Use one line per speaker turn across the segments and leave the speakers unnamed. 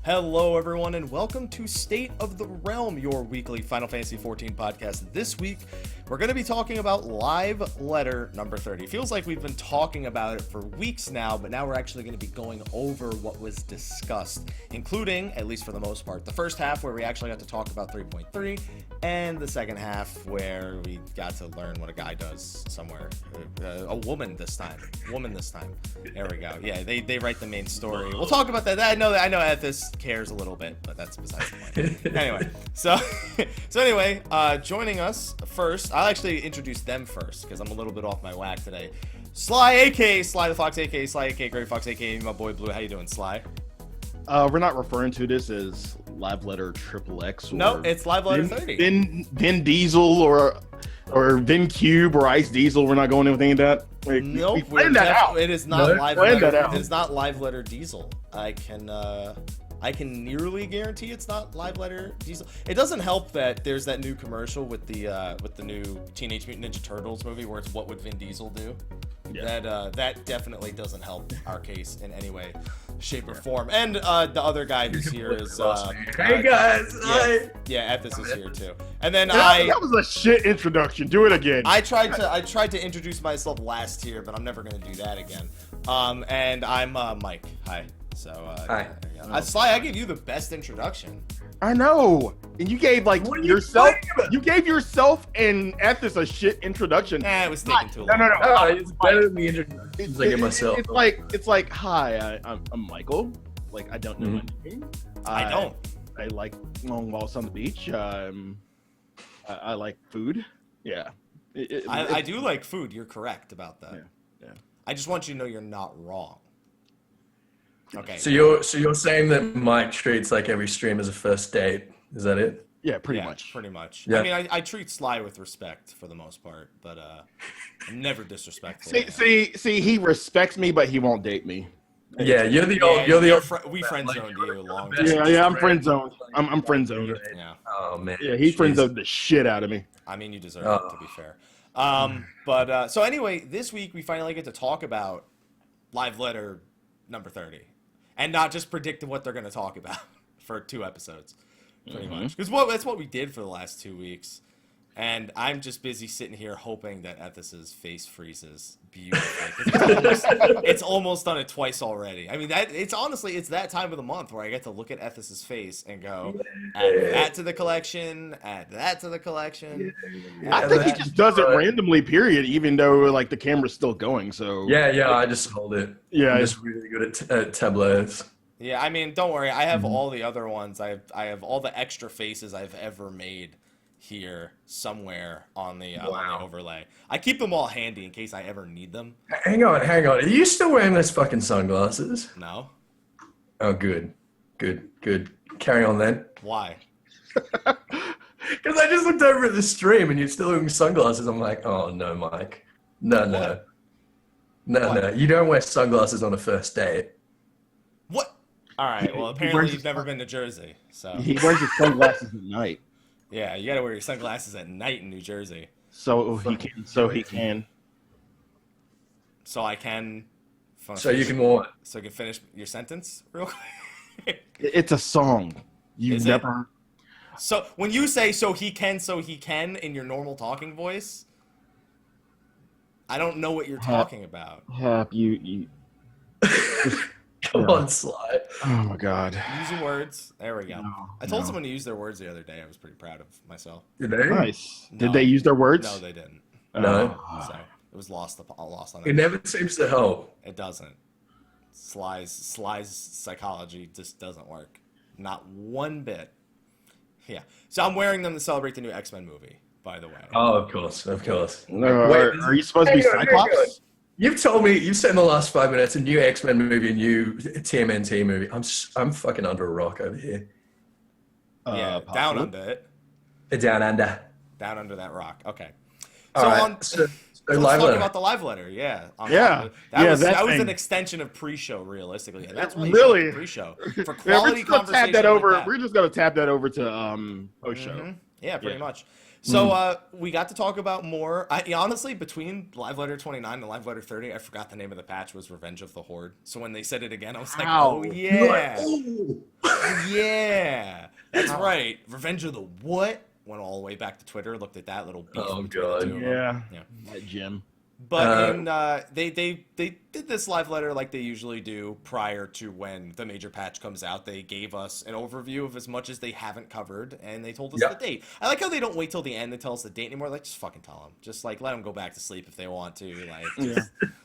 Hello everyone and welcome to State of the Realm, your weekly Final Fantasy XIV podcast. This week, we're going to be talking about Live Letter number 30. It feels like we've been talking about it for weeks now, but now we're actually going to be going over what was discussed, including, at least for the most part, the first half where we actually got to talk about 3.3, and the second half where we got to learn what a guy does somewhere. A woman this time. There we go. Yeah, they write the main story. We'll talk about that. I know Ethys cares a little bit, but that's besides the point. Anyway, so anyway, joining us first, I'll actually introduce them first because I'm a little bit off my whack today. Slyh, aka Slythefox, aka Slyakagreyfox, aka my boy Blue. How you doing, Slyh?
We're not referring to this as Live Letter XXX.
No, it's Live Letter 30.
Vin Diesel or Vin Cube or Ice Diesel. We're not going in with any of that.
Nope,
we planned that out.
It is not Live Letter. It is not Live Letter Diesel. I can nearly guarantee it's not Live Letter Diesel. It doesn't help that there's that new commercial with the new Teenage Mutant Ninja Turtles movie where it's what would Vin Diesel do. Yeah. That definitely doesn't help our case in any way, shape, or form. And the other guy who's here is
hey guys,
yeah, Ethys is here too. And then
that was a shit introduction. Do it again.
I tried to introduce myself last year, but I'm never gonna do that again. And I'm Mike. Hi. So
hi.
Slyh, I gave you the best introduction.
I know, and you gave yourself. You gave yourself and Ethys a shit introduction.
It was taking too long.
No.
It's better than the introductions I give myself.
It's like, hi, I'm Michael. Like, I don't know my name. I like long walks on the beach. I like food. Yeah.
I do like food. You're correct about that.
Yeah.
I just want you to know you're not wrong. Okay.
So you're saying that Mike treats like every stream as a first date? Is that it?
Yeah, pretty much.
Pretty much.
Yeah.
I mean, I treat Slyh with respect for the most part, but I'm never disrespectful.
See, he respects me, but he won't date me.
Yeah, you're the old.
We friend zoned you a long
time.
time.
Yeah, I'm friend zoned. I'm friend zoned.
Yeah.
Oh man.
Yeah, he friend zoned the shit out of me.
I mean, you deserve it, to be fair. But so anyway, this week we finally get to talk about Live Letter number 30. And not just predict what they're going to talk about for 2 episodes, pretty much. Because that's what we did for the last 2 weeks. And I'm just busy sitting here hoping that Ethys's face freezes beautifully. It's almost done it twice already. I mean, it's that time of the month where I get to look at Ethys's face and go, add that to the collection, add that to the collection.
I think he just does it randomly, period, even though like the camera's still going. So
yeah, I just hold it.
Yeah,
I'm just really good at tableaus.
Yeah, I mean, don't worry. I have all the other ones. I have all the extra faces I've ever made here somewhere on the overlay. I keep them all handy in case I ever need them.
Hang on. Are you still wearing those fucking sunglasses?
No.
Oh, good. Carry on then.
Why?
Because I just looked over at the stream and you're still wearing sunglasses. I'm like, oh no, Mike. No. You don't wear sunglasses on a first date.
What? All right. Well, apparently you've never been to Jersey, so
he wears his sunglasses at night.
Yeah, you gotta wear your sunglasses at night in New Jersey.
So he can.
So I can.
So you can what?
So you can finish your sentence real quick.
It's a song.
You've never. So when you say so he can in your normal talking voice, I don't know what you're talking about.
You.
Come on, Slyh.
Oh my God.
Using words. There we go. I told
no.
someone to use their words the other day. I was pretty proud of myself.
Did they?
Nice.
No.
Did they use their words?
No, they didn't.
No.
So it was lost on
It never seems to help.
It doesn't. Sly's psychology just doesn't work. Not one bit. Yeah. So I'm wearing them to celebrate the new X-Men movie, by the way.
Oh, of course.
Wait, are you supposed to be Cyclops?
You've told me, you've said in the last 5 minutes, a new X-Men movie, a new TMNT movie. I'm fucking under a rock over here.
Yeah, down under it.
Down under.
Down under that rock. Okay.
So
let's talk about the Live Letter. Yeah. That was an extension of pre-show, realistically. And that's
really
pre-show. For quality conversation.
We're just gonna tap that over to post-show.
Yeah, pretty much. So we got to talk about more. Honestly, between Live Letter 29 and Live Letter 30, I forgot the name of the patch was Revenge of the Horde. So when they said it again, I was like, oh, yeah. Yeah. That's right. Revenge of the what? Went all the way back to Twitter, looked at that little beef.
Oh, God.
Yeah. Jim.
But they did this live letter like they usually do prior to when the major patch comes out. They gave us an overview of as much as they haven't covered, and they told us the date. I like how they don't wait till the end to tell us the date anymore. Like, just fucking tell them. Just, like, let them go back to sleep if they want to. Like,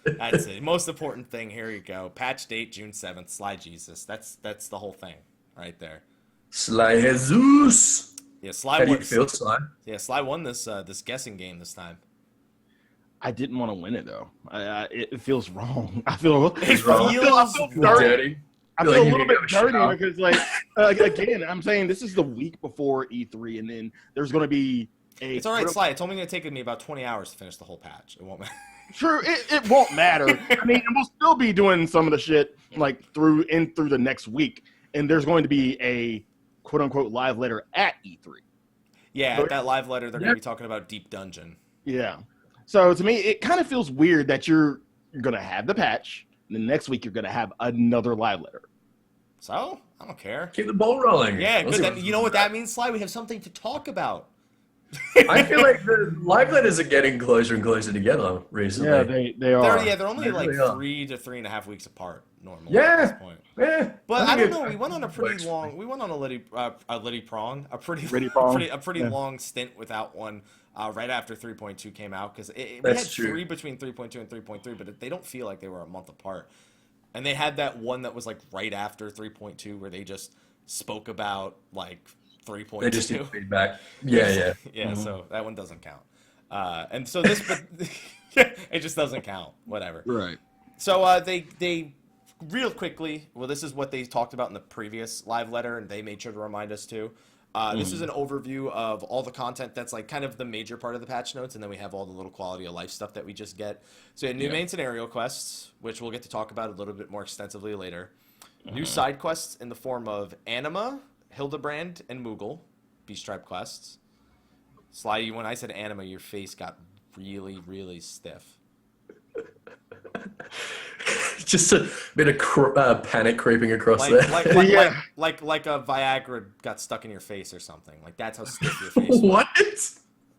that's it. Most important thing, here you go. Patch date, June 7th, Sly Jesus. That's the whole thing right there.
Sly Jesus.
Yeah, Sly
How do
won.
you feel, Sly?
Yeah, Sly won this guessing game this time.
I didn't want to win it though. It feels wrong. I feel
It
wrong.
feels
Dirty.
I feel a little bit dirty because, like, again, I'm saying this is the week before E3, and then there's going to be a.
It's all right, Sly. It's only going to take me about 20 hours to finish the whole patch. It won't matter.
True, it won't matter. I mean, we'll still be doing some of the shit like through the next week, and there's going to be a quote unquote live letter at E3.
Yeah, at that live letter, they're going to be talking about Deep Dungeon.
Yeah. So to me, it kind of feels weird that you're going to have the patch, and the next week you're going to have another live letter.
So, I don't care.
Keep the ball rolling.
Yeah, good. Then, you know what that means, Sly? We have something to talk about.
I feel like the live letters are getting closer and closer together recently.
Yeah, they are.
They're only like
really
3 to 3.5 weeks apart normally
Yeah.
at this point.
Yeah.
But I don't know. We went on a pretty long. We went on a pretty long stint without one. Right after 3.2 came out, because we had
true.
3 between 3.2 and 3.3, but they don't feel like they were a month apart. And they had that one that was like right after 3.2 where they just spoke about like 3.2.
They just did feedback. Yeah.
Yeah, so that one doesn't count. And so this, but it just doesn't count. Whatever.
Right.
So they real quickly, well, this is what they talked about in the previous live letter, and they made sure to remind us too. This is an overview of all the content that's like kind of the major part of the patch notes, and then we have all the little quality of life stuff that we just get. So new main scenario quests, which we'll get to talk about a little bit more extensively later. New side quests in the form of Anima, Hildebrand, and Moogle, Beast Tribe quests. Sly, when I said Anima, your face got really, really stiff.
Just a bit of panic creeping across
like,
there.
like a Viagra got stuck in your face or something. Like that's how stiff your face was.
What?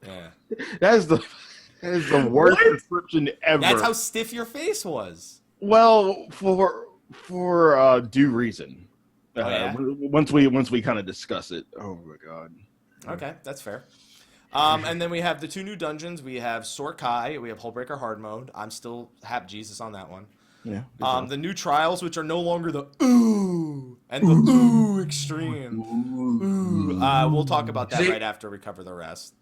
Yeah.
That is the worst description ever.
That's how stiff your face was.
Well, for due reason.
Yeah?
Once we kind of discuss it. Oh my god.
Okay, that's fair. And then we have the 2 new dungeons. We have Sorkai. We have Hullbreaker Hard Mode. I'm still Hap Jesus on that one.
Yeah.
The new trials, which are no longer the ooh and the ooh extreme. Ooh. We'll talk about that right after we cover the rest.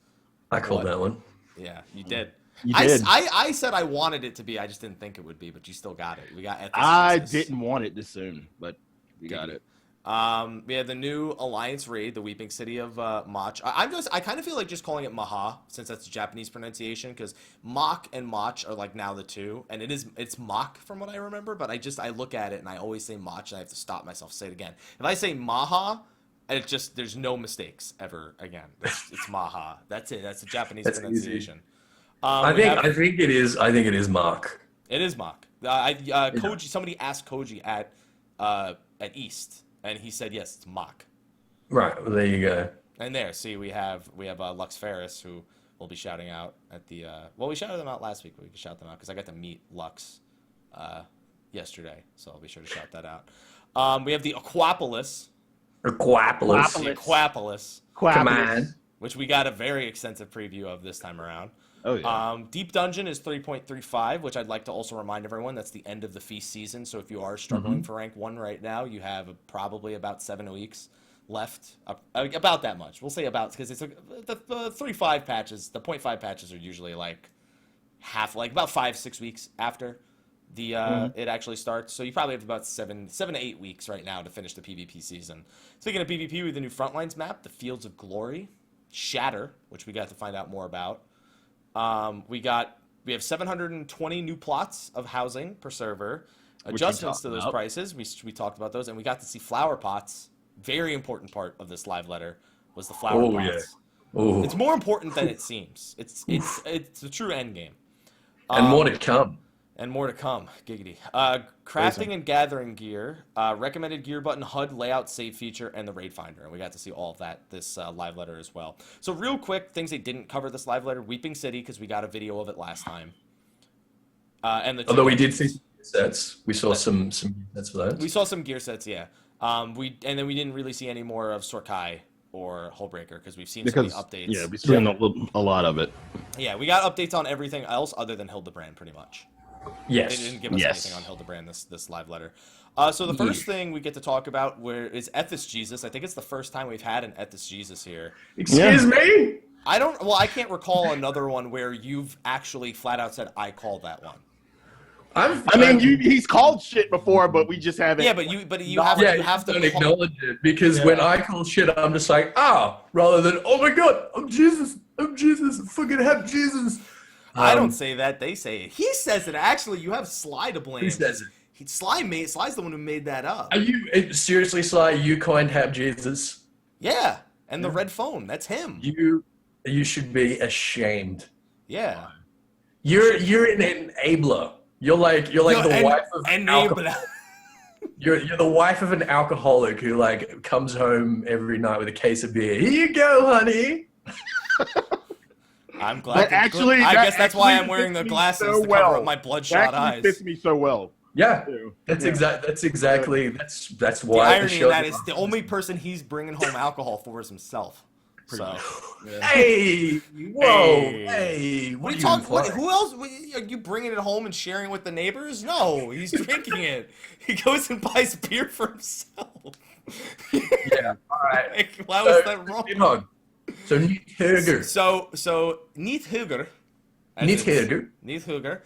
I called that one.
Yeah, you did.
You did.
I said I wanted it to be. I just didn't think it would be, but you still got it. We got Ethys.
I didn't want it this soon, but we got it.
We have the new Alliance raid, the Weeping City of Mach. I kind of feel like just calling it Maha, since that's the Japanese pronunciation, because Mach and Mach are like now the two, and it's Mach from what I remember, but I look at it and I always say Mach, and I have to stop myself to say it again. If I say Maha, there's no mistakes ever again. It's Maha. That's it. That's the Japanese pronunciation.
I think it is Mach.
It is Mach. Koji. Somebody asked Koji at East. And he said, yes, it's Mach.
Right, well, there you go.
And there, see, we have Lux Ferris, who we'll be shouting out at the... well, we shouted them out last week, but we can shout them out, because I got to meet Lux yesterday, so I'll be sure to shout that out. We have the Aquapolis.
Aquapolis. Come on.
Which we got a very extensive preview of this time around.
Oh, yeah.
Deep Dungeon is 3.35, which I'd like to also remind everyone that's the end of the feast season. So if you are struggling for rank 1 right now, you have probably about 7 weeks left. About that much. We'll say about, because it's the 3.5 patches, the 0.5 patches are usually like about 5-6 weeks after the it actually starts. So you probably have about 7 to 8 weeks right now to finish the PvP season. Speaking of PvP, we have the new Frontlines map, the Fields of Glory, Shatter, which we got to find out more about. We have 720 new plots of housing per server, adjustments to those prices. We talked about those, and we got to see flower pots. Very important part of this live letter was the flower pots.
Ooh.
It's more important than it seems. It's a true end game.
And more to come.
And more to come. Giggity. Crafting and gathering gear. Recommended gear button, HUD layout, save feature, and the raid finder. And we got to see all of that this live letter as well. So real quick, things they didn't cover this live letter. Weeping City, because we got a video of it last time. And the
although we did see some sets. We saw some sets for those.
We saw some gear sets, yeah. And then we didn't really see any more of Sorkai or Hullbreaker because we've seen some updates.
Yeah, we've seen a lot of it.
Yeah, we got updates on everything else other than Hildebrand, pretty much.
Yes.
They didn't give us anything on Hildebrand this live letter. So the first thing we get to talk about is Ethys Jesus. I think it's the first time we've had an Ethys Jesus here.
Excuse me?
I can't recall another one where you've actually flat out said, I call that one.
He's called shit before, but we just haven't.
Yeah, but you have to
don't acknowledge it because when I call shit, I'm just like, rather than, oh my god, I'm Jesus, fucking have Jesus.
I don't say that. They say it. He says it. Actually, you have Slyh to blame.
Who says it?
Sly's the one who made that up.
Are you seriously, Slyh? You coined have Jesus?
Yeah, and the red phone. That's him.
You should be ashamed.
Yeah.
You're an enabler. You're like the wife of an alcoholic. You're the wife of an alcoholic who like comes home every night with a case of beer. Here you go, honey.
I'm glad. I guess that's why I'm wearing the glasses to cover up my bloodshot eyes.
That fits me so well.
Yeah, that's exactly why.
The irony in that is the only person he's bringing home alcohol for is himself. So,
hey, whoa, hey,
what are you talking? Who else? Are you bringing it home and sharing with the neighbors? No, he's drinking it. He goes and buys beer for himself.
Yeah, all right.
Like, why was that wrong?
Nidhogg. So Nidhogg.
So Nidhogg. Nidhogg.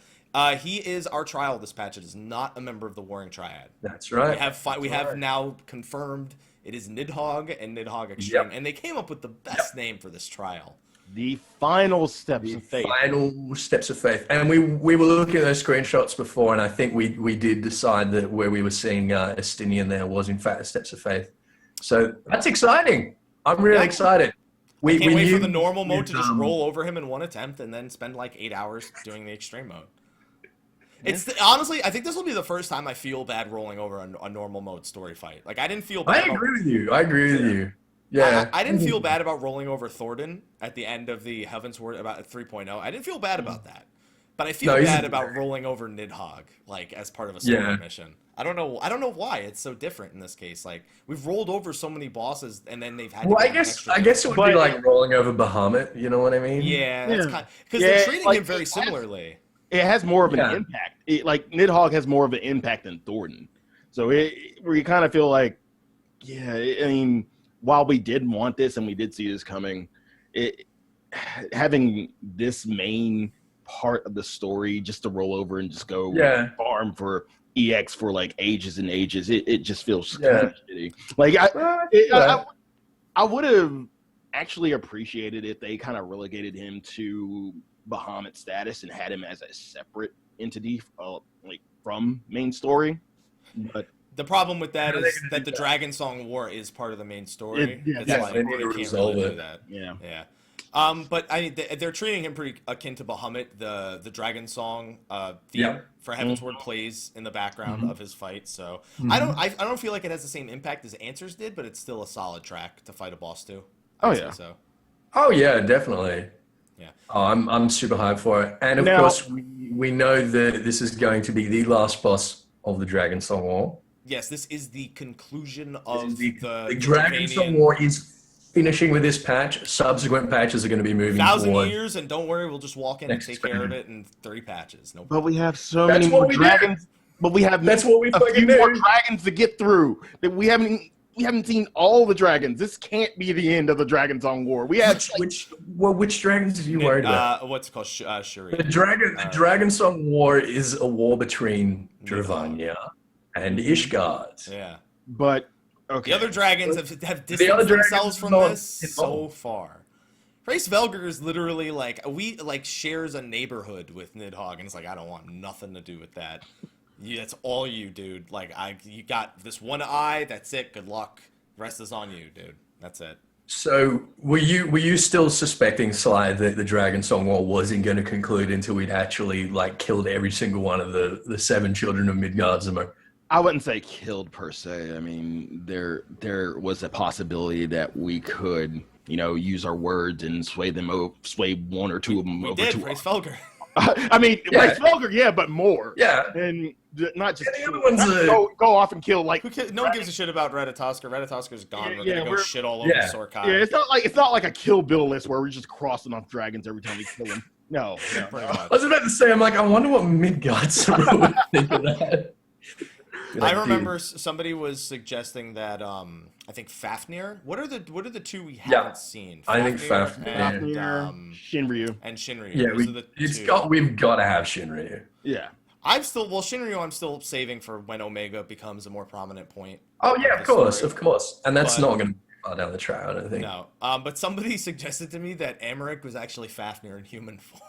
He is our trial dispatch. It is not a member of the Warring Triad.
That's right.
We have now confirmed it is Nidhogg and Nidhogg Extreme, and they came up with the best name for this trial.
The final steps of faith.
Final steps of faith. And we were looking at those screenshots before, and I think we did decide that where we were seeing Estinian there was in fact the steps of faith. So that's exciting. I'm really excited.
I can't wait for the normal mode to just roll over him in one attempt and then spend like 8 hours doing the extreme mode. Honestly, I think this will be the first time I feel bad rolling over a normal mode story fight. Like I didn't feel bad.
I agree with you. Yeah.
I didn't feel bad about rolling over Thordan at the end of the Heavensward about 3.0. I didn't feel bad about that. But I feel bad about rolling over Nidhogg, like as part of a story mission. I don't know why it's so different in this case. Like we've rolled over so many bosses, and then they've had.
Well, I guess it would be like rolling over Bahamut. You know what I mean?
Yeah, that's kind because they're treating him very similarly.
It has more of an impact. Like Nidhogg has more of an impact than Thordan, so where you kind of feel like, I mean, while we did want this and we did see this coming, having this main part of the story just to roll over and just go farm for EX for like ages and ages, it just feels kind of shitty. Like I would have actually appreciated if they kind of relegated him to Bahamut status and had him as a separate entity like from main story. But
the problem with that is that the Dragon Song War is part of the main story. They can't really do that. Yeah. But they're treating him pretty akin to Bahamut. The Dragon Song theme for Heavensward plays in the background of his fight. So I don't feel like it has the same impact as Answers did, but it's still a solid track to fight a boss to.
Oh yeah, definitely.
Yeah.
Oh, I'm super hyped for it, and of course we know that this is going to be the last boss of the Dragon Song War.
Yes, this is the conclusion of the
Dragon Song War is finishing with this patch. Subsequent patches are going to be moving
1,000 years, and don't worry, we'll just walk in and take care of it in 30 patches. No problem.
But we have so many more dragons. But we have a few more dragons to get through. That we haven't seen all the dragons. This can't be the end of the Dragon Song War. We have
which dragons are you worried about?
What's it called? Shuri.
The Dragon Song War is a war between Dravanya and Ishgard.
Yeah.
But
the other dragons have distanced themselves from this so far. Race Velger is literally like shares a neighborhood with Nidhogg, and it's like I don't want nothing to do with that. That's all you, dude. Like you got this one eye. That's it. Good luck. The rest is on you, dude. That's it.
So were you still suspecting, Sly, that the Dragon Song War wasn't going to conclude until we'd actually like killed every single one of the 7 children of Midgardsormr?
I wouldn't say killed per se. I mean, there was a possibility that we could, use our words and sway one or two of them
we
over
did,
to
Race Felger.
I mean, Race Felger, yeah, but more.
Yeah.
And not just
the other ones
go off and kill like.
No one gives a shit about Ratatoskr. Ratatoskr gone. We're gonna go shit all over Sorkai.
Yeah, it's not like a Kill Bill list where we're just crossing off dragons every time we kill them. No.
I was about to say, I'm like, I wonder what Midgardsormr would think of that.
I remember somebody was suggesting that I think Fafnir. What are the 2 we haven't seen?
I think Fafnir
and
Shinryu.
Yeah,
we've got to have Shinryu.
Yeah.
Shinryu I'm still saving for when Omega becomes a more prominent point.
Oh yeah, of course. And that's not going to be far down the track, I don't think.
No. But somebody suggested to me that Emmerich was actually Fafnir in human form.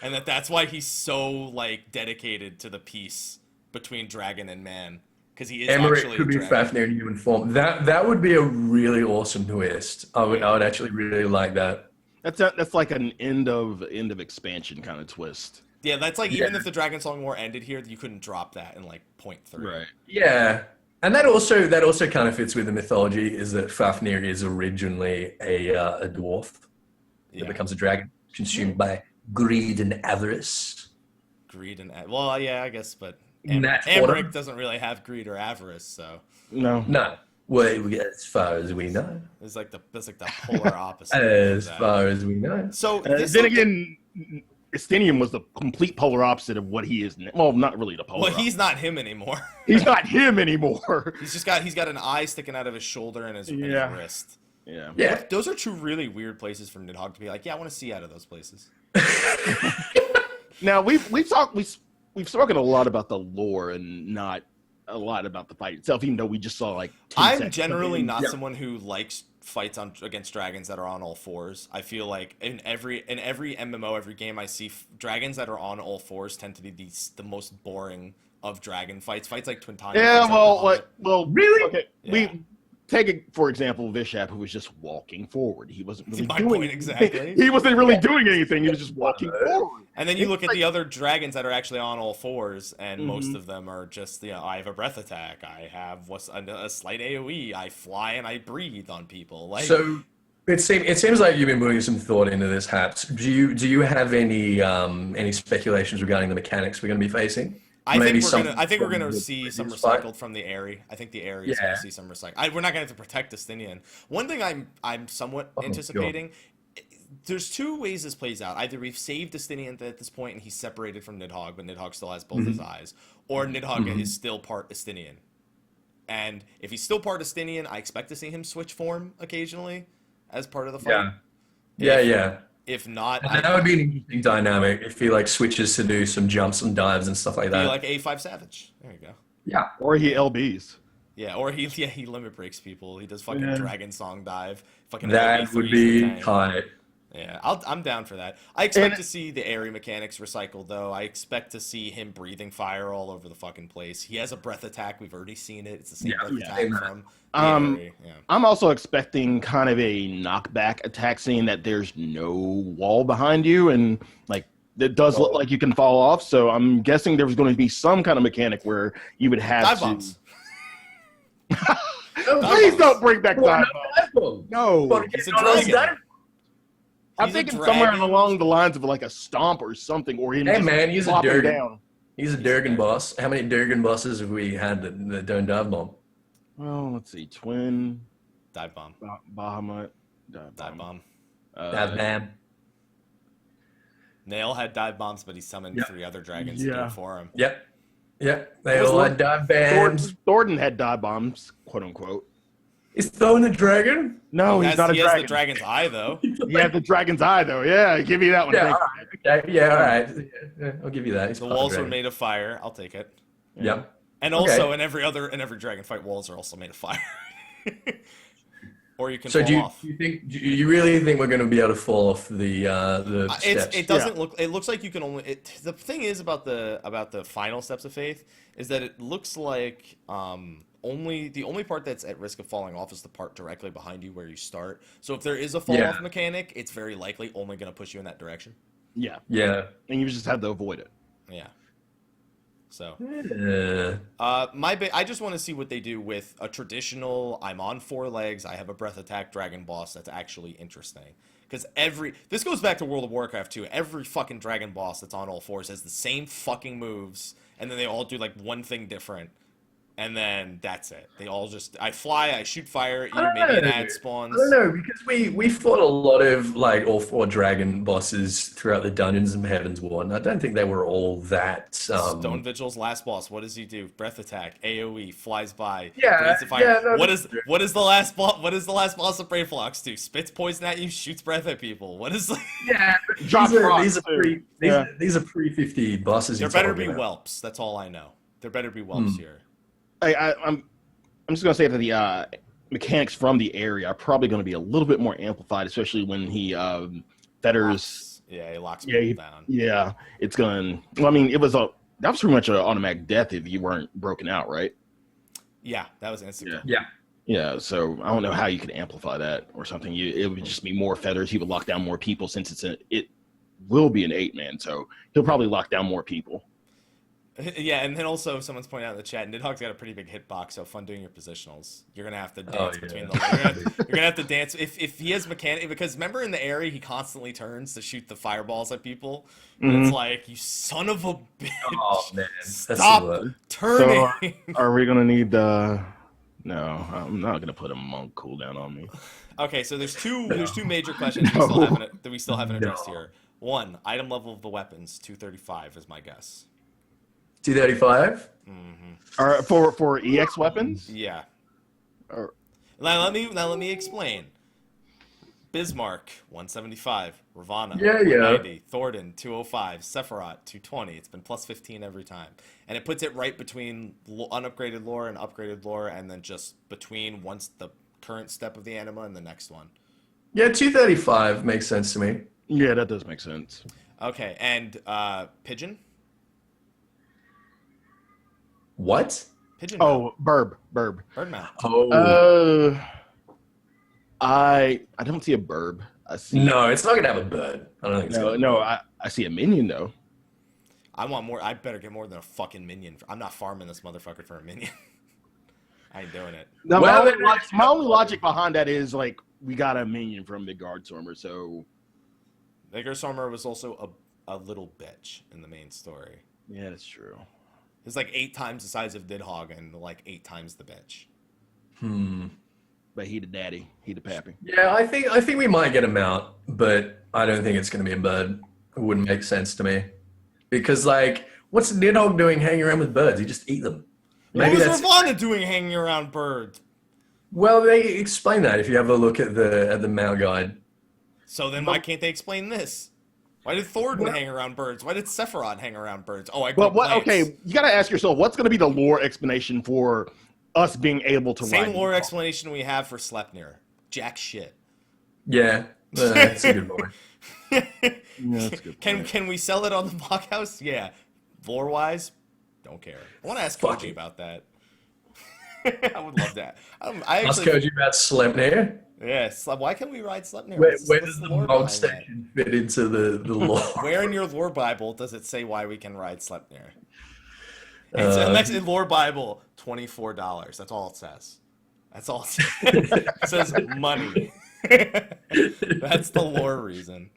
And that's why he's so like dedicated to the peace between dragon and man, because he is
Emmerich
actually
could be Fafnir in human form. That would be a really awesome twist. I would actually really like that.
That's like an end of expansion kind of twist.
Yeah, that's like even if the Dragon Song War ended here, you couldn't drop that in like 0.3.
Right.
Yeah. And that also kind of fits with the mythology, is that Fafnir is originally a dwarf that becomes a dragon, consumed by greed and avarice.
Well, yeah, I guess, but Emmerich doesn't really have greed or avarice, so
no.
Well, as far as we know,
it's like the polar opposite.
As far as we know.
So
then again, Estinian was the complete polar opposite of what he is now. Well, not really the polar.
Well, he's not him anymore.
He's not him anymore.
He's got an eye sticking out of his shoulder and his wrist.
Yeah.
Those are 2 really weird places for Nidhogg to be like, yeah, I want to see out of those places.
Now we've spoken a lot about the lore and not a lot about the fight itself, even though we just saw like.
I'm generally not someone who likes fights against dragons that are on all 4s. I feel like in every MMO, every game I see, dragons that are on all 4s tend to be the most boring of dragon fights. Fights like Twintania.
Yeah, well, really? Okay,
yeah.
Take it, for example, Vishap, who was just walking forward. He wasn't really doing
exactly.
He wasn't really doing anything. He was just walking forward.
And then you look at the other dragons that are actually on all 4s, and most of them are just, I have a breath attack. I have a slight AoE. I fly and I breathe on people. Like,
so it seems like you've been putting some thought into this, Haps. Do you have any speculations regarding the mechanics we're going to be facing?
I think we're gonna see some recycled from the Aerie. I think the Aerie is gonna see some recycled. We're not gonna have to protect Estinian. One thing I'm somewhat anticipating. There's 2 ways this plays out. Either we've saved Estinian at this point and he's separated from Nidhogg, but Nidhogg still has both his eyes, or Nidhogg is still part Estinian. And if he's still part Estinian, I expect to see him switch form occasionally as part of the fight.
Yeah.
If not,
that would be an interesting dynamic if he like switches to do some jumps and dives and stuff like that.
Like A5 Savage. There you go.
Yeah.
Or he LBs.
Yeah, or he limit breaks people. He does fucking Dragon Song dive. Fucking
that would be tight.
Yeah, I'm down for that. I expect to see the Aerie mechanics recycled, though. I expect to see him breathing fire all over the fucking place. He has a breath attack. We've already seen it. It's the same breath attack from Aerie. Yeah.
I'm also expecting kind of a knockback attack, seeing that there's no wall behind you, and like it does look like you can fall off. So I'm guessing there's going to be some kind of mechanic where you would have
dive bombs.
Please don't bring back dive bombs. No,
it's a dragon.
I'm thinking somewhere along the lines of like a stomp or something, or him
he's a Durgan down. He's a Durgan boss. How many Durgan bosses have we had that don't dive bomb?
Well, let's see. Twin.
Dive bomb.
Bahamut.
Dive bomb.
Dive bomb.
Nail had dive bombs, but he summoned 3 other dragons to do it for him.
Yep. They all had dive bombs.
Thornton had dive bombs, quote unquote.
Is Thorn a dragon?
No, he's not a dragon.
He has the dragon's eye, though.
He had the dragon's eye, though. Yeah, give me that one.
Yeah, all right. Yeah, I'll give you that.
The walls were made of fire. I'll take it.
Yep.
And also, in every dragon fight, walls are also made of fire. Or you can fall off.
Do you really think we're going to be able to fall off the steps?
It doesn't look. It looks like you can only. The thing is about the final steps of faith is that it looks like the only part that's at risk of falling off is the part directly behind you where you start. So if there is a fall off mechanic, it's very likely only going to push you in that direction.
Yeah.
Yeah.
And you just have to avoid it.
Yeah. So, I just want to see what they do with a traditional, I'm on 4 legs, I have a breath attack dragon boss that's actually interesting. Because this goes back to World of Warcraft too. Every fucking dragon boss that's on all 4s has the same fucking moves, and then they all do like one thing different. And then that's it. They all just, I fly, I shoot fire, maybe an ad spawns.
I don't know, because we fought a lot of like all 4 dragon bosses throughout the Dungeons and Heavens War, and I don't think they were all that.
Stone Vigil's last boss, what does he do? Breath attack, AoE, flies by,
breathes
fire. No, what is the last boss? What is the last boss of Brayflox do? Spits poison at you, shoots breath at people. What is?
These are pre-50 bosses.
There better be whelps. That's all I know. There better be whelps here.
I'm just gonna say that the mechanics from the area are probably going to be a little bit more amplified, especially when he fetters.
He locks people down.
Yeah, it's going. Well, I mean, that was pretty much an automatic death if you weren't broken out, right?
Yeah, that was instant.
Yeah. So I don't know how you could amplify that or something. It would just be more fetters. He would lock down more people since it will be an 8-man, so he'll probably lock down more people.
Yeah, and then also someone's pointing out in the chat, Nidhogg's got a pretty big hitbox, so fun doing your positionals. You're gonna have to dance between them. You're gonna have to dance if he has mechanic, because remember in the area he constantly turns to shoot the fireballs at people. And it's like, you son of a bitch!
Oh man,
stop turning.
So are we gonna need the? No, I'm not gonna put a monk cooldown on me.
Okay, so there's two major questions that we still haven't addressed here. One, item level of the weapons, 235 is my guess.
235?
For EX weapons?
Yeah. Now let me explain. Bismarck, 175. Ravana, 190. Thornton, 205. Sephiroth, 220. It's been plus 15 every time. And it puts it right between unupgraded lore and upgraded lore, and then just between once the current step of the anima and the next one.
Yeah, 235 makes sense to me.
Yeah, that does make sense.
Okay, and Pigeon?
What?
Pigeon.
Oh, Burb.
Birdmouth.
Oh. I don't see a burb.
No, it's not gonna have a bird. I don't think so.
No, I see a minion though.
I want more. I better get more than a fucking minion. I'm not farming this motherfucker for a minion. I ain't doing it.
No, my only logic behind that is like we got a minion from Midgardstormer, so
Midgardstormer was also a little bitch in the main story.
Yeah, that's true.
It's like 8 times the size of Nidhogg and like 8 times the bitch.
But he the daddy, he the pappy.
Yeah, I think we might get him out, but I don't think it's going to be a bird. It wouldn't make sense to me, because like, what's Nidhogg doing hanging around with birds? He just eat them.
Maybe that's Ravana doing hanging around birds.
Well, they explain that if you have a look at the Mao guide.
So then why can't they explain this? Why did Thornton hang around birds? Why did Sephiroth hang around birds? Oh,
okay, you got to ask yourself, what's going to be the lore explanation for us being able to
Same lore explanation we have for Sleipnir. Jack shit.
Yeah, that's a good one.
That's good.
Can we sell it on the blockhouse? Yeah. Lore-wise, don't care. I want to ask Koji about that. I would love that.
Ask Koji about Sleipnir?
Yes. Why can't we ride Sleipnir?
Where does the Mog station fit into the lore?
Where in your lore Bible does it say why we can ride Sleipnir? Next in lore Bible, $24. That's all it says. That's all it says. It says money. That's the lore reason.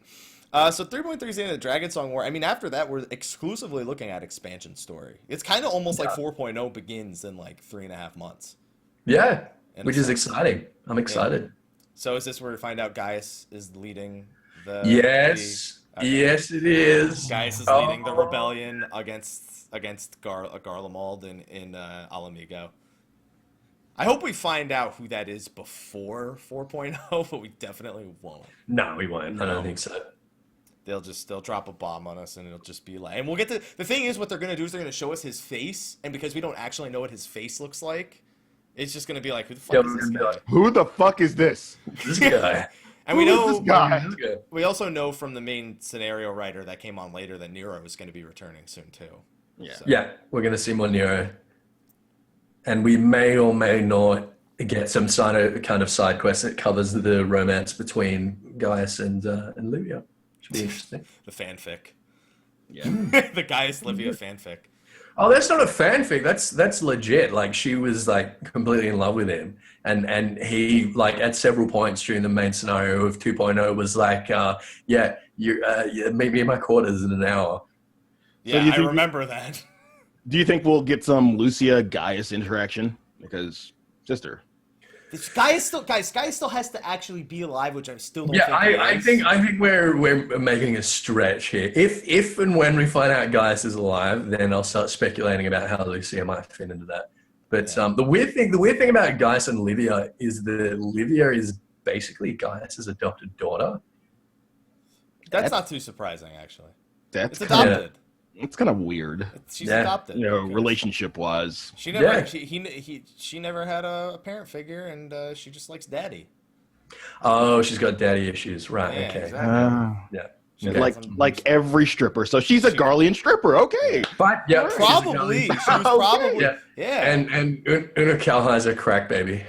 So 3.3 is the end of the Dragon Song War. I mean, after that, we're exclusively looking at expansion story. It's kind of almost like 4.0 begins in like 3.5 months.
Yeah, which is exciting. I'm excited.
Yeah. So is this where we find out Gaius is leading the...
Yes. Okay. Yes, it is.
Gaius is leading the rebellion against Garlemald in Alamigo. I hope we find out who that is before 4.0, but we definitely won't.
No, we won't. No. I don't think so.
They'll drop a bomb on us, and it'll just be like... And we'll get to... The thing is, what they're going to do is they're going to show us his face, and because we don't actually know what his face looks like, it's just going to be like, who the fuck is this guy?
Who the fuck is this?
This guy.
And we know...
This guy?
We also know from the main scenario writer that came on later that Nero is going to be returning soon, too.
Yeah.
So. Yeah, we're going to see more Nero. And we may or may not get some kind of side quest that covers the romance between Gaius and Livia. Should be interesting.
The fanfic.
Yeah.
The Gaius Livia fanfic.
Oh, that's not a fanfic. That's legit. Like, she was like completely in love with him, and he, like, at several points during the main scenario of 2.0 was like, you meet me in my quarters in an hour.
Yeah, I remember that.
Do you think we'll get some Lucia Gaius interaction? Because sister.
Gaius still has to actually be alive, which I still don't
I think we're making a stretch here. If and when we find out Gaius is alive, then I'll start speculating about how Lucia might fit into that. But the weird thing about Gaius and Livia is that Livia is basically Gaius's adopted daughter.
That's not too surprising, actually.
It's
adopted.
It's kind of weird.
She's adopted.
Relationship wise.
She never she never had a parent figure, and she just likes daddy.
Oh, she's got daddy issues, right?
Yeah,
Okay.
Exactly.
Like every stripper. So she's a Garlean stripper. Okay.
But yeah,
probably. She was probably. Yeah.
And Una Calhai's a crack baby.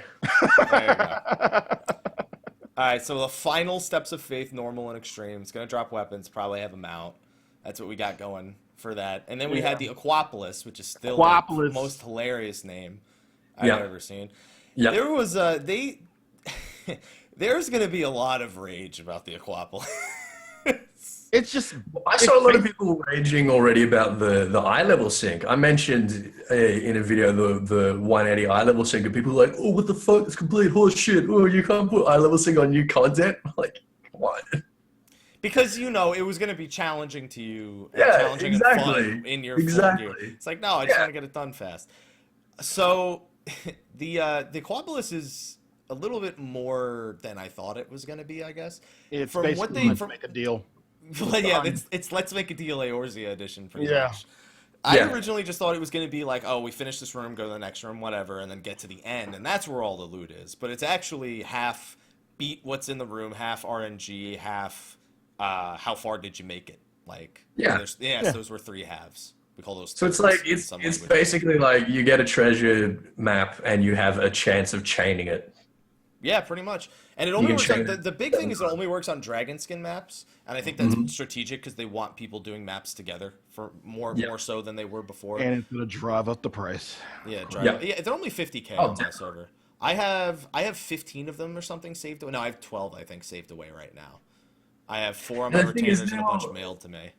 There you go. All right, so the final steps of faith, normal and extreme. It's going to drop weapons, probably have a mount. That's what we got going for that. And then we had the Aquapolis, which is still the most hilarious name I've ever seen. Yeah. There was there's going to be a lot of rage about the Aquapolis.
It's just
I saw a lot of people raging already about the eye level sync. I mentioned in a video the 180 eye level sync, and people were like, "Oh, what the fuck? It's complete horse shit. Oh, you can't put eye level sync on new content." I'm like, what?
Because it was going to be challenging to you,
challenging
and fun in your full gear. It's like, no, I just want to get it done fast. So the Aquapolis is a little bit more than I thought it was going to be, I guess.
It's basically let's make a deal.
It's Let's Make a Deal Eorzea edition pretty much. I originally just thought it was going to be like, oh, we finish this room, go to the next room, whatever, and then get to the end, and that's where all the loot is. But it's actually half beat what's in the room, half RNG, half how far did you make it? Like, those were 3 halves. We call those. So
it's like it's basically like you get a treasure map and you have a chance of chaining it.
Yeah, pretty much. And it only works on the big thing is it only works on dragon skin maps, and I think that's strategic because they want people doing maps together for more so than they were before.
And it's gonna drive up the price.
Yeah, they're only 50K on my server. I have 15 of them or something saved away. No, I have 12 I think saved away right now. I have 4 on my retainers and a bunch mailed to me.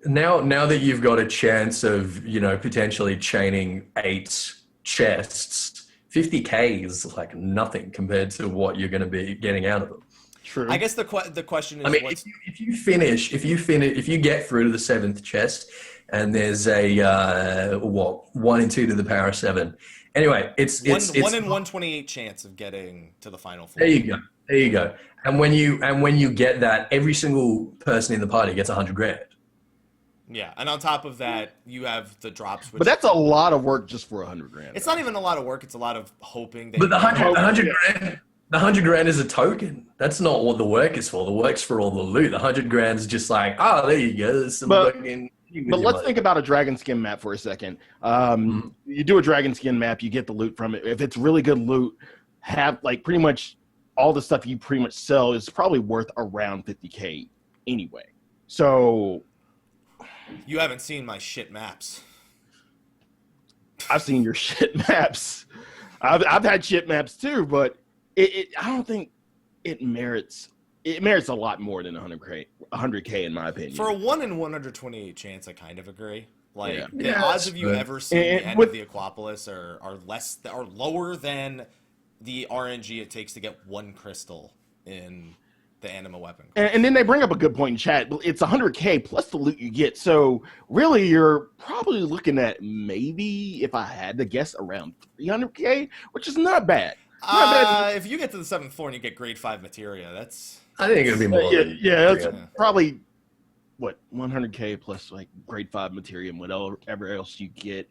Now that you've got a chance of potentially chaining 8 chests. 50K is like nothing compared to what you're going to be getting out of them.
True. I guess the question is,
I mean, if you get through to the 7th chest, and there's a 1 in 2 to the power of 7. Anyway, it's
1 in 128 chance of getting to the final floor.
There you go. And when you get that, every single person in the party gets 100 grand.
Yeah, and on top of that, you have the drops.
But that's a lot of work just for 100 grand.
It's not even a lot of work. It's a lot of hoping.
But the 100 grand is a token. That's not what the work is for. The work's for all the loot. The 100 grand is just like, there you go. There's some
but let's think about a dragon skin map for a second. You do a dragon skin map, you get the loot from it. If it's really good loot, have like pretty much all the stuff you pretty much sell is probably worth around 50K anyway. So
you haven't seen my shit maps.
I've seen your shit maps. I've had shit maps too, but I don't think it merits a lot more than 100K in my opinion.
For a 1 in 128 chance, I kind of agree. Like the odds of you ever seeing the end of the Aquapolis are lower than the RNG it takes to get 1 crystal in the Anima weapon.
And then they bring up a good point in chat. It's 100K plus the loot you get. So really, you're probably looking at maybe, if I had to guess, around 300K, which is not bad.
If you get to the 7th floor and you get grade 5 materia, that's...
I think it'll be more.
That's probably, 100K plus like grade 5 materia and whatever else you get.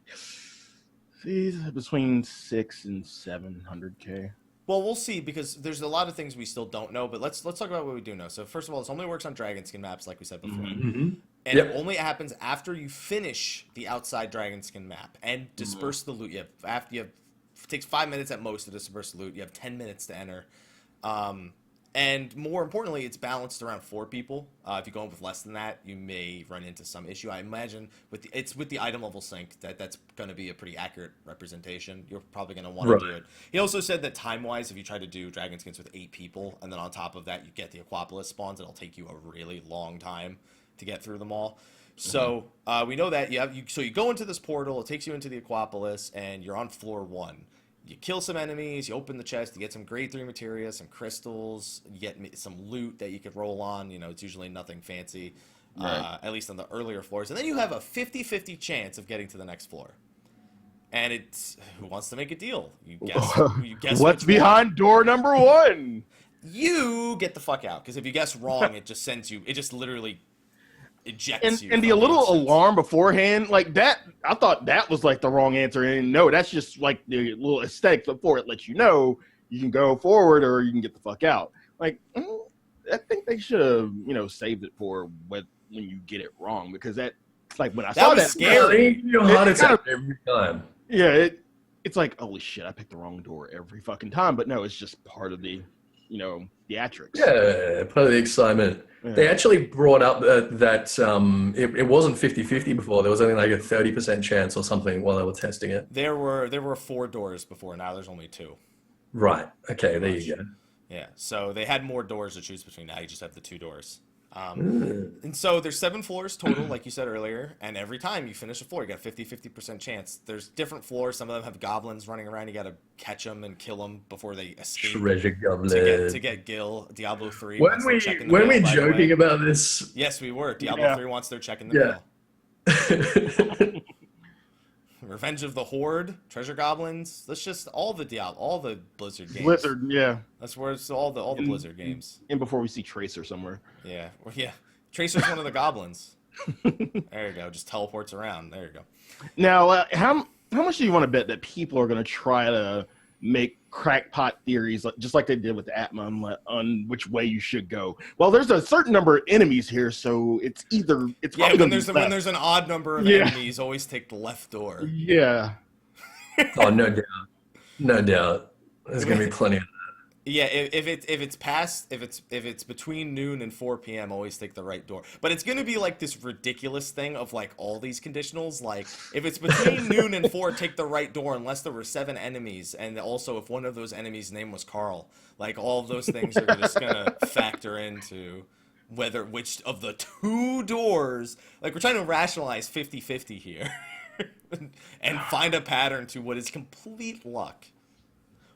Between 600 and 700K.
Well, we'll see, because there's a lot of things we still don't know, but let's talk about what we do know. So first of all, this only works on dragon skin maps, like we said before. And it only happens after you finish the outside Dragonskin map and disperse the loot. It takes 5 minutes at most to disperse the loot. You have 10 minutes to enter. And more importantly, it's balanced around 4 people. If you go in with less than that, you may run into some issue. I imagine with the item level sync that's going to be a pretty accurate representation. You're probably going to want to do it. He also said that time-wise, if you try to do Dragonskins with 8 people, and then on top of that you get the Aquapolis spawns, it'll take you a really long time to get through them all. So we know that you go into this portal, it takes you into the Aquapolis, and you're on floor 1. You kill some enemies, you open the chest, you get some grade 3 materia, some crystals, you get some loot that you could roll on. It's usually nothing fancy, at least on the earlier floors. And then you have a 50-50 chance of getting to the next floor. And it's who wants to make a deal? You guess
what's behind door number 1?
You get the fuck out, because if you guess wrong, it just literally ejects you.
And the little alarm beforehand, like that, I thought that was like the wrong answer. And no, that's just like the little aesthetic before it lets you know you can go forward or you can get the fuck out. Like, I think they should have, saved it for when you get it wrong, because that's like when I saw that.
Scary.
Every time.
Yeah, it's like, holy shit, I picked the wrong door every fucking time. But no, it's just part of the, theatrics.
Yeah, part of the excitement. Yeah. They actually brought up that it wasn't 50-50 before. There was only like a 30% chance or something while they were testing it.
There were 4 doors before. Now there's only 2.
Right. Okay, there you go.
Yeah, so they had more doors to choose between. Now you just have the 2 doors. And so there's 7 floors total, like you said earlier, and every time you finish a floor, you got a 50% chance. There's different floors. Some of them have goblins running around. You got to catch them and kill them before they escape.
Treasure goblin.
To get Gil. Diablo 3.
Weren't we joking about this?
Yes, we were. Diablo 3 wants their check in the mail. Revenge of the Horde, Treasure Goblins. That's just all the Blizzard games.
Blizzard, yeah.
That's where it's all the Blizzard games.
And before we see Tracer somewhere.
Yeah, Tracer's one of the goblins. There you go. Just teleports around. There you go.
Now, how much do you want to bet that people are going to try to make crackpot theories, just like they did with Atma, on which way you should go? Well, there's a certain number of enemies here, so it's
when there's an odd number of enemies, always take the left door.
Yeah.
Oh, no doubt. There's gonna be plenty of that.
Yeah, if it's between noon and 4 p.m., always take the right door. But it's gonna be like this ridiculous thing of like all these conditionals. Like if it's between noon and 4, take the right door unless there were 7 enemies, and also if one of those enemies' name was Carl. Like all of those things are just gonna factor into which of the 2 doors. Like we're trying to rationalize 50-50 here, and find a pattern to what is complete luck.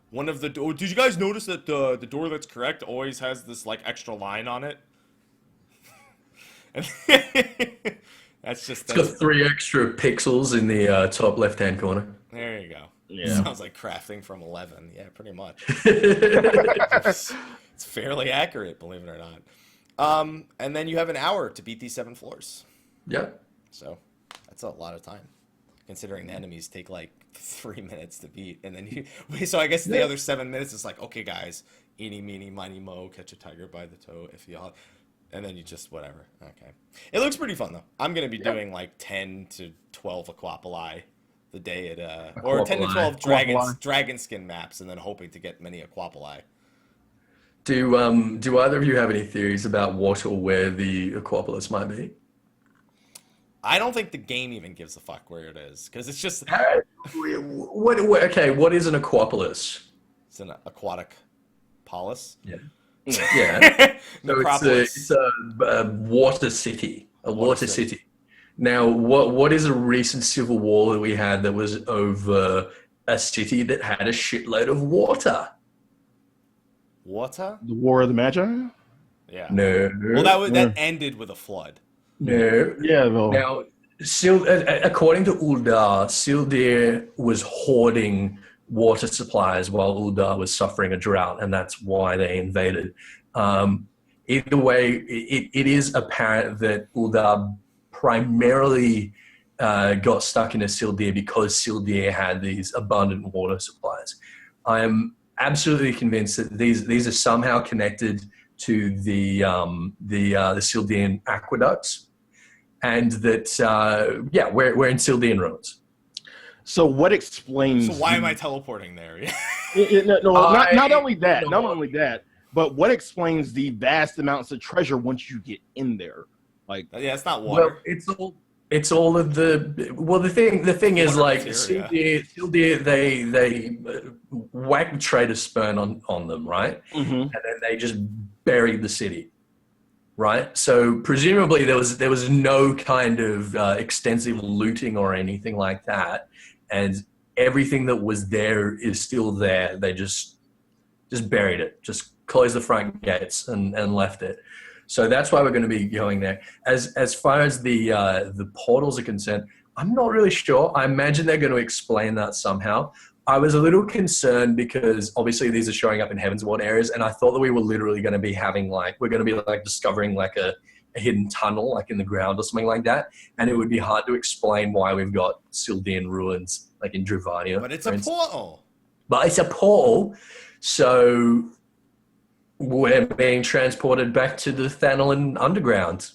One of the did you guys notice that the door that's correct always has this like extra line on it? It's got
3 extra pixels in the top left-hand corner.
There you go.
Yeah.
Sounds like crafting from 11. Yeah, pretty much. It's fairly accurate, believe it or not. And then you have an hour to beat these 7 floors.
Yeah.
So that's a lot of time, considering the enemies take like 3 minutes to beat, and then so I guess the other 7 minutes is like, okay guys, eeny meeny miny mo, catch a tiger by the toe if y'all, and then you just whatever. Okay, it looks pretty fun though. I'm gonna be doing like 10 to 12 Aquapoli the day at or 10 to 12 dragon skin maps, and then hoping to get many Aquapoli.
Do either of you have any theories about what or where the Aquapolis might be?
I don't think the game even gives a fuck where it is, because it's just...
What is an Aquapolis?
It's an aquatic polis.
Yeah. Yeah. So it's a water city. A water city. Now, what is a recent civil war that we had that was over a city that had a shitload of water?
Water?
The War of the Magi?
Yeah.
No.
Well, that ended with a flood.
No.
Yeah, though.
Now, according to Uldar, Sildir was hoarding water supplies while Uldar was suffering a drought, and that's why they invaded. Either way, it is apparent that Uldar primarily got stuck into Sildir because Sildir had these abundant water supplies. I am absolutely convinced that these are somehow connected to the Sildian aqueducts. and that we're in Syldean ruins.
So what explains?
So why am I teleporting there?
Not only that, but what explains the vast amounts of treasure once you get in there? Like,
yeah, it's not water.
Well, it's all of the. Well, the thing is, like, Syldean, they whacked trader sperm on them, right?
Mm-hmm.
And then they just buried the city, right? So presumably there was no kind of extensive looting or anything like that, and everything that was there is still there. They just buried it, just closed the front gates and left it. So that's why we're going to be going there. As far as the portals are concerned, I'm not really sure. I imagine they're going to explain that somehow. I was a little concerned because obviously these are showing up in Heaven's Ward areas, and I thought that we were literally going to be having discovering like a hidden tunnel like in the ground or something like that, and it would be hard to explain why we've got Syldean ruins like in Dravania.
But it's a portal.
But it's a portal, so we're being transported back to the Thanalan underground.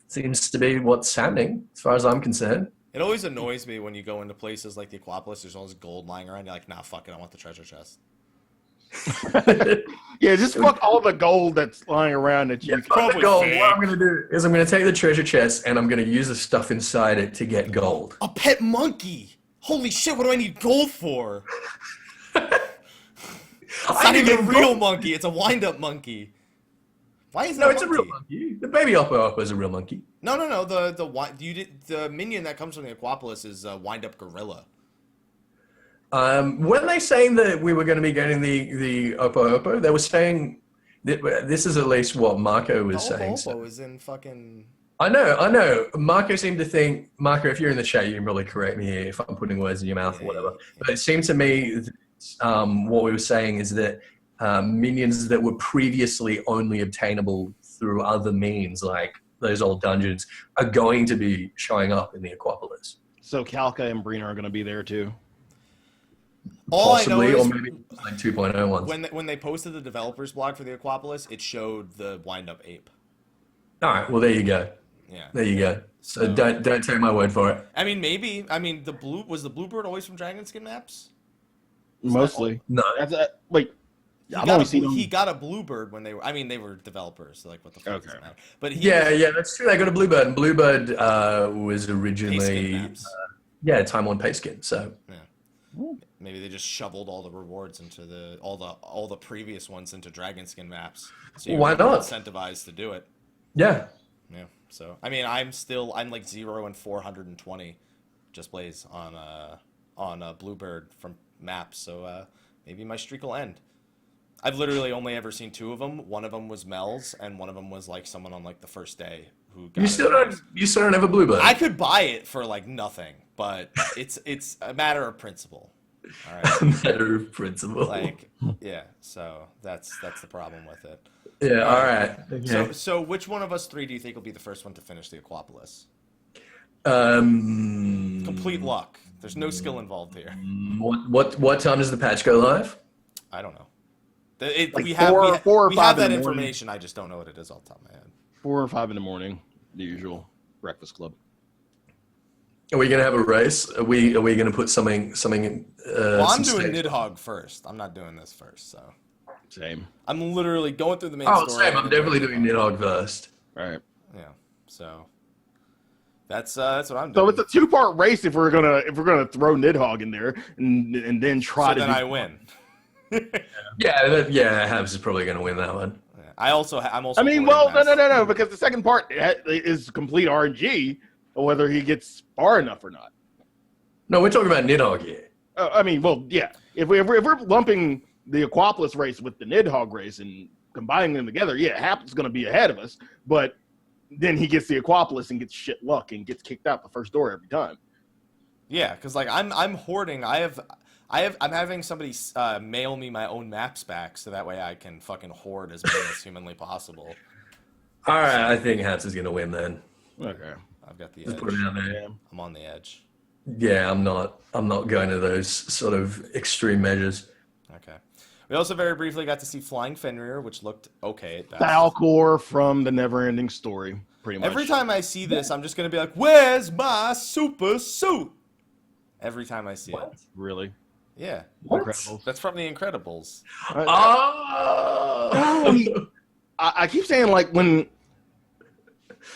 Seems to be what's happening, as far as I'm concerned.
It always annoys me when you go into places like the Aquapolis, there's all this gold lying around. You're like, nah, fuck it, I want the treasure chest.
Yeah, just fuck all the gold that's lying around that you
probably gold. What I'm going to do is I'm going to take the treasure chest and I'm going to use the stuff inside it to get gold.
A pet monkey! Holy shit, what do I need gold for? It's not even a real monkey. It's a wind-up monkey. Why is that?
No, it's a real monkey. The baby Oppo is a real monkey.
No. The minion that comes from the Aquapolis is a wind-up gorilla.
Weren't they saying that we were going to be getting the Oppo? They were saying that this is at least what Marco was saying.
Oppo is in fucking.
I know. Marco seemed to think. Marco, if you're in the chat, you can probably correct me here if I'm putting words in your mouth or whatever. But it seemed to me that, what we were saying is that minions that were previously only obtainable through other means, like those old dungeons, are going to be showing up in the Aquapolis.
So Kalka and Brina are going to be there too.
Possibly, or maybe like 2.0 ones.
When they posted the developers blog for the Aquapolis, it showed the wind-up ape.
All right, well there you go.
Yeah.
There you go. So don't take my word for it.
I mean, maybe. I mean, the bluebird always from Dragonskin maps?
Mostly.
No.
He got a bluebird when they were. I mean, they were developers. So like, what the fuck does it matter? But
that's true. They got a bluebird, and bluebird was originally Time Worn Payskin. So
maybe they just shoveled all the rewards into all the previous ones into Dragonskin maps. So
why not?
Incentivized to do it.
Yeah.
Yeah. So I mean, I'm like 0 and 420, just plays on a bluebird from maps. So maybe my streak will end. I've literally only ever seen 2 of them. One of them was Mel's, and one of them was like someone on like the first day who got
You still don't have a bluebird.
I could buy it for like nothing, but it's a matter of principle. All right.
A matter of principle.
Like, yeah. So that's the problem with it.
Yeah. All right. Okay.
So which one of us 3 do you think will be the first one to finish the Aquapolis? Complete luck. There's no skill involved here.
What time does the patch go live?
I don't know. We have that information. I just don't know what it is off the top of my head.
4 or 5 in the morning, the usual breakfast club.
Are we gonna have a race? Are we gonna put something in?
Well, I'm doing Nidhogg first. I'm not doing this first, so.
Same.
I'm literally going through the main story.
Oh, same. I'm definitely doing Nidhogg first.
All right.
Yeah. So. That's what I'm doing.
So it's a 2-part race if we're gonna throw Nidhogg in there and then try to.
Then I win.
Habs is probably gonna win that one.
I'm also.
No, because the second part is complete RNG, whether he gets far enough or not.
No, we're talking about Nidhogg here.
If we're lumping the Aquapolis race with the Nidhogg race and combining them together, Hap's going to be ahead of us, but then he gets the Aquapolis and gets shit luck and gets kicked out the first door every time.
Yeah, because like I'm hoarding. I'm having somebody mail me my own maps back so that way I can fucking hoard as many as humanly possible.
All right, I think Hats is gonna win then.
Okay,
I've got the
edge.
Put it out there. I'm on the edge.
Yeah, I'm not going to those sort of extreme measures.
Okay. We also very briefly got to see Flying Fenrir, which looked okay at best.
Falcor from the Neverending Story. pretty much.
Every time I see this, I'm just going to be like, where's my super suit? Every time I see it.
Really?
Yeah.
What?
Incredibles.
That's from The Incredibles.
I keep saying, like, when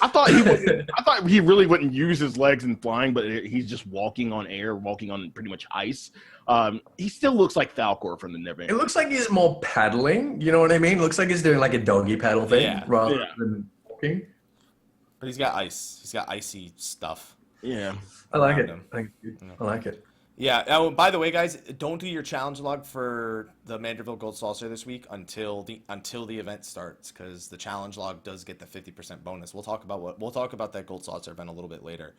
I thought he really wouldn't use his legs in flying, but he's just walking on air, walking on pretty much ice. He still looks like Falcor from the Neverland.
It looks like he's more paddling. You know what I mean? It looks like he's doing like a doggy paddle thing rather than walking.
But he's got ice. He's got icy stuff.
Yeah.
I like it. I like it.
Yeah. Oh, by the way, guys, don't do your challenge log for the Manderville Gold Saucer this week until the event starts, because the challenge log does get the 50% bonus. We'll talk about that Gold Saucer event a little bit later,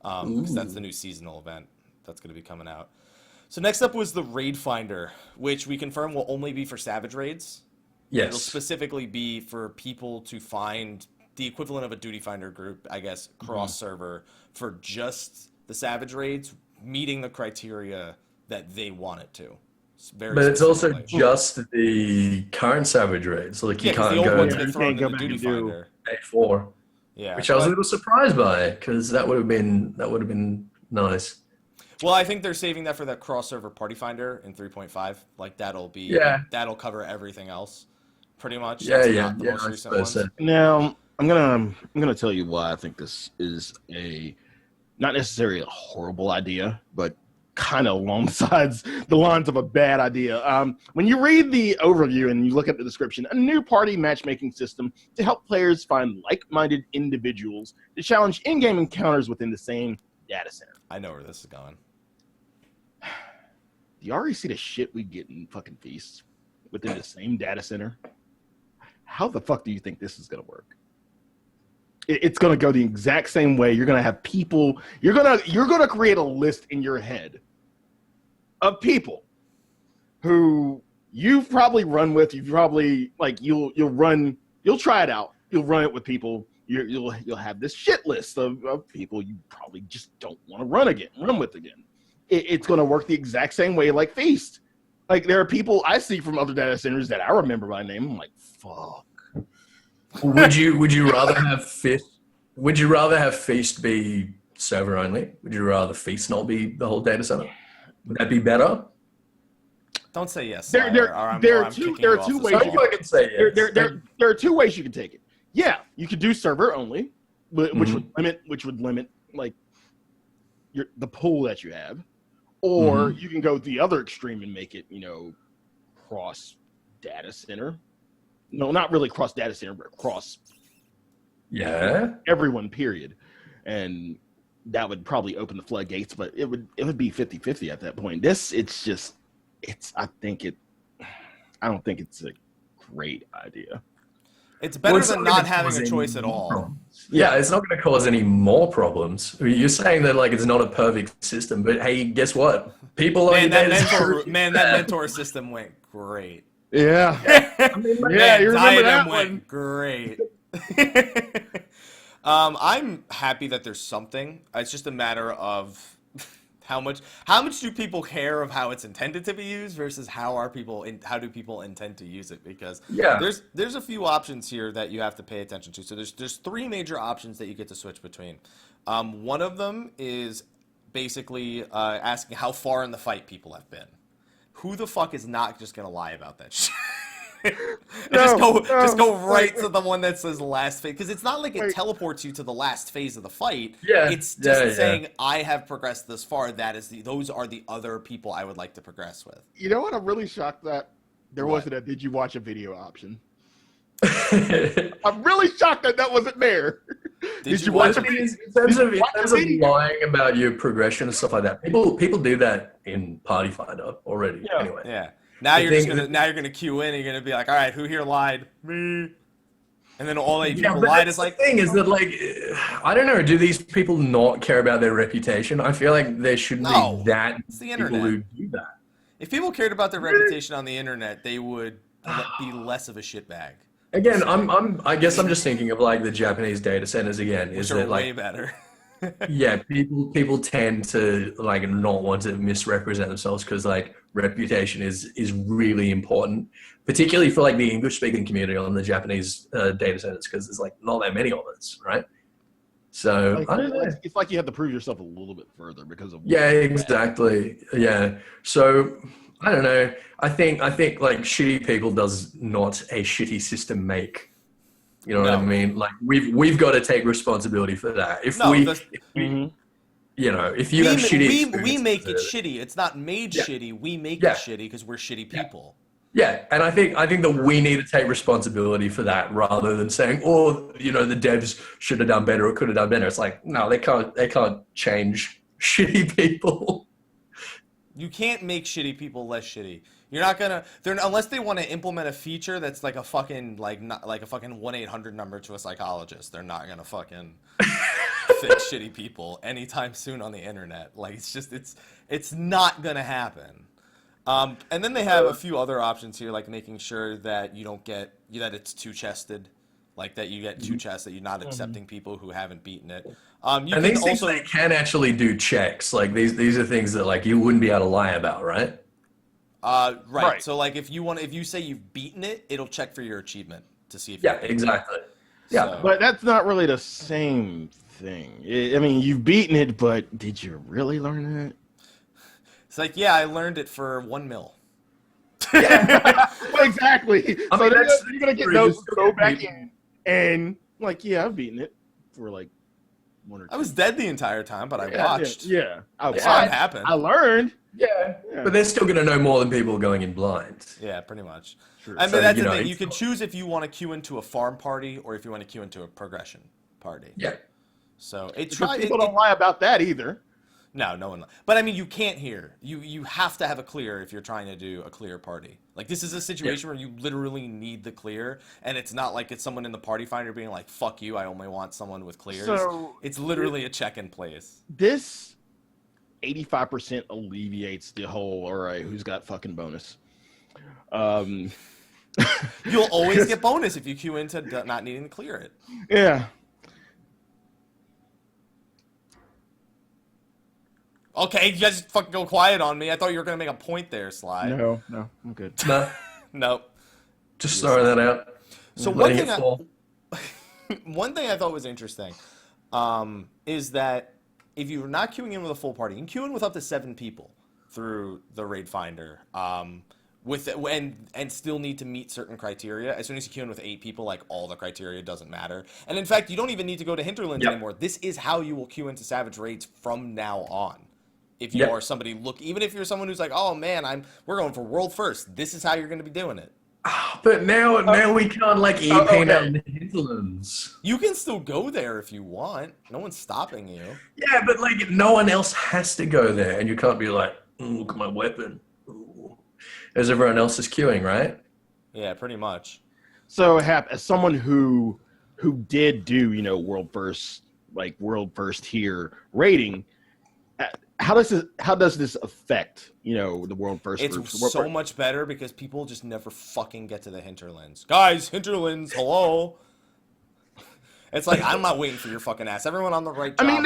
because that's the new seasonal event that's going to be coming out. So next up was the Raid Finder, which we confirm will only be for Savage Raids.
Yes.
It'll specifically be for people to find the equivalent of a Duty Finder group, I guess, cross-server for just the Savage Raids, meeting the criteria that they want it to.
But it's also just the current Savage Raids. Like you can't go
into the Duty Finder.
A4.
Yeah.
Which I was a little surprised by, because that would have been nice.
Well, I think they're saving that for that cross-server Party Finder in 3.5. Like that'll cover everything else, pretty much.
Most recent ones.
Now I'm gonna tell you why I think this is not necessarily a horrible idea, but kind of along the lines of a bad idea. When you read the overview and you look at the description, a new party matchmaking system to help players find like-minded individuals to challenge in-game encounters within the same data center.
I know where this is going.
Do you already see the shit we get in fucking Feast within the same data center? How the fuck do you think this is going to work? It's going to go the exact same way. You're going to have people. You're going to create a list in your head of people who you've probably run with. You've probably you'll try it out. You'll run it with people. You'll have this shit list of people you probably just don't want to run with again. It's going to work the exact same way like Feast. Like there are people I see from other data centers that I remember by name. I'm like, fuck.
Would you rather have Feast? Would you rather have Feast be server only? Would you rather Feast not be the whole data center? Would that be better?
Don't say yes.
There are two ways you can take it. Yeah, you could do server only, which would limit like the pool that you have, or you can go the other extreme and make it cross data center. No, not really cross data center, but cross everyone, period. And that would probably open the floodgates, but it would be 50-50 at that point. I don't think it's a great idea.
It's better than not having a choice at all.
Yeah, it's not going to cause any more problems. You're saying that it's not a perfect system, but hey, guess what? People
that mentor system went great.
Yeah.
You remember that one? Great. I'm happy that there's something. It's just a matter of how much do people care of how it's intended to be used versus how do people intend to use it? Because there's a few options here that you have to pay attention to. So there's three major options that you get to switch between. One of them is basically asking how far in the fight people have been. Who the fuck is not just gonna lie about that shit? Just go right to the one that says last phase, because it's not like it teleports you to the last phase of the fight.
Yeah,
it's just saying I have progressed this far. Those are the other people I would like to progress with.
You know what? I'm really shocked that there wasn't a "Did you watch a video" option. I'm really shocked that wasn't there.
Did you watch a video?
In terms of lying about your progression and stuff like that, people do that in Party Finder already.
Yeah.
Anyway.
Yeah. Now you're gonna queue in and you're gonna be like, all right, who here lied? Me. And then all 8 people lied. Is like,
the thing is that I don't know. Do these people not care about their reputation? I feel like there shouldn't be that
it's the
people
internet.
who do that.
If people cared about their reputation on the internet, they would be less of a shitbag.
Again, I guess I'm just thinking of the Japanese data centers again.
Which are way better.
Yeah, people tend to like not want to misrepresent themselves because like reputation is really important, particularly for like the English speaking community on the Japanese data centers because there's like not that many of us, right? So I don't know.
It's like you have to prove yourself a little bit further because of
Yeah, exactly. Yeah. So I don't know. I think like shitty people does not a shitty system make. You know what I mean? Like we've got to take responsibility for that. If you have shitty
we make it shitty. It's not made shitty. We make it shitty because we're shitty people.
Yeah, and I think that we need to take responsibility for that rather than saying, oh, the devs should have done better or could have done better. It's like, no, they can't change shitty people.
You can't make shitty people less shitty. You're not gonna. Unless they want to implement a feature that's like a fucking not a fucking 1-800 number to a psychologist. They're not gonna fucking fix shitty people anytime soon on the internet. Like it's not gonna happen. And then they have a few other options here, like making sure that you don't get that it's two-chested, like that you get two chests, that you're not accepting people who haven't beaten it.
And these things they can actually do checks. Like these are things that like you wouldn't be able to lie about, right?
Right. So like if you say you've beaten it, it'll check for your achievement to see if
exactly. Yeah,
but that's not really the same thing. I mean, you've beaten it, but did you really learn it?
It's like, yeah, I learned it for 1 mil.
Yeah, exactly. I mean, you're gonna get those go back in and like, yeah, I've beaten it for like 1 or 2.
I was dead the entire time, but I watched.
Yeah,
I watched. It happened.
I learned.
Yeah, but they're still gonna know more than people going in blind.
Yeah, pretty much.
True.
I mean, that's the thing. You can choose if you want to queue into a farm party or if you want to queue into a progression party.
Yeah.
So
people don't lie about that either.
No one. But I mean, you can't hear. You have to have a clear if you're trying to do a clear party. Like this is a situation where you literally need the clear, and it's not like it's someone in the party finder being like, "Fuck you, I only want someone with clears." So it's literally a check in place.
This 85% alleviates the whole. All right, who's got fucking bonus?
You'll always get bonus if you queue into not needing to clear it.
Yeah.
Okay, you guys fucking go quiet on me. I thought you were going to make a point there, Sly.
No, I'm good.
Nope. Just throwing that out.
So one thing I thought was interesting is that if you're not queuing in with a full party, you can queue in with up to 7 people through the raid finder and still need to meet certain criteria. As soon as you queue in with 8 people, like all the criteria doesn't matter. And in fact, you don't even need to go to Hinterlands anymore. This is how you will queue into Savage Raids from now on. If you are somebody even if you're someone who's like, oh man, we're going for world first. This is how you're going to be doing it.
But now we can't like paint out the hinterlands.
You can still go there if you want. No one's stopping you.
Yeah, but like no one else has to go there, and you can't be like, look at my weapon, as everyone else is queuing, right?
Yeah, pretty much.
So, as someone who did do world first tier rating. How does this affect the world first?
It's so much better because people just never fucking get to the hinterlands. Guys, hinterlands, hello. It's like I'm not waiting for your fucking ass. Everyone on the right.
I mean,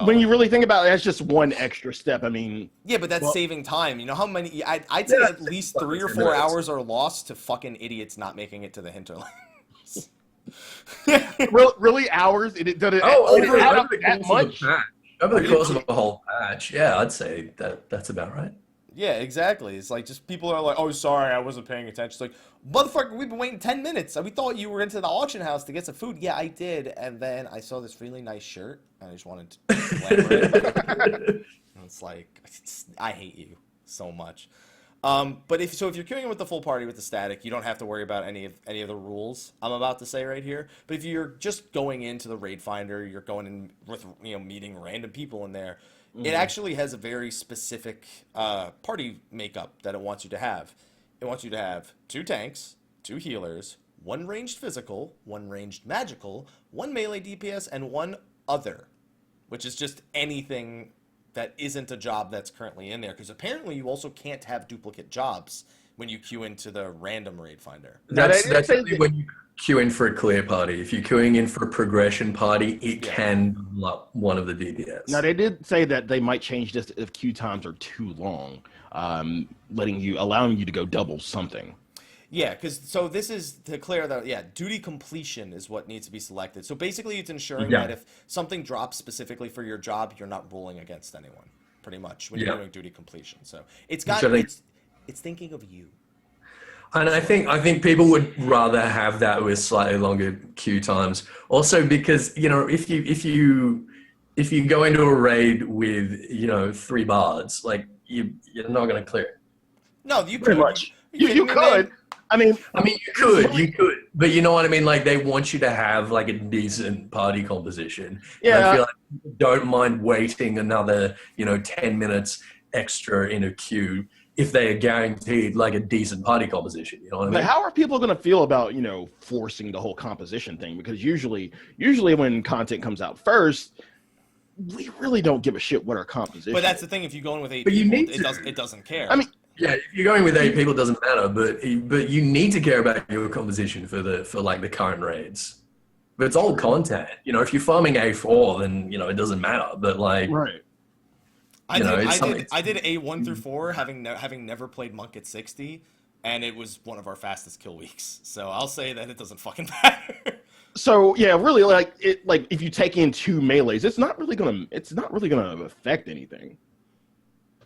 when you really think about it, that's just one extra step. I mean,
yeah, but that's saving time. You know how many? I'd say at least 3 or 4 hours are lost to fucking idiots not making it to the hinterlands.
Really, hours? Did it that much?
Over the course of a whole patch, yeah, I'd say that's about right.
Yeah, exactly. It's like just people are like, oh, sorry, I wasn't paying attention. It's like, motherfucker, we've been waiting 10 minutes. We thought you were into the auction house to get some food. Yeah, I did. And then I saw this really nice shirt, and I just wanted to and it's like, I hate you so much. But if you're queuing in with the full party with the static, you don't have to worry about any of the rules I'm about to say right here. But if you're just going into the raid finder, you're going in with meeting random people in there. It actually has a very specific party makeup that it wants you to have. It wants you to have 2 tanks, 2 healers, 1 ranged physical, 1 ranged magical, 1 melee DPS, and 1 other, which is just anything that isn't a job that's currently in there, because apparently you also can't have duplicate jobs when you queue into the random raid finder.
That's only when you queue in for a clear party. If you're queuing in for a progression party, it can double up one of the DPS.
Now, they did say that they might change this if queue times are too long, allowing you to go double something.
Yeah, so this is to clear that, duty completion is what needs to be selected. So basically it's ensuring that if something drops specifically for your job, you're not rolling against anyone, pretty much, when you're doing duty completion. So it's thinking of you.
And I think people would rather have that with slightly longer queue times. Also because, if you go into a raid with, 3 bards, like you're not going to clear it.
No, you
pretty
could.
much. You could. I mean,
you could, but you know what I mean? Like, they want you to have, like, a decent party composition.
Yeah.
And I feel like people don't mind waiting another, 10 minutes extra in a queue if they are guaranteed, like, a decent party composition. You know what I mean?
But how are people going to feel about, forcing the whole composition thing? Because usually when content comes out first, we really don't give a shit what our composition
But that's
is.
the thing. If you go in with 8 people, it doesn't care.
I mean,
yeah, if you're going with 8 people, it doesn't matter. But you need to care about your composition for the current raids. But it's old content. If you're farming A4, then it doesn't matter. But like,
right.
I did A1 through 4, having never played Monk at 60, and it was one of our fastest kill weeks. So I'll say that it doesn't fucking matter.
So yeah, really, like if you take in 2 melees, it's not really gonna affect anything.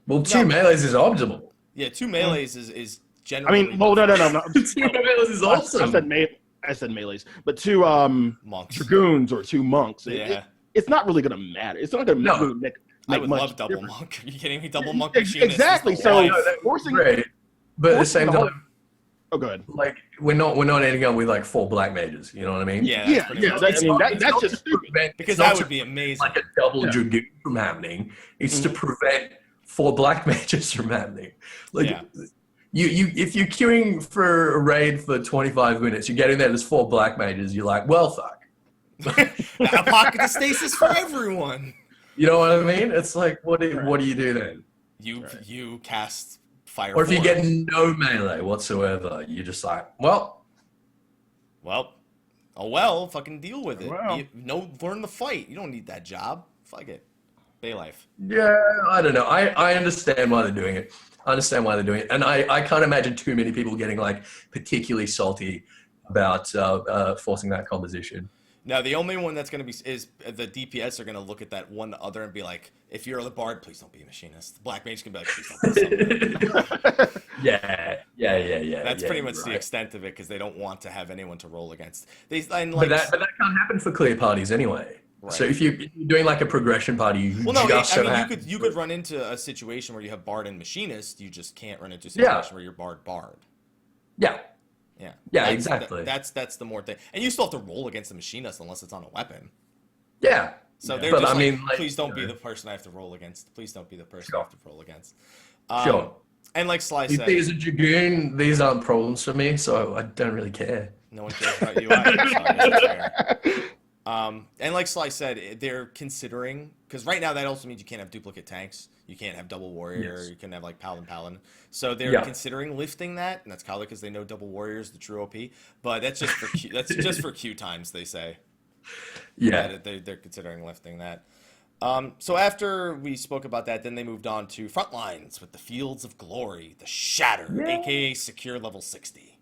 Well, 2 melees is optimal.
Yeah, 2 melees is generally.
I mean, well, no.
2 melees is awesome.
I said melees, but 2
monks,
dragoons or 2 monks.
Yeah,
it's not really gonna matter. It's not gonna make
I would
much
love double
difference.
monk. Are you kidding me? Double monk machinist.
Exactly. So forcing,
great, but at the same time,
oh, go ahead.
Like we're not ending up with like 4 black mages. You know what I mean?
Yeah.
That's just stupid.
Because that would be amazing.
Like a double dragoon from happening. It's to prevent 4 black mages from happening. Like you if you're queuing for a raid for 25 minutes, you get in there. There's 4 black mages. You're like, well, fuck.
A pocket of stasis for everyone.
You know what I mean? It's like, what do you do then?
You cast fire.
Or if you get no melee whatsoever, you're just like,
fucking deal with it.
Well.
Learn the fight. You don't need that job. Fuck it. Bay life.
Yeah, I don't know. I understand why they're doing it. And I can't imagine too many people getting like particularly salty about forcing that composition.
Now, the only one that's going to be is the DPS are going to look at that one other and be like, if you're the bard, please don't be a machinist. The black mage can be like, please don't be something.
Yeah.
That's pretty much the extent of it because they don't want to have anyone to roll against. But
that can't happen for clear parties anyway.
Right.
So if you're doing like a progression party,
you could run into a situation where you have bard and machinist. You just can't run into a situation where you're bard. Yeah,
exactly.
That's the more thing, and you still have to roll against the machinist unless it's on a weapon.
Yeah.
So they're just please don't be the person I have to roll against. Please don't be the person I have to roll against.
Sure.
And like Slyh said,
these are dragoon. These aren't problems for me, so I don't really care.
No one cares about you either. And like Slyh said, they're considering, because right now that also means you can't have duplicate tanks, you can't have double warrior, you can have like paladin. So they're considering lifting that, and that's probably because they know double warrior is the true OP. But that's just for queue times, they say.
Yeah,
they're considering lifting that. So after we spoke about that, then they moved on to front lines with the Fields of Glory, the Shatter, aka Secure level 60.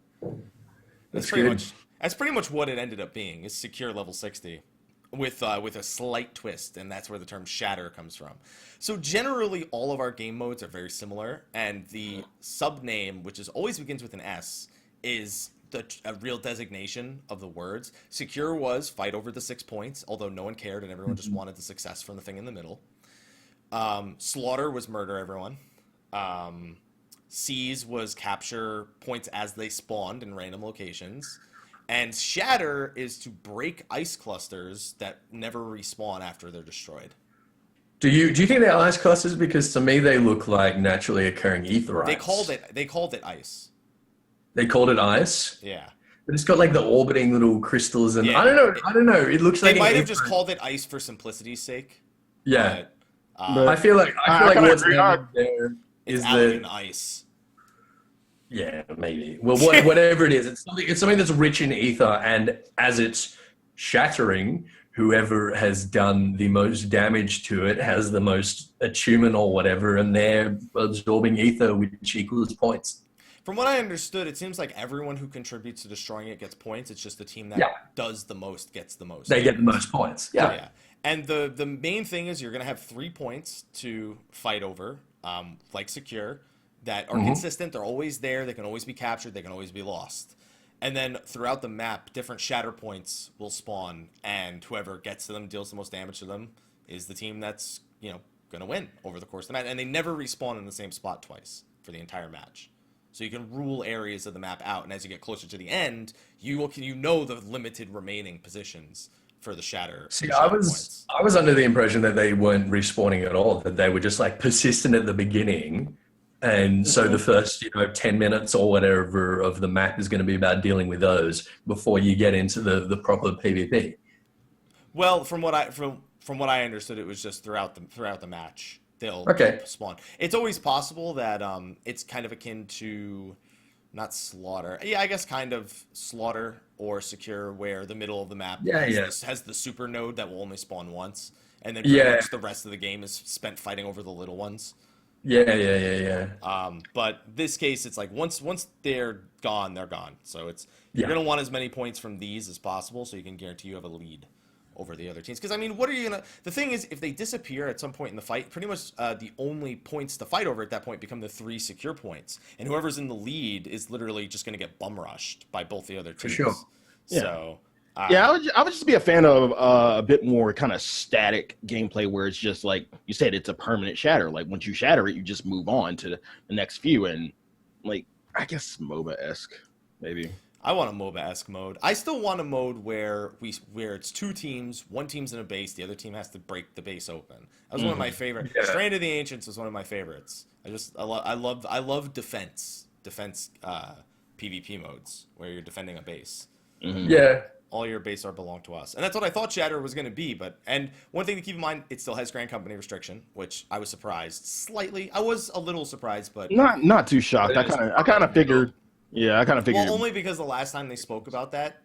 That's pretty much what it ended up being, is Secure level 60. With a slight twist, and that's where the term shatter comes from. So generally, all of our game modes are very similar, and the sub-name, which always begins with an S, is a real designation of the words. Secure was fight over the 6 points, although no one cared and everyone just wanted the success from the thing in the middle. Slaughter was murder everyone. Seize was capture points as they spawned in random locations. And Shatter is to break ice clusters that never respawn after they're destroyed.
Do you think they're ice clusters? Because to me they look like naturally occurring aetherites.
They called it ice.
They called it ice?
Yeah.
But it's got like the orbiting little crystals and I don't know. It looks like
they might have just called it ice for simplicity's sake.
Yeah. But I feel like what's there is
the ice.
Yeah, maybe. Well, whatever it is, it's something that's rich in ether, and as it's shattering, whoever has done the most damage to it has the most attunement or whatever, and they're absorbing ether, which equals points.
From what I understood, it seems like everyone who contributes to destroying it gets points. It's just the team that does the most gets the most.
They get the most points. Yeah.
And the main thing is you're going to have 3 points to fight over, like secure, that are consistent. They're always there. They can always be captured. They can always be lost. And then throughout the map, different shatter points will spawn, and whoever gets to them, deals the most damage to them, is the team that's, going to win over the course of the match. And they never respawn in the same spot twice for the entire match. So you can rule areas of the map out, and as you get closer to the end, you know the limited remaining positions for the shatter.
See, I was under the impression that they weren't respawning at all, that they were just like persistent at the beginning, and so the first 10 minutes or whatever of the map is going to be about dealing with those before you get into the proper PvP.
Well, from what I understood, it was just throughout the match. They'll spawn. It's always possible that it's kind of akin to, not slaughter. Yeah, I guess kind of slaughter or secure, where the middle of the map has the super node that will only spawn once, and then pretty much the rest of the game is spent fighting over the little ones.
Yeah.
But this case, it's like once they're gone, they're gone. So you're gonna want as many points from these as possible, so you can guarantee you have a lead over the other teams. Because, I mean, what are you going to... The thing is, if they disappear at some point in the fight, pretty much the only points to fight over at that point become the 3 secure points. And whoever's in the lead is literally just going to get bum rushed by both the other teams.
For sure.
Yeah. So...
I would just be a fan of a bit more kind of static gameplay where it's just like you said, it's a permanent shatter. Like once you shatter it, you just move on to the next few, and like I guess MOBA-esque maybe.
I want a MOBA-esque mode. I still want a mode where it's 2 teams, one team's in a base, the other team has to break the base open. That was one of my favorite. Yeah. Strand of the Ancients was one of my favorites. I love defense PvP modes where you're defending a base.
Mm-hmm. Yeah.
All your base belong to us. And that's what I thought Shatter was going to be. And one thing to keep in mind, it still has Grand Company restriction, which I was surprised slightly. I was a little surprised, but
not too shocked. I kind of figured. Yeah, I kind of figured.
Well, only because the last time they spoke about that,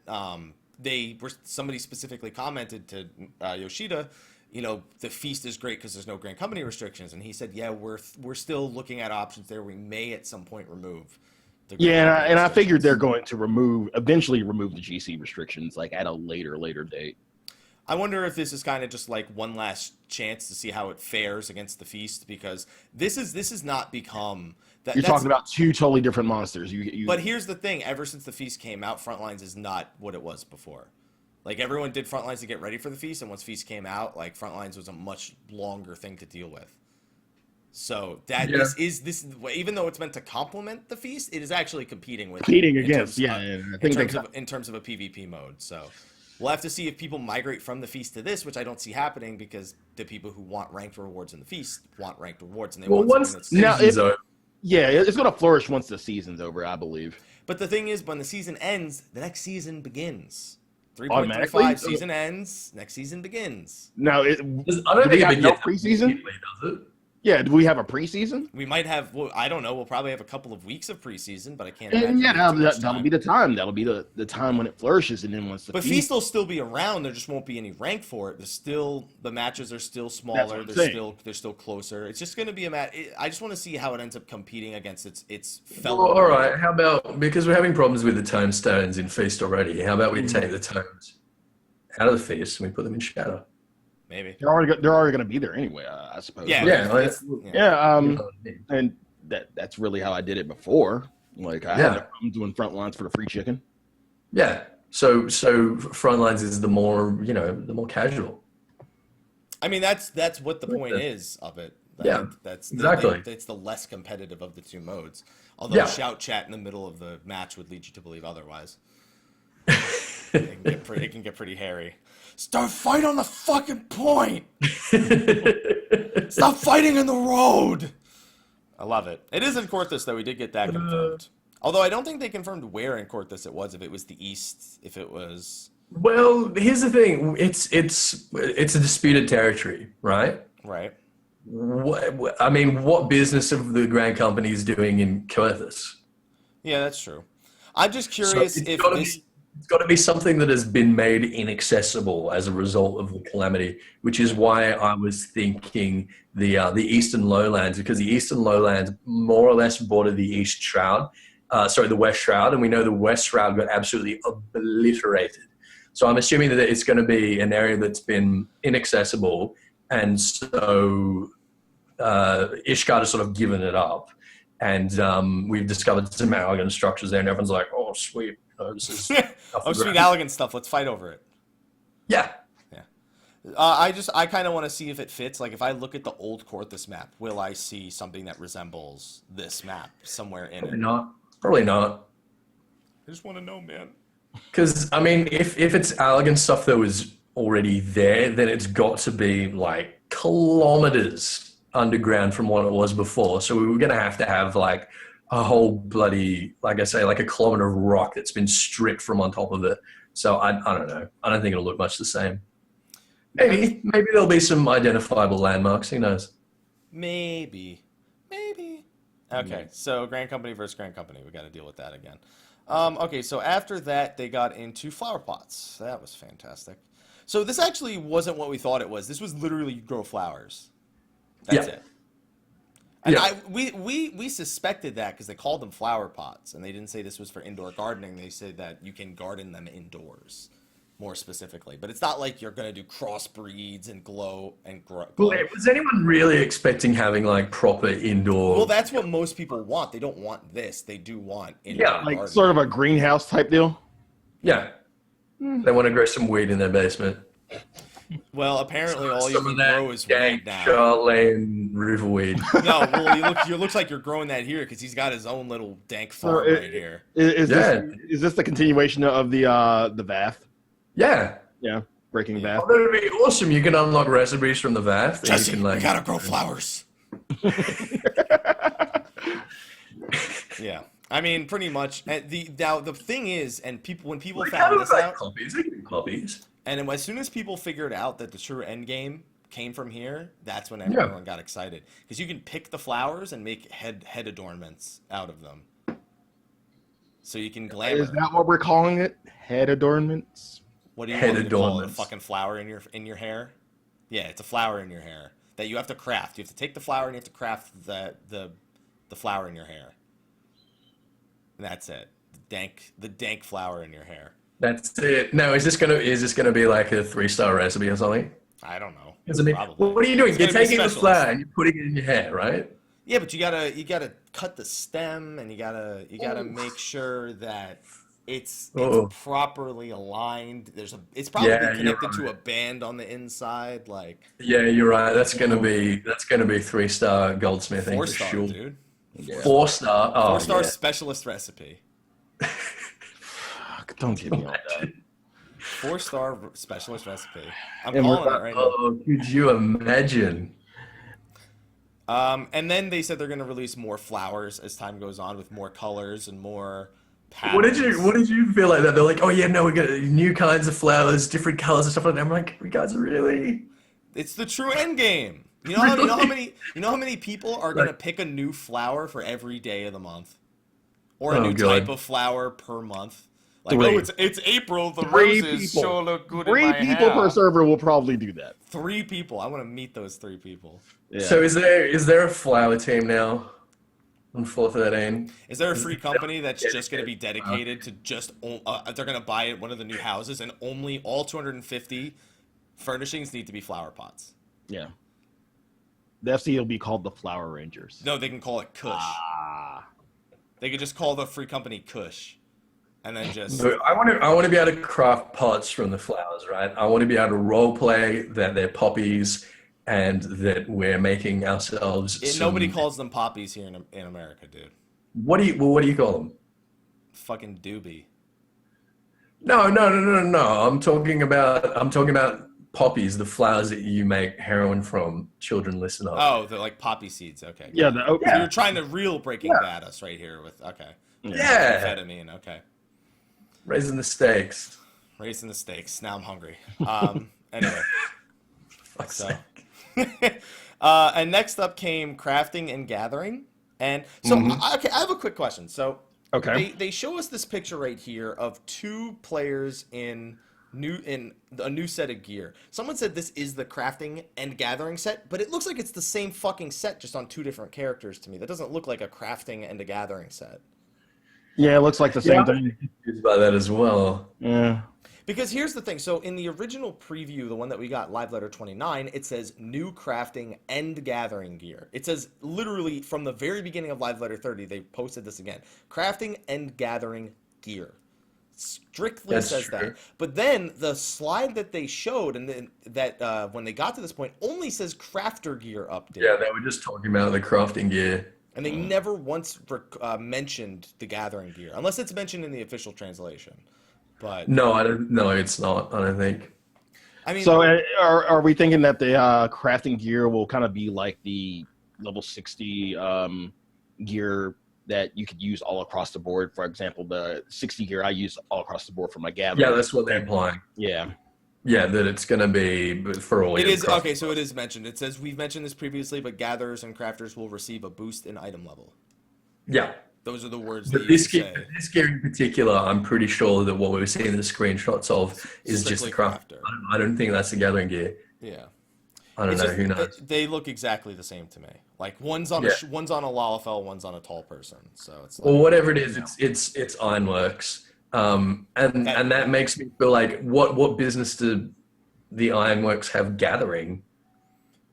somebody specifically commented to Yoshida, the feast is great because there's no Grand Company restrictions, and he said, yeah, we're still looking at options there. We may at some point remove.
And I figured they're going to eventually remove the GC restrictions, like at a later date.
I wonder if this is kind of just like one last chance to see how it fares against the feast, because this has not become that.
You're talking about 2 totally different monsters.
But here's the thing: ever since the feast came out, Frontlines is not what it was before. Like everyone did Frontlines to get ready for the feast, and once feast came out, like Frontlines was a much longer thing to deal with. So this is even though it's meant to complement the feast, it is actually competing against. In terms of a PvP mode. So we'll have to see if people migrate from the feast to this, which I don't see happening because the people who want ranked rewards in the feast want ranked rewards, and they want something that's
season's over. Yeah, it's going to flourish once the season's over, I believe.
But the thing is, when the season ends, the next season begins. 3.35 season ends, next season begins.
No, I don't think it no preseason. Does it? Yeah, do we have a preseason?
We might have. Well, I don't know. We'll probably have a couple of weeks of preseason, but I can't.
That'll be the time. That'll be the time when it flourishes, and then once the.
But feast will still be around. There just won't be any rank for it. The matches are still smaller. They're still closer. It's just going to be a match. I just want to see how it ends up competing against its fellow.
Well, all right. How about, because we're having problems with the tomestones in feast already? How about we take the tomes out of the feast and we put them in shadow?
Maybe
they're already going to be there anyway, I suppose. And that's really how I did it before. Like I had doing Frontlines for the free chicken.
Yeah. So Frontlines is the more casual.
I mean, that's what the point is of it. That's
exactly.
It's the less competitive of the 2 modes. Although shout chat in the middle of the match would lead you to believe otherwise. It can get pretty hairy. Start fighting on the fucking point. Stop fighting in the road. I love it. It is in Corthus, though. We did get that confirmed. Although I don't think they confirmed where in Corthus it was. If it was the east, if it was.
Well, here's the thing. It's a disputed territory, right?
Right.
What business of the Grand Company is doing in Cohost?
Yeah, that's true. I'm just curious if this...
It's got to be something that has been made inaccessible as a result of the calamity, which is why I was thinking the Eastern Lowlands, because the Eastern Lowlands more or less border the East Shroud, the West Shroud, and we know the West Shroud got absolutely obliterated. So I'm assuming that it's going to be an area that's been inaccessible, and so Ishgard has sort of given it up, and we've discovered some elegant structures there, and everyone's like, "Oh, sweet." This is
sweet elegant stuff. Let's fight over it.
Yeah.
I kind of want to see if it fits. Like, if I look at the old Korthus map, will I see something that resembles this map somewhere in it?
Probably not.
I just want to know, man.
Because, I mean, if it's elegant stuff that was already there, then it's got to be, like, kilometers underground from what it was before. So we were going to have, like, a whole bloody, like I say, like a kilometer of rock that's been stripped from on top of it. So I don't know. I don't think it'll look much the same. Maybe there'll be some identifiable landmarks. Who knows?
Maybe. Okay, so Grand Company versus Grand Company. We got to deal with that again. Okay, so after that, they got into flower pots. That was fantastic. So this actually wasn't what we thought it was. This was literally you grow flowers. That's it. And we suspected that because they called them flower pots, and they didn't say this was for indoor gardening. They said that you can garden them indoors, more specifically. But it's not like you're going to do crossbreeds and grow.
Well, was anyone really expecting having like proper indoor?
Well, that's what most people want. They don't want this. They do want indoor gardening.
Like sort of a greenhouse type deal.
Yeah, they want to grow some weed in their basement.
Well, apparently all you can grow is weed now.
Charlene Riverweed.
No, well, it looks like you're growing that here because he's got his own little dank farm right here.
Is this the continuation of the Vath?
Yeah.
Yeah, Breaking Vath.
Oh, that would be awesome. You can unlock recipes from the Vath.
Jesse,
you can,
we gotta grow flowers. Yeah. I mean, pretty much. The thing is, and when people found this out...
Copies.
And as soon as people figured out that the true end game came from here, that's when everyone got excited. Because you can pick the flowers and make head adornments out of them. So you can glamour.
Is that what we're calling it? Head adornments?
What do you want to call it? A fucking flower in your hair? Yeah, it's a flower in your hair that you have to craft. You have to take the flower and you have to craft the flower in your hair. And that's it. The dank flower in your hair.
That's it. No, is this gonna be like a 3-star recipe or something?
I don't know.
Probably. What are you doing? You're taking the flower and you're putting it in your hair, right?
Yeah, but you gotta cut the stem and you gotta make sure that it's properly aligned. It's probably connected to a band on the inside. Like
yeah, you're right. That's gonna be 3-star goldsmithing.
4-star,
for sure.
dude.
Yeah. 4-star. Oh,
4-star specialist recipe.
Don't give me all that.
4-star specialist recipe. I'm calling it right now.
Oh, could you imagine?
And then they said they're going to release more flowers as time goes on with more colors and more patterns.
What did you feel like that? They're like, oh yeah, no, we got new kinds of flowers, different colors and stuff like that. I'm like, you guys are really?
It's the true end game. You know how many people are going to pick a new flower for every day of the month, or a new type of flower per month. Like, it's April. The roses sure look good in my hair.
3 people per server will probably do that.
3 people. I want to meet those 3 people.
Yeah. So is there a flower team now on 413?
Is there a free company that's just going to be dedicated to they're going to buy one of the new houses and only all 250 furnishings need to be flower pots?
Yeah. The FC will be called the Flower Rangers.
No, they can call it Kush. They could just call the free company Kush. And then just...
I want to be able to craft pots from the flowers, right? I want to be able to role play that they're poppies and that we're making ourselves...
Nobody calls them poppies here in America, dude.
What do you call them?
Fucking doobie.
No. I'm talking about poppies, the flowers that you make heroin from. Children, listen up.
Oh, they're like poppy seeds. Okay.
Yeah.
So you're trying to real Breaking Bad us right here with... Okay.
Yeah.
Amphetamine, okay.
Raising the stakes.
Now I'm hungry. Anyway. Fuck's sake. And next up came crafting and gathering. And so, I have a quick question. So They show us this picture right here of 2 players in a new set of gear. Someone said this is the crafting and gathering set, but it looks like it's the same fucking set, just on 2 different characters to me. That doesn't look like a crafting and a gathering set.
Yeah, it looks like the same thing.
Confused by that as well.
Yeah.
Because here's the thing. So in the original preview, the one that we got, Live Letter 29, it says new crafting and gathering gear. It says literally from the very beginning of Live Letter 30, they posted this again. Crafting and gathering gear. Strictly says that. But then the slide that they showed, and then that when they got to this point, only says crafter gear update.
Yeah, they were just talking about the crafting gear.
And they never once mentioned the gathering gear, unless it's mentioned in the official translation. But
no, I don't. No, it's not. I don't think.
I mean,
so are we thinking that the crafting gear will kind of be like the level 60 gear that you could use all across the board? For example, the 60 gear I use all across the board for my gathering.
Yeah, that's what they're implying.
Yeah.
Yeah, that it's going to be for all.
It is okay. So it is mentioned. It says we've mentioned this previously, but gatherers and crafters will receive a boost in item level.
Yeah.
Those are the words
but
that
this gear in particular, I'm pretty sure that what we're seeing the screenshots of is
strictly
just the crafter. I don't think that's the gathering gear.
Yeah.
I don't know. Who knows?
They look exactly the same to me. Like one's on a Lalafell, one's on a tall person. So it's like,
well, whatever it is, it's Ironworks, and that makes me feel like what business do the Ironworks have gathering?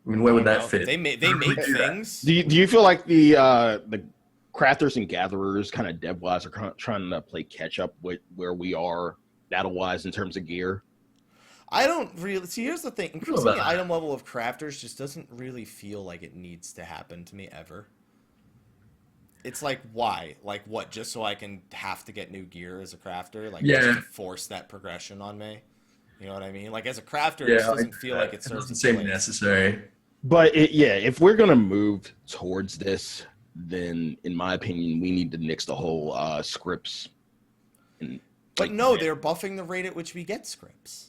I mean, where would that fit?
They make things.
Do you feel like the crafters and gatherers kind of dev-wise are trying to play catch-up with where we are battle-wise in terms of gear?
I don't really... See, here's the thing. Increasing the item level of crafters just doesn't really feel like it needs to happen to me ever. It's like, why? Like, what? Just so I can have to get new gear as a crafter? Like, just to force that progression on me? You know what I mean? Like, as a crafter, it just doesn't feel like it serves.
It doesn't seem necessary.
But, if we're going to move towards this, then, in my opinion, we need to nix the whole scripts.
But no, they're buffing the rate at which we get scripts.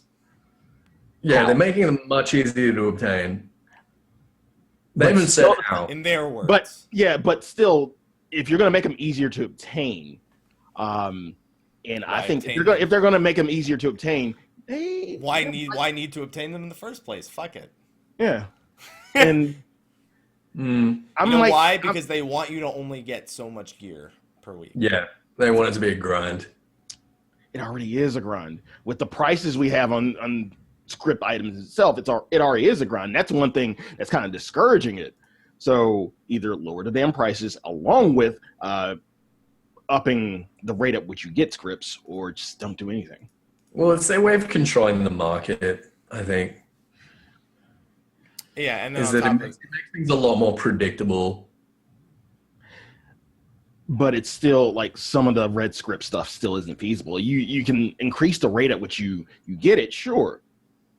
Yeah, they're making them much easier to obtain. They haven't said how.
In their words.
But still, if you're going to make them easier to obtain, and I think if they're going to make them easier to obtain,
why need to obtain them in the first place? Fuck it.
Yeah. And
why? Because they want you to only get so much gear per week.
Yeah, they want it to be a grind.
It already is a grind. With the prices we have on script items itself, it already is a grind. That's one thing that's kind of discouraging it. So either lower the damn prices along with upping the rate at which you get scripts, or just don't do anything.
Well, it's their way of controlling the market, I think.
Yeah, and then
it makes things a lot more predictable.
But it's still like some of the red script stuff still isn't feasible. You can increase the rate at which you get it, sure,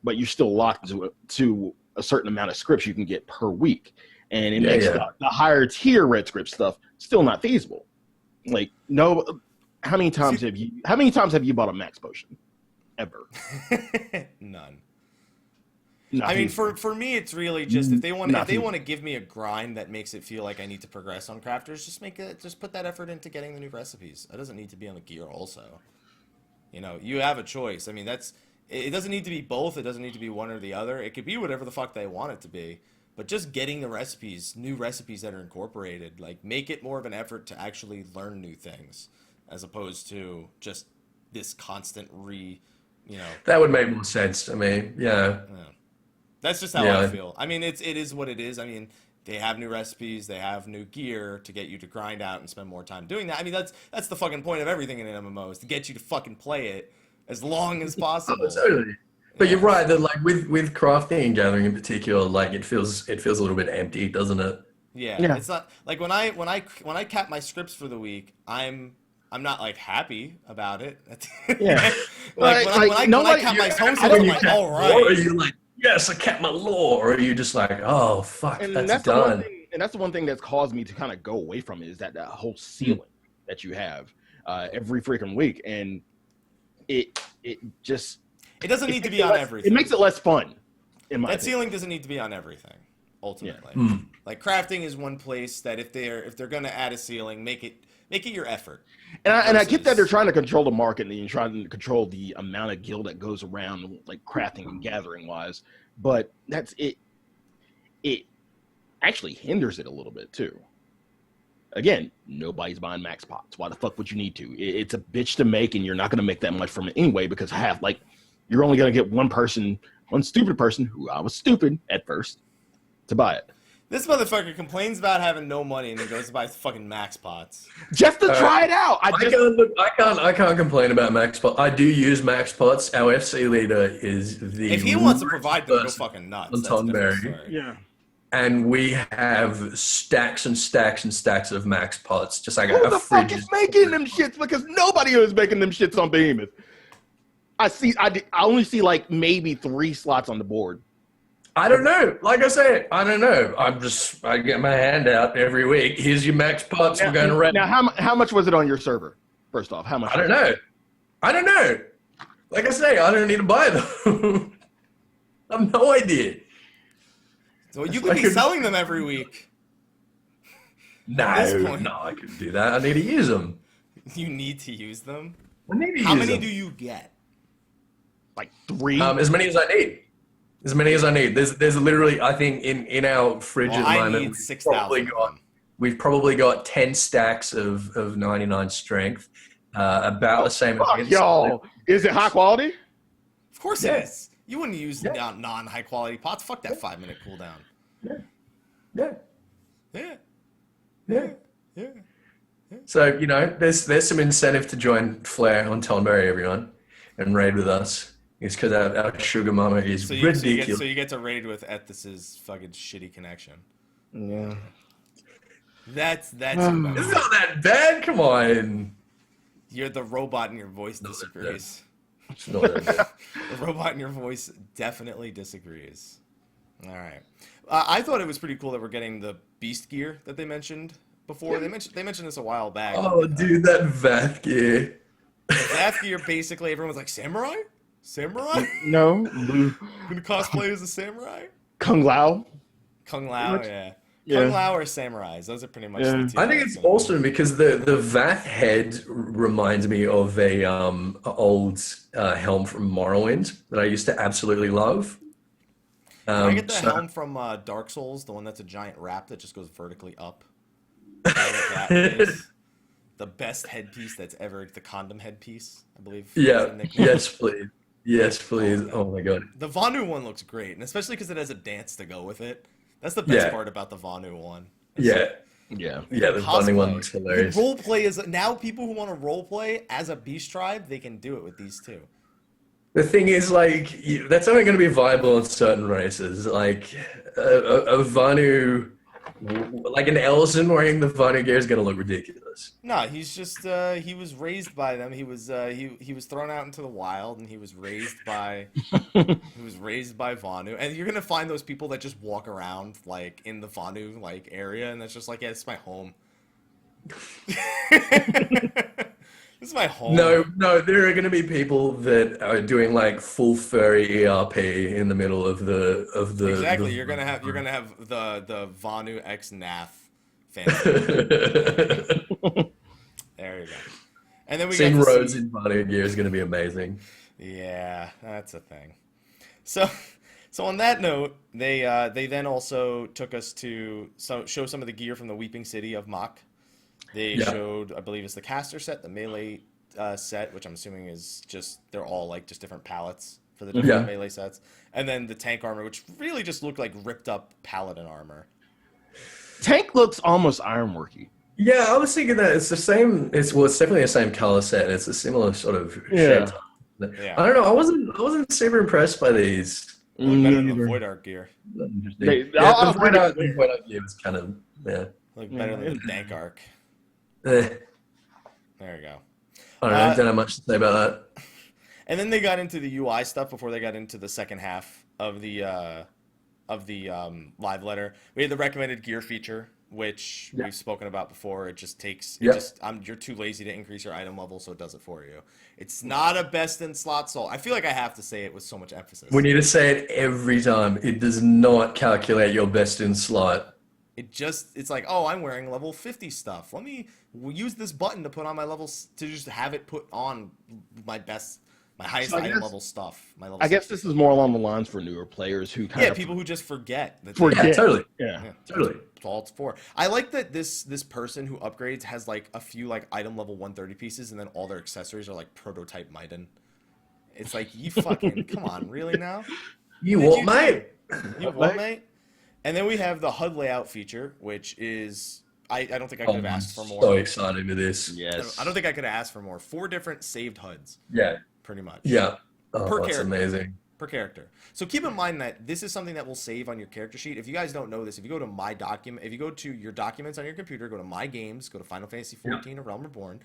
but you're still locked to a certain amount of scripts you can get per week, and it makes the higher tier red script stuff still not feasible. Like, no, how many times have you bought a max potion ever?
None. I mean, for me, it's really just if they want to give me a grind that makes it feel like I need to progress on crafters, just put that effort into getting the new recipes. It doesn't need to be on the gear also. You know, you have a choice. I mean, it doesn't need to be both. It doesn't need to be one or the other. It could be whatever the fuck they want it to be. But just getting the recipes, new recipes that are incorporated, like make it more of an effort to actually learn new things, as opposed to just this constant That would make more sense to me. Yeah. That's just how I feel. I mean, it is what it is. I mean, they have new recipes, they have new gear to get you to grind out and spend more time doing that. I mean, that's the fucking point of everything in an MMO, is to get you to fucking play it as long as possible.
Totally. But you're right that like with crafting and gathering in particular, like it feels a little bit empty, doesn't it?
Yeah. It's not like when I cap my scripts for the week, I'm not like happy about it.
Yeah.
when I cap my home scripts, I'm like, all right.
Or are you like, yes, I kept my lore, or are you just like, oh fuck, that's done?
And that's the one thing that's caused me to kind of go away from it, is that whole ceiling that you have every freaking week, and it
doesn't need to be on everything.
It makes it less fun.
That ceiling doesn't need to be on everything. Ultimately, like crafting is one place that if they're gonna add a ceiling, make Make it your effort.
And I get that they're trying to control the market and trying to control the amount of gil that goes around, like crafting and gathering wise. But that's it. It actually hinders it a little bit too. Again, nobody's buying max pots. Why the fuck would you need to? It's a bitch to make, and you're not going to make that much from it anyway because you're only going to get one stupid person, who I was stupid at first, to buy it.
This motherfucker complains about having no money and then goes to buy fucking max pots.
Just to try it out.
I can't complain about max pots. I do use max pots. Our FC leader is the...
If he wants to provide them, go fucking nuts.
Tonberry.
Yeah.
And we have stacks and stacks and stacks of max pots. Just like
Who the fuck is making them shits? Because nobody is making them shits on Behemoth. I only see like maybe 3 slots on the board.
I don't know. Like I said, I don't know. I get my hand out every week. Here's your max pots. We're going to rent.
Now, how much was it on your server? First off, how much?
I don't know. Like I say, I don't need to buy them. I have no idea.
So you could be selling them every week.
No, I couldn't do that. I need to use them.
You need to use them?
I need to use
them. How many
them.
do you get?
Like 3?
As many as I need. As many as I need. There's literally, I think, in our fridge at the moment,
I need 6,000.
We've probably got 10 stacks of 99 strength. About the same.
Fuck y'all. Is it high quality?
Of course it is. You wouldn't use non-high quality pots. Fuck that 5-minute cooldown. Yeah.
So, there's some incentive to join Flair on Tonberry, everyone, and raid with us. It's because our sugar mama is ridiculous.
So you get to raid with Ethys' fucking shitty connection.
Yeah.
It's
That's
not that bad. Come on.
You're the robot in your voice disagrees.
The
robot in your voice definitely disagrees. All right. I thought it was pretty cool that we're getting the beast gear that they mentioned before. They mentioned this a while back.
Oh, dude, that Vath gear.
The Vath gear, basically, everyone's like, samurai? Samurai?
No.
Gonna cosplay as a samurai?
Kung Lao.
Kung Lao, yeah. Kung Lao or samurais. Those are pretty much the two.
I think it's awesome because the Vath head reminds me of a old helm from Morrowind that I used to absolutely love.
I get the helm from Dark Souls, the one that's a giant wrap that just goes vertically up. That is the best headpiece that's ever, the condom headpiece, I believe.
Yeah, yes, please. Yes, please. Oh my god.
The Vanu one looks great, and especially because it has a dance to go with it. That's the best part about the Vanu one.
The Vanu one looks hilarious.
Role play is now people who want to role play as a beast tribe, they can do it with these two.
The thing is, that's only going to be viable in certain races. Like a Vanu, like an Elson wearing the Vanu gear is going to look ridiculous.
No, he's just he was raised by them. He was he was thrown out into the wild, and he was raised by Vanu. And you're gonna find those people that just walk around like in the Vanu area, and that's just like, yeah, it's my home. This is my home.
No, there are going to be people that are doing like full furry ERP in the middle of the
exactly. You're gonna have the Vanu X NAF fan. There you go. And then we
seeing Rhodes in Vanu gear is going to be amazing.
Yeah, that's a thing. So on that note, they then also took us to show some of the gear from the Weeping City of Mach. They showed, I believe it's the caster set, the melee set, which I'm assuming is they're all just different palettes for the different melee sets. And then the tank armor, which really just looked like ripped up paladin armor.
Tank looks almost ironworky.
Yeah, I was thinking that it's the same. It's definitely the same color set. It's a similar sort of shape. Yeah. I don't know. I wasn't super impressed by these.
Better than the Void Arc gear.
The Void Arc gear was kind of
better than the Dank Arc.
There you go. I don't have much to say about that.
And then they got into the UI stuff before they got into the second half of the live letter. We had the recommended gear feature, which we've spoken about before. It just takes you're too lazy to increase your item level, so it does it for you. It's not a best in slot soul. I feel like I have to say it with so much emphasis.
We need to say it every time. It does not calculate your best in slot.
It's like, oh, I'm wearing level 50 stuff. Let me use this button to put on my levels, to just have it put on my highest item level stuff.
I guess this is more along the lines for newer players who kind of
people who just forget.
Totally.
Yeah,
totally.
That's all it's for. I like that this person who upgrades has like a few like item level 130 pieces, and then all their accessories are like prototype Maiden. It's like, you fucking come on, really now?
You what, mate?
You what, mate? And then we have the HUD layout feature, which is I don't think I could have asked for more.
So excited with this.
Yes.
I don't think I could have asked for more. 4 different saved HUDs.
Yeah.
Pretty much.
Yeah.
Per
that's
character.
Amazing.
Per character. So keep in mind that this is something that will save on your character sheet. If you guys don't know this, if you go to my document, if you go to your documents on your computer, go to My Games, go to Final Fantasy XIV or Realm Reborn,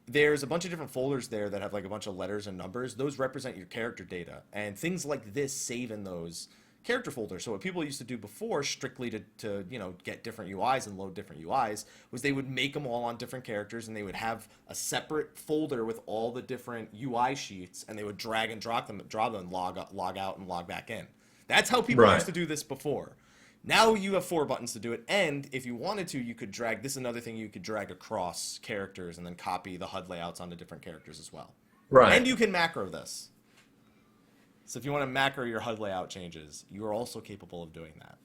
there's a bunch of different folders there that have like a bunch of letters and numbers. Those represent your character data, and things like this save in those character folders. So what people used to do before, strictly to get different UIs and load different UIs, was they would make them all on different characters, and they would have a separate folder with all the different UI sheets, and they would drag and drop them, and log out and log back in. That's how people used to do this before. Now you have 4 buttons to do it, and if you wanted to, you could drag, this is another thing, you could drag across characters and then copy the HUD layouts onto different characters as well.
Right.
And you can macro this. So if you want to macro your HUD layout changes, you are also capable of doing that.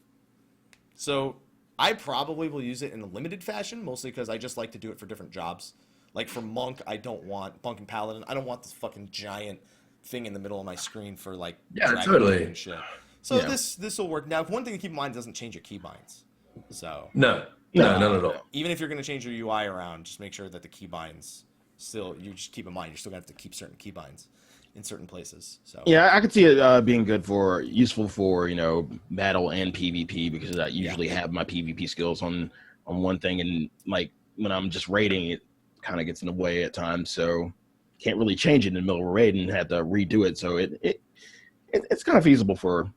So I probably will use it in a limited fashion, mostly because I just like to do it for different jobs. Like for Monk, I don't want, Monk and Paladin, I don't want this fucking giant thing in the middle of my screen for like
totally
and shit. So this will work. Now, one thing to keep in mind, it doesn't change your keybinds. So
no, not at all.
Even if you're going to change your UI around, just make sure that the keybinds still, you just keep in mind, you're still going to have to keep certain keybinds in certain places. So
yeah, I could see it being useful for battle and PvP, because I usually have my PvP skills on one thing, and like when I'm just raiding, it kind of gets in the way at times. So can't really change it in the middle of a raid and have to redo it. So it's kind of feasible for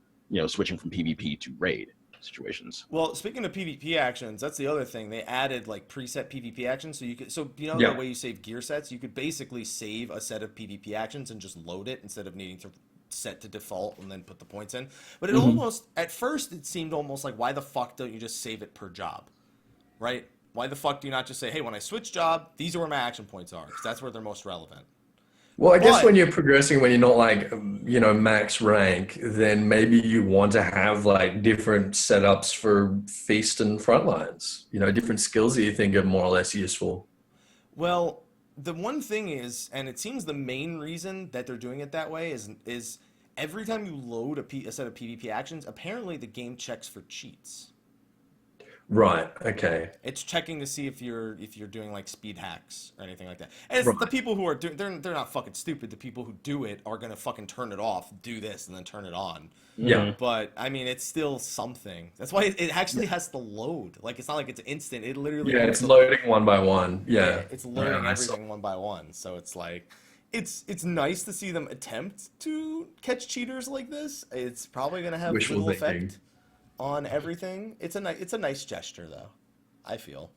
switching from PvP to raid situations.
Well, speaking of PvP actions, that's the other thing. They added like preset PvP actions, so you could, the way you save gear sets, you could basically save a set of PvP actions and just load it instead of needing to set to default and then put the points in. But it almost, at first, it seemed almost like, why the fuck don't you just save it per job, right? Why the fuck do you not just say, hey, when I switch job, these are where my action points are, because that's where they're most relevant.
Well, I guess when you're progressing, when you're not like, max rank, then maybe you want to have like different setups for feast and front lines, different skills that you think are more or less useful.
Well, the one thing is, and it seems the main reason that they're doing it that way is every time you load a set of PvP actions, apparently the game checks for cheats.
Right. Okay.
It's checking to see if you're doing like speed hacks or anything like that. And it's the people who are doing, they're not fucking stupid. The people who do it are gonna fucking turn it off, do this, and then turn it on.
Yeah.
But I mean, it's still something. That's why it actually has to load. Like, it's not like it's instant. It literally.
Yeah, it's loading one by one. Yeah.
It's loading everything one by one. So it's like, it's nice to see them attempt to catch cheaters like this. It's probably gonna have little effect on everything. It's a nice gesture, though, I feel.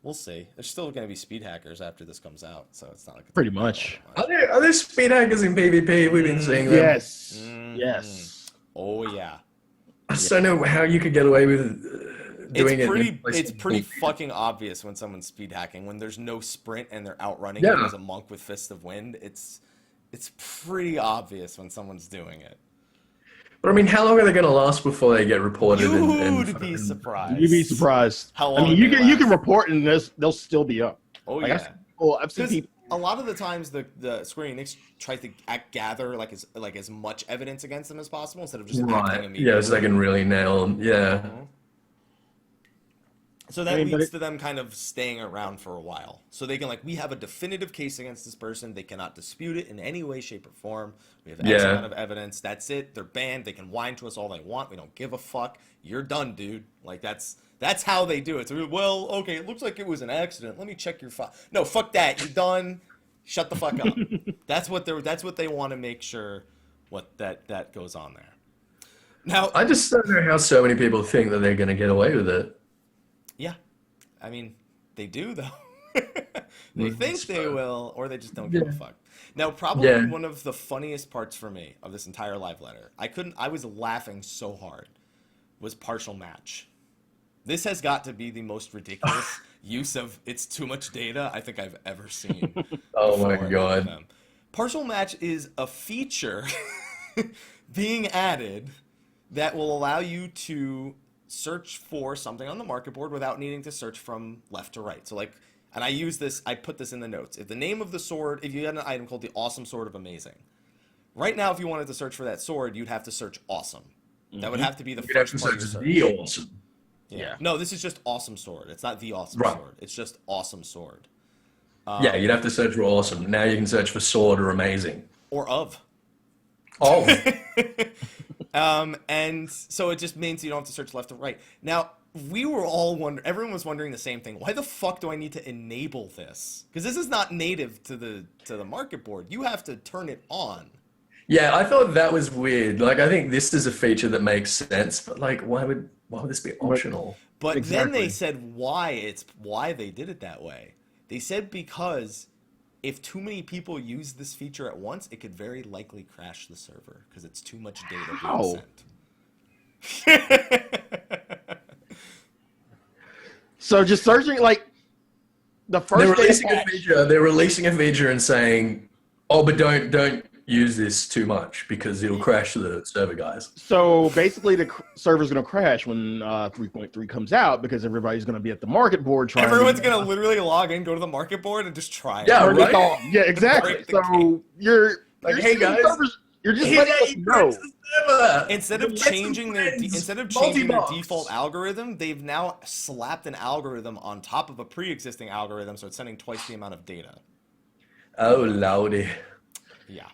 We'll see. There's still going to be speed hackers after this comes out, so it's not like
pretty much.
Are there speed hackers in PvP? We've been seeing them.
Yes. Yes.
Oh yeah.
I just don't know how you could get away with doing it.
It's pretty fucking obvious when someone's speed hacking. When there's no sprint and they're outrunning you as a monk with Fist of Wind, it's pretty obvious when someone's doing it.
But I mean, how long are they going to last before they get reported?
You'd be surprised.
You'd be surprised.
How long?
I mean, you can report and they'll still be up.
Oh
like,
yeah.
I've seen people.
A lot of the times, the Square Enix tries to gather as much evidence against them as possible instead of just acting immediately.
Yeah, so they can really nail them. Yeah.
Mm-hmm. So that leads to them kind of staying around for a while. So they can, we have a definitive case against this person. They cannot dispute it in any way, shape, or form. We have X amount of evidence. That's it. They're banned. They can whine to us all they want. We don't give a fuck. You're done, dude. That's how they do it. So, well, okay, it looks like it was an accident. Let me check your file. No, fuck that. You're done. Shut the fuck up. That's what they want to make sure that goes on there. Now,
I just don't know how so many people think that they're going to get away with it.
Yeah. I mean, they do, though. They think they will, or they just don't give a fuck. Now, probably one of the funniest parts for me of this entire live letter, I was laughing so hard, was partial match. This has got to be the most ridiculous use of it's too much data I think I've ever seen.
Oh my God.
Partial match is a feature being added that will allow you to search for something on the market board without needing to search from left to right. So like, and I put this in the notes. If the name of the sword, if you had an item called the Awesome Sword of Amazing, right now if you wanted to search for that sword, you'd have to search awesome. That would have to be the first part to search.
The awesome.
Yeah. No, this is just Awesome Sword. It's not the Awesome Sword. It's just Awesome Sword.
Yeah, you'd have to search for awesome. Now you can search for sword or amazing.
Or of.
Oh.
And so it just means you don't have to search left or right. Now, everyone was wondering the same thing. Why the fuck do I need to enable this? Because this is not native to the market board. You have to turn it on.
Yeah, I thought that was weird. Like, I think this is a feature that makes sense, but like, why would this be optional?
But then they said why they did it that way. They said because if too many people use this feature at once, it could very likely crash the server because it's too much data being sent.
So just searching, like, the first
they're releasing a feature and saying, oh, but don't use this too much because it'll crash the server, guys.
So basically the server's going to crash when 3.3 comes out because everybody's going to be at the market board trying.
Everyone's going to literally log in, go to the market board, and just try it.
Yeah, right?
Yeah, exactly. So you're like, hey guys, you're just letting us know.
Instead of changing their default algorithm, they've now slapped an algorithm on top of a pre-existing algorithm, so it's sending twice the amount of data.
Oh, lordy.
Yeah.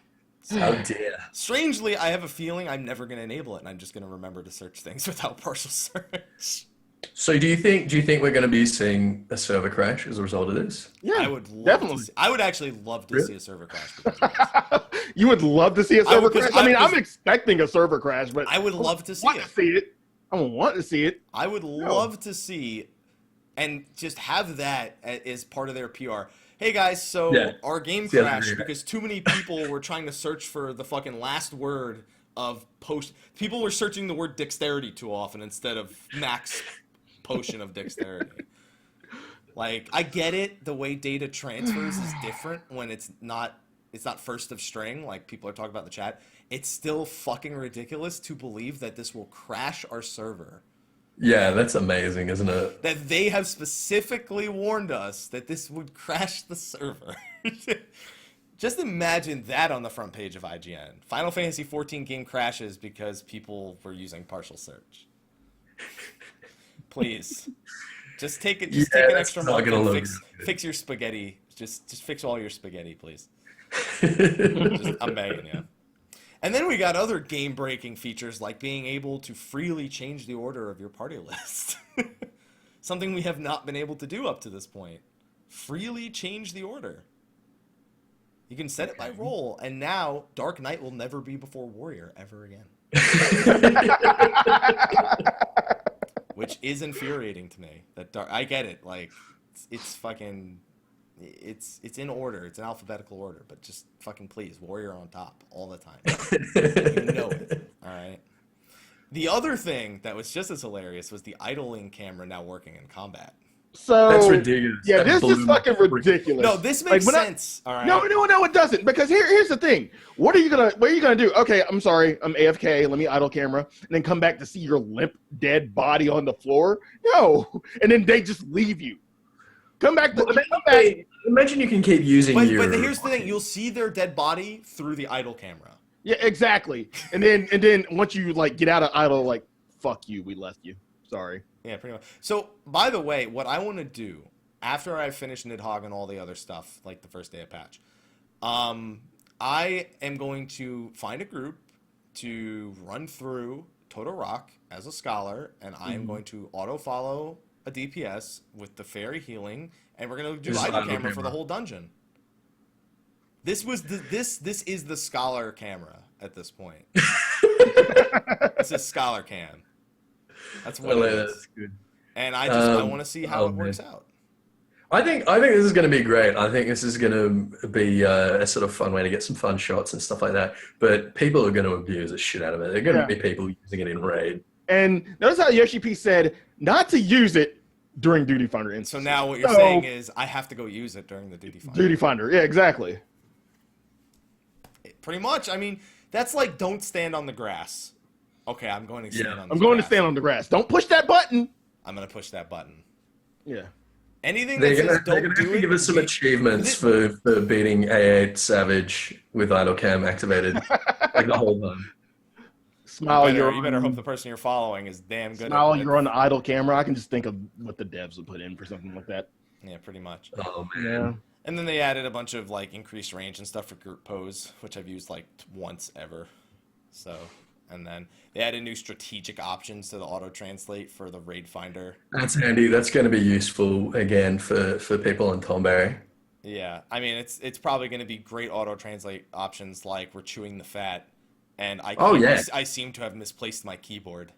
How dare.
Strangely, I have a feeling I'm never going to enable it, and I'm just going to remember to search things without partial search.
So do you think we're going to be seeing a server crash as a result of this?
Yeah, I would definitely. I would actually love to see a server crash.
You would love to see a server crash? I mean, I'm expecting a server crash, but
I would love to see it.
I would want to see it.
I would love to see, and just have that as part of their PR. Hey guys, so our game crashed because too many people were trying to search for the fucking last word of potion. People were searching the word dexterity too often instead of max potion of dexterity. Like, I get it, the way data transfers is different when it's not first of string, like people are talking about in the chat. It's still fucking ridiculous to believe that this will crash our server.
Yeah, that's amazing, isn't it?
That they have specifically warned us that this would crash the server. Just imagine that on the front page of IGN. Final Fantasy XIV game crashes because people were using partial search. Please. Just take an extra moment and fix your spaghetti. Just fix all your spaghetti, please. I'm begging you. And then we got other game-breaking features like being able to freely change the order of your party list. Something we have not been able to do up to this point. Freely change the order. You can set it by role, and now Dark Knight will never be before Warrior ever again. Which is infuriating to me. I get it. Like, it's fucking... It's in order. It's in alphabetical order, but just fucking please, Warrior on top all the time. You know it. All right. The other thing that was just as hilarious was the idling camera now working in combat.
So
that's ridiculous.
Yeah, this is fucking ridiculous.
No, this makes sense. All right.
No, it doesn't. Because here's the thing. What are you gonna do? Okay, I'm sorry, I'm AFK. Let me idle camera, and then come back to see your limp, dead body on the floor. No, and then they just leave you. Come back.
Imagine you can keep using
But here's the thing: you'll see their dead body through the idle camera.
Yeah, exactly. And then once you like get out of idle, like fuck you, we left you. Sorry.
Yeah, pretty much. So, by the way, what I want to do after I finish Nidhogg and all the other stuff, like the first day of patch, I am going to find a group to run through Total Rock as a scholar, and I am going to auto follow a DPS with the fairy healing, and we're gonna do idle camera for the whole dungeon. This is the scholar camera at this point. It's a scholar cam. That's what it is. That's good. And I want to see how it works out.
I think this is going to be great. I think this is going to be a sort of fun way to get some fun shots and stuff like that. But people are going to abuse the shit out of it. There are going to be people using it in raid.
And notice how Yoshi P said not to use it during Duty Finder instances.
So now what you're saying is I have to go use it during the Duty Finder.
Duty Finder, yeah, exactly.
Pretty much. I mean, that's like don't stand on the grass. Okay, I'm going to stand on the grass.
I'm going to stand on the grass. Don't push that button.
I'm going to push that button.
Yeah.
Anything that says don't do it.
Give us some achievements for beating A8 Savage with idle cam activated. Like the whole time.
Smile,
you better hope the person you're following is damn good.
Smile, you're on the idle camera. I can just think of what the devs would put in for something like that.
Yeah, pretty much.
Oh, man.
Yeah.
And then they added a bunch of like increased range and stuff for group pose, which I've used like once ever. So, and then they added new strategic options to the auto translate for the raid finder.
That's handy. That's going to be useful again for people in Tomberry.
Yeah, I mean it's probably going to be great auto translate options like we're chewing the fat, and I seem to have misplaced my keyboard,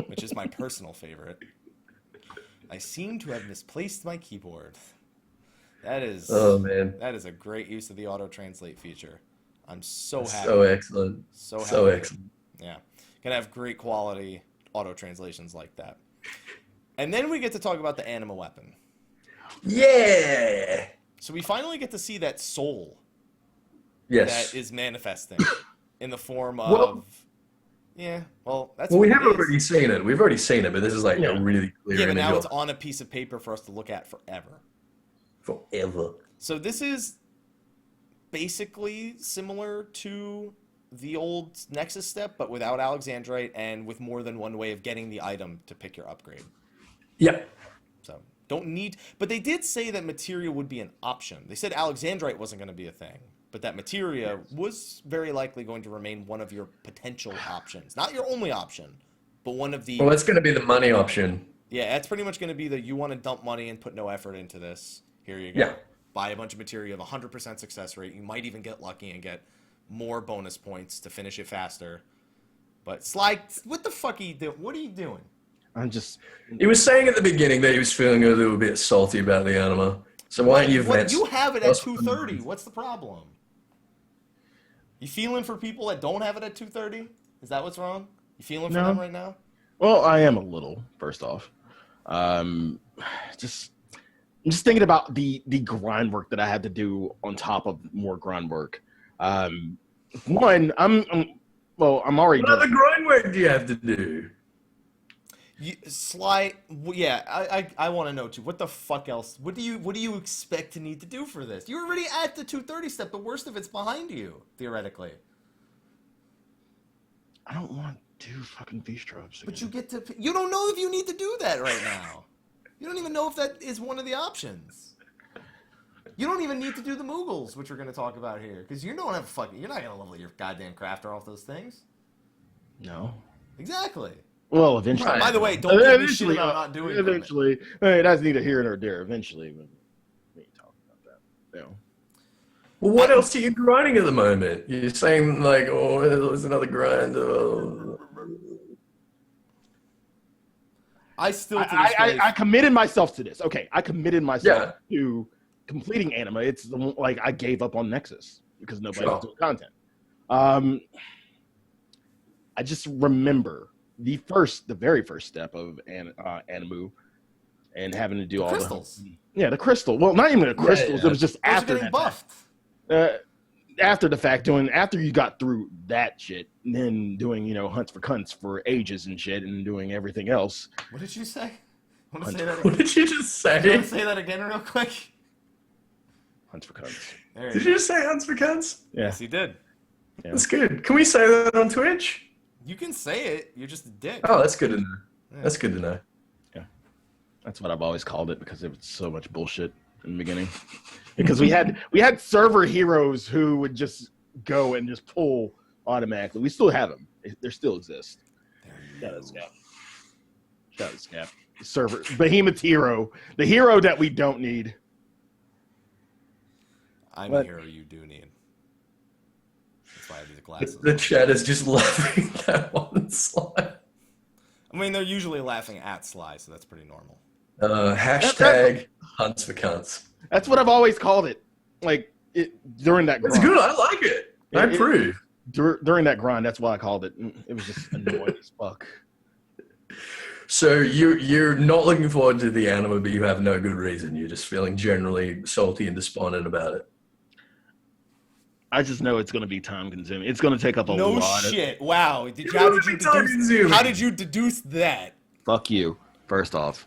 which is my personal favorite. I seem to have misplaced my keyboard. That is that is a great use of the auto translate feature. I'm so happy.
So excellent. So excellent.
Yeah. Gonna have great quality auto translations like that. And then we get to talk about the Anima weapon.
Yeah.
So we finally get to see that soul.
Yes.
That is manifesting in the form of that's
we have already seen it. We've already seen it, but this is like a really clear
image. But now it's on a piece of paper for us to look at forever.
Forever.
So this is basically similar to the old Nexus step, but without Alexandrite and with more than one way of getting the item to pick your upgrade.
Yeah.
So don't need, but they did say that materia would be an option. They said Alexandrite wasn't going to be a thing, but that materia was very likely going to remain one of your potential options. Not your only option, but one of the...
Well, it's going to be the money option.
Yeah, that's pretty much going to be you want to dump money and put no effort into this. Here you go.
Yeah.
Buy a bunch of materia of 100% success rate. You might even get lucky and get more bonus points to finish it faster. But Slyh, what the fuck are you doing? What are you doing?
He was saying at the beginning that he was feeling a little bit salty about the Anima. So why don't you vent?
You have it at 230. What's the problem? You feeling for people that don't have it at 230? Is that what's wrong? You feeling for them right now?
Well, I am a little, first off. I'm just thinking about the grind work that I had to do on top of more grind work. I'm already...
What other grind work do you have to do?
Slyh, yeah, I want to know too. What the fuck else? What do you expect to need to do for this? You're already at the 230 step. The worst of it's behind you, theoretically.
I don't want to do fucking feast drops again.
But you get to... You don't know if you need to do that right now. You don't even know if that is one of the options. You don't even need to do the Moogles, which we're going to talk about here, because you don't have you're not going to level your goddamn crafter off those things.
No.
Exactly.
Well, eventually.
By the way, don't give me shit about not doing it.
Eventually. Hey, that's neither here nor there. Eventually. But we ain't talking about that. You know.
Well, what else are you grinding at the moment? You're saying, like, oh, there's another grind.
I committed myself to this. Okay, I committed myself to completing Anima. It's like I gave up on Nexus because nobody was doing content. I just remember the very first step of Animu and having to do all
crystals.
The crystal. Well, not even the crystals. It was just after that.
Buffed.
After the fact, after you got through that shit, and then doing hunts for cunts for ages and shit, and doing everything else.
What did you say?
What did you just say?
Do you want to say that again real quick?
Hunts for cunts.
Did you just say hunts for cunts?
Yeah.
Yes, he did.
Yeah.
That's good. Can we say that on Twitch?
You can say it. You're just a dick.
Oh, that's good to know. Yeah. That's good to know.
Yeah. That's what I've always called it because it was so much bullshit in the beginning. Because we had server heroes who would just go and just pull automatically. We still have them. They still exist. Shout out Scap. Server Behemoth hero. The hero that we don't need.
I'm a hero you do need. That's why I do the glasses.
The chat is just laughing at one Slyh.
I mean, they're usually laughing at Slyh, so that's pretty normal.
Hashtag hunts for cunts.
That's what I've always called it. Like during that grind.
It's good. I like it. I approve.
During that grind, that's why I called it. It was just annoying as fuck.
So you're not looking forward to the Anima, but you have no good reason. You're just feeling generally salty and despondent about it.
I just know it's going to be time consuming. It's going to take up a lot.
No shit. Wow. How did you deduce that?
Fuck you. First off,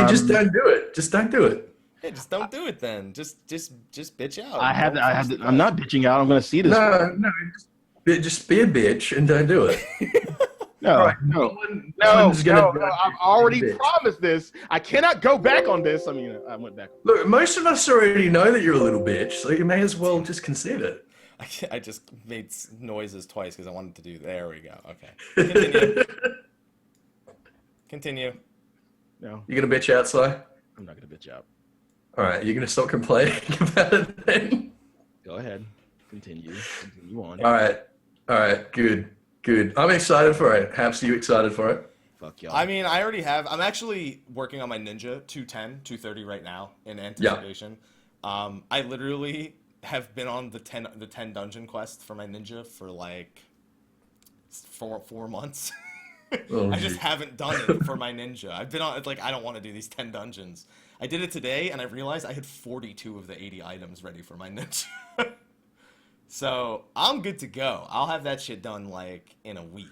just don't do it. Just don't do it.
Yeah, just don't do it then. Just bitch out.
I'm not bitching out. I'm going to see this.
No. Just be a bitch and don't do it.
No. I've already promised this. I cannot go back on this. I mean, I went back.
Look, most of us already know that you're a little bitch, so you may as well just concede it.
I just made noises twice because I wanted to do. There we go. Okay. Continue.
No.
You gonna bitch out, Sly?
I'm not gonna bitch out.
All right. You're gonna stop complaining about it then.
Go ahead. Continue on.
All right. Good. I'm excited for it. Haps, you excited for it?
Fuck y'all.
I mean, I already have. I'm actually working on my Ninja 230 right now in anticipation. Yeah. I literally have been on the 10 dungeon quest for my Ninja for like 4 months. I just haven't done it for my Ninja. I've been on. It's like I don't want to do these 10 dungeons. I did it today, and I realized I had 42 of the 80 items ready for my Ninja. So I'm good to go. I'll have that shit done like in a week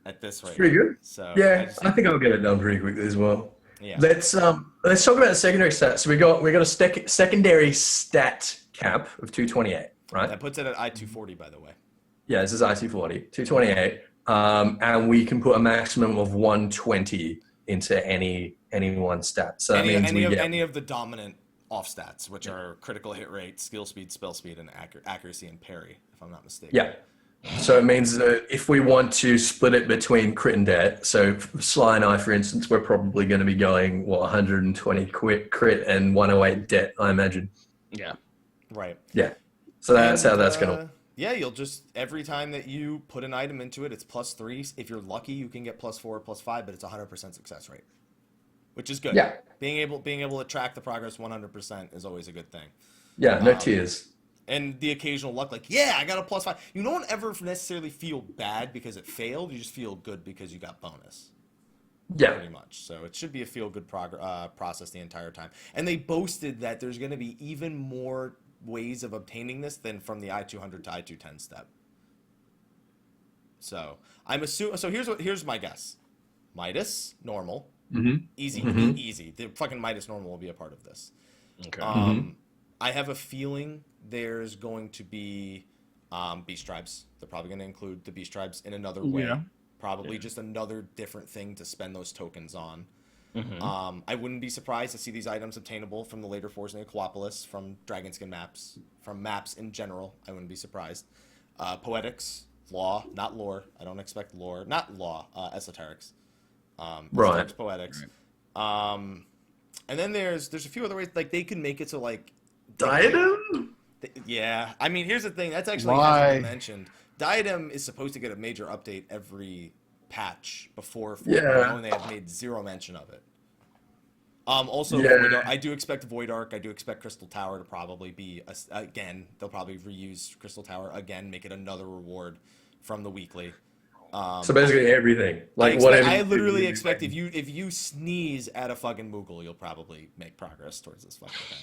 at this rate.
Pretty good.
So
yeah, I think I'll get it done pretty quickly as well.
Yeah.
Let's talk about the secondary stats. So we got a secondary stat cap of 228, right?
That puts it at I-240, by the way.
Yeah, this is I-240, 228, and we can put a maximum of 120 into any one stat. So that means
any of the dominant off stats, which are critical hit rate, skill speed, spell speed, and accuracy and parry, if I'm not mistaken.
Yeah. So it means that if we want to split it between crit and det, so Sly and I, for instance, we're probably going to be going, 120 crit and 108 det, I imagine.
Yeah.
Right.
Yeah. So that's how that's going to...
Yeah, you'll just, every time that you put an item into it, it's +3. If you're lucky, you can get +4, +5, but it's 100% success rate, which is good.
Yeah.
Being able to track the progress 100% is always a good thing.
Yeah, no tears.
And the occasional luck, like, yeah, I got a +5. You don't ever necessarily feel bad because it failed. You just feel good because you got bonus.
Yeah.
Pretty much. So it should be a feel-good process the entire time. And they boasted that there's going to be even more ways of obtaining this than from the I-200 to I-210 step. So I'm assuming. So here's my guess. Midas, normal.
Mm-hmm.
Easy. The fucking Midas normal will be a part of this.
Okay.
I have a feeling there's going to be beast tribes. They're probably going to include the beast tribes in another way. Yeah. Probably just another different thing to spend those tokens on. Mm-hmm. I wouldn't be surprised to see these items obtainable from the later fours in the Aquapolis, from Dragonskin maps, from maps in general. I wouldn't be surprised. Poetics, law, not lore. I don't expect lore. Not law, esoterics.
Right.
Poetics. Right. And then there's a few other ways, like they can make it so like
Diadem?
Yeah. I mean, here's the thing. That's actually hasn't been mentioned. Diadem is supposed to get a major update every patch before 4.0, and they have made zero mention of it. Also, I do expect Void Arc. I do expect Crystal Tower to probably be again. They'll probably reuse Crystal Tower again, make it another reward from the weekly.
So basically everything, like whatever.
I literally expect if you sneeze at a fucking Moogle, you'll probably make progress towards this fucking thing.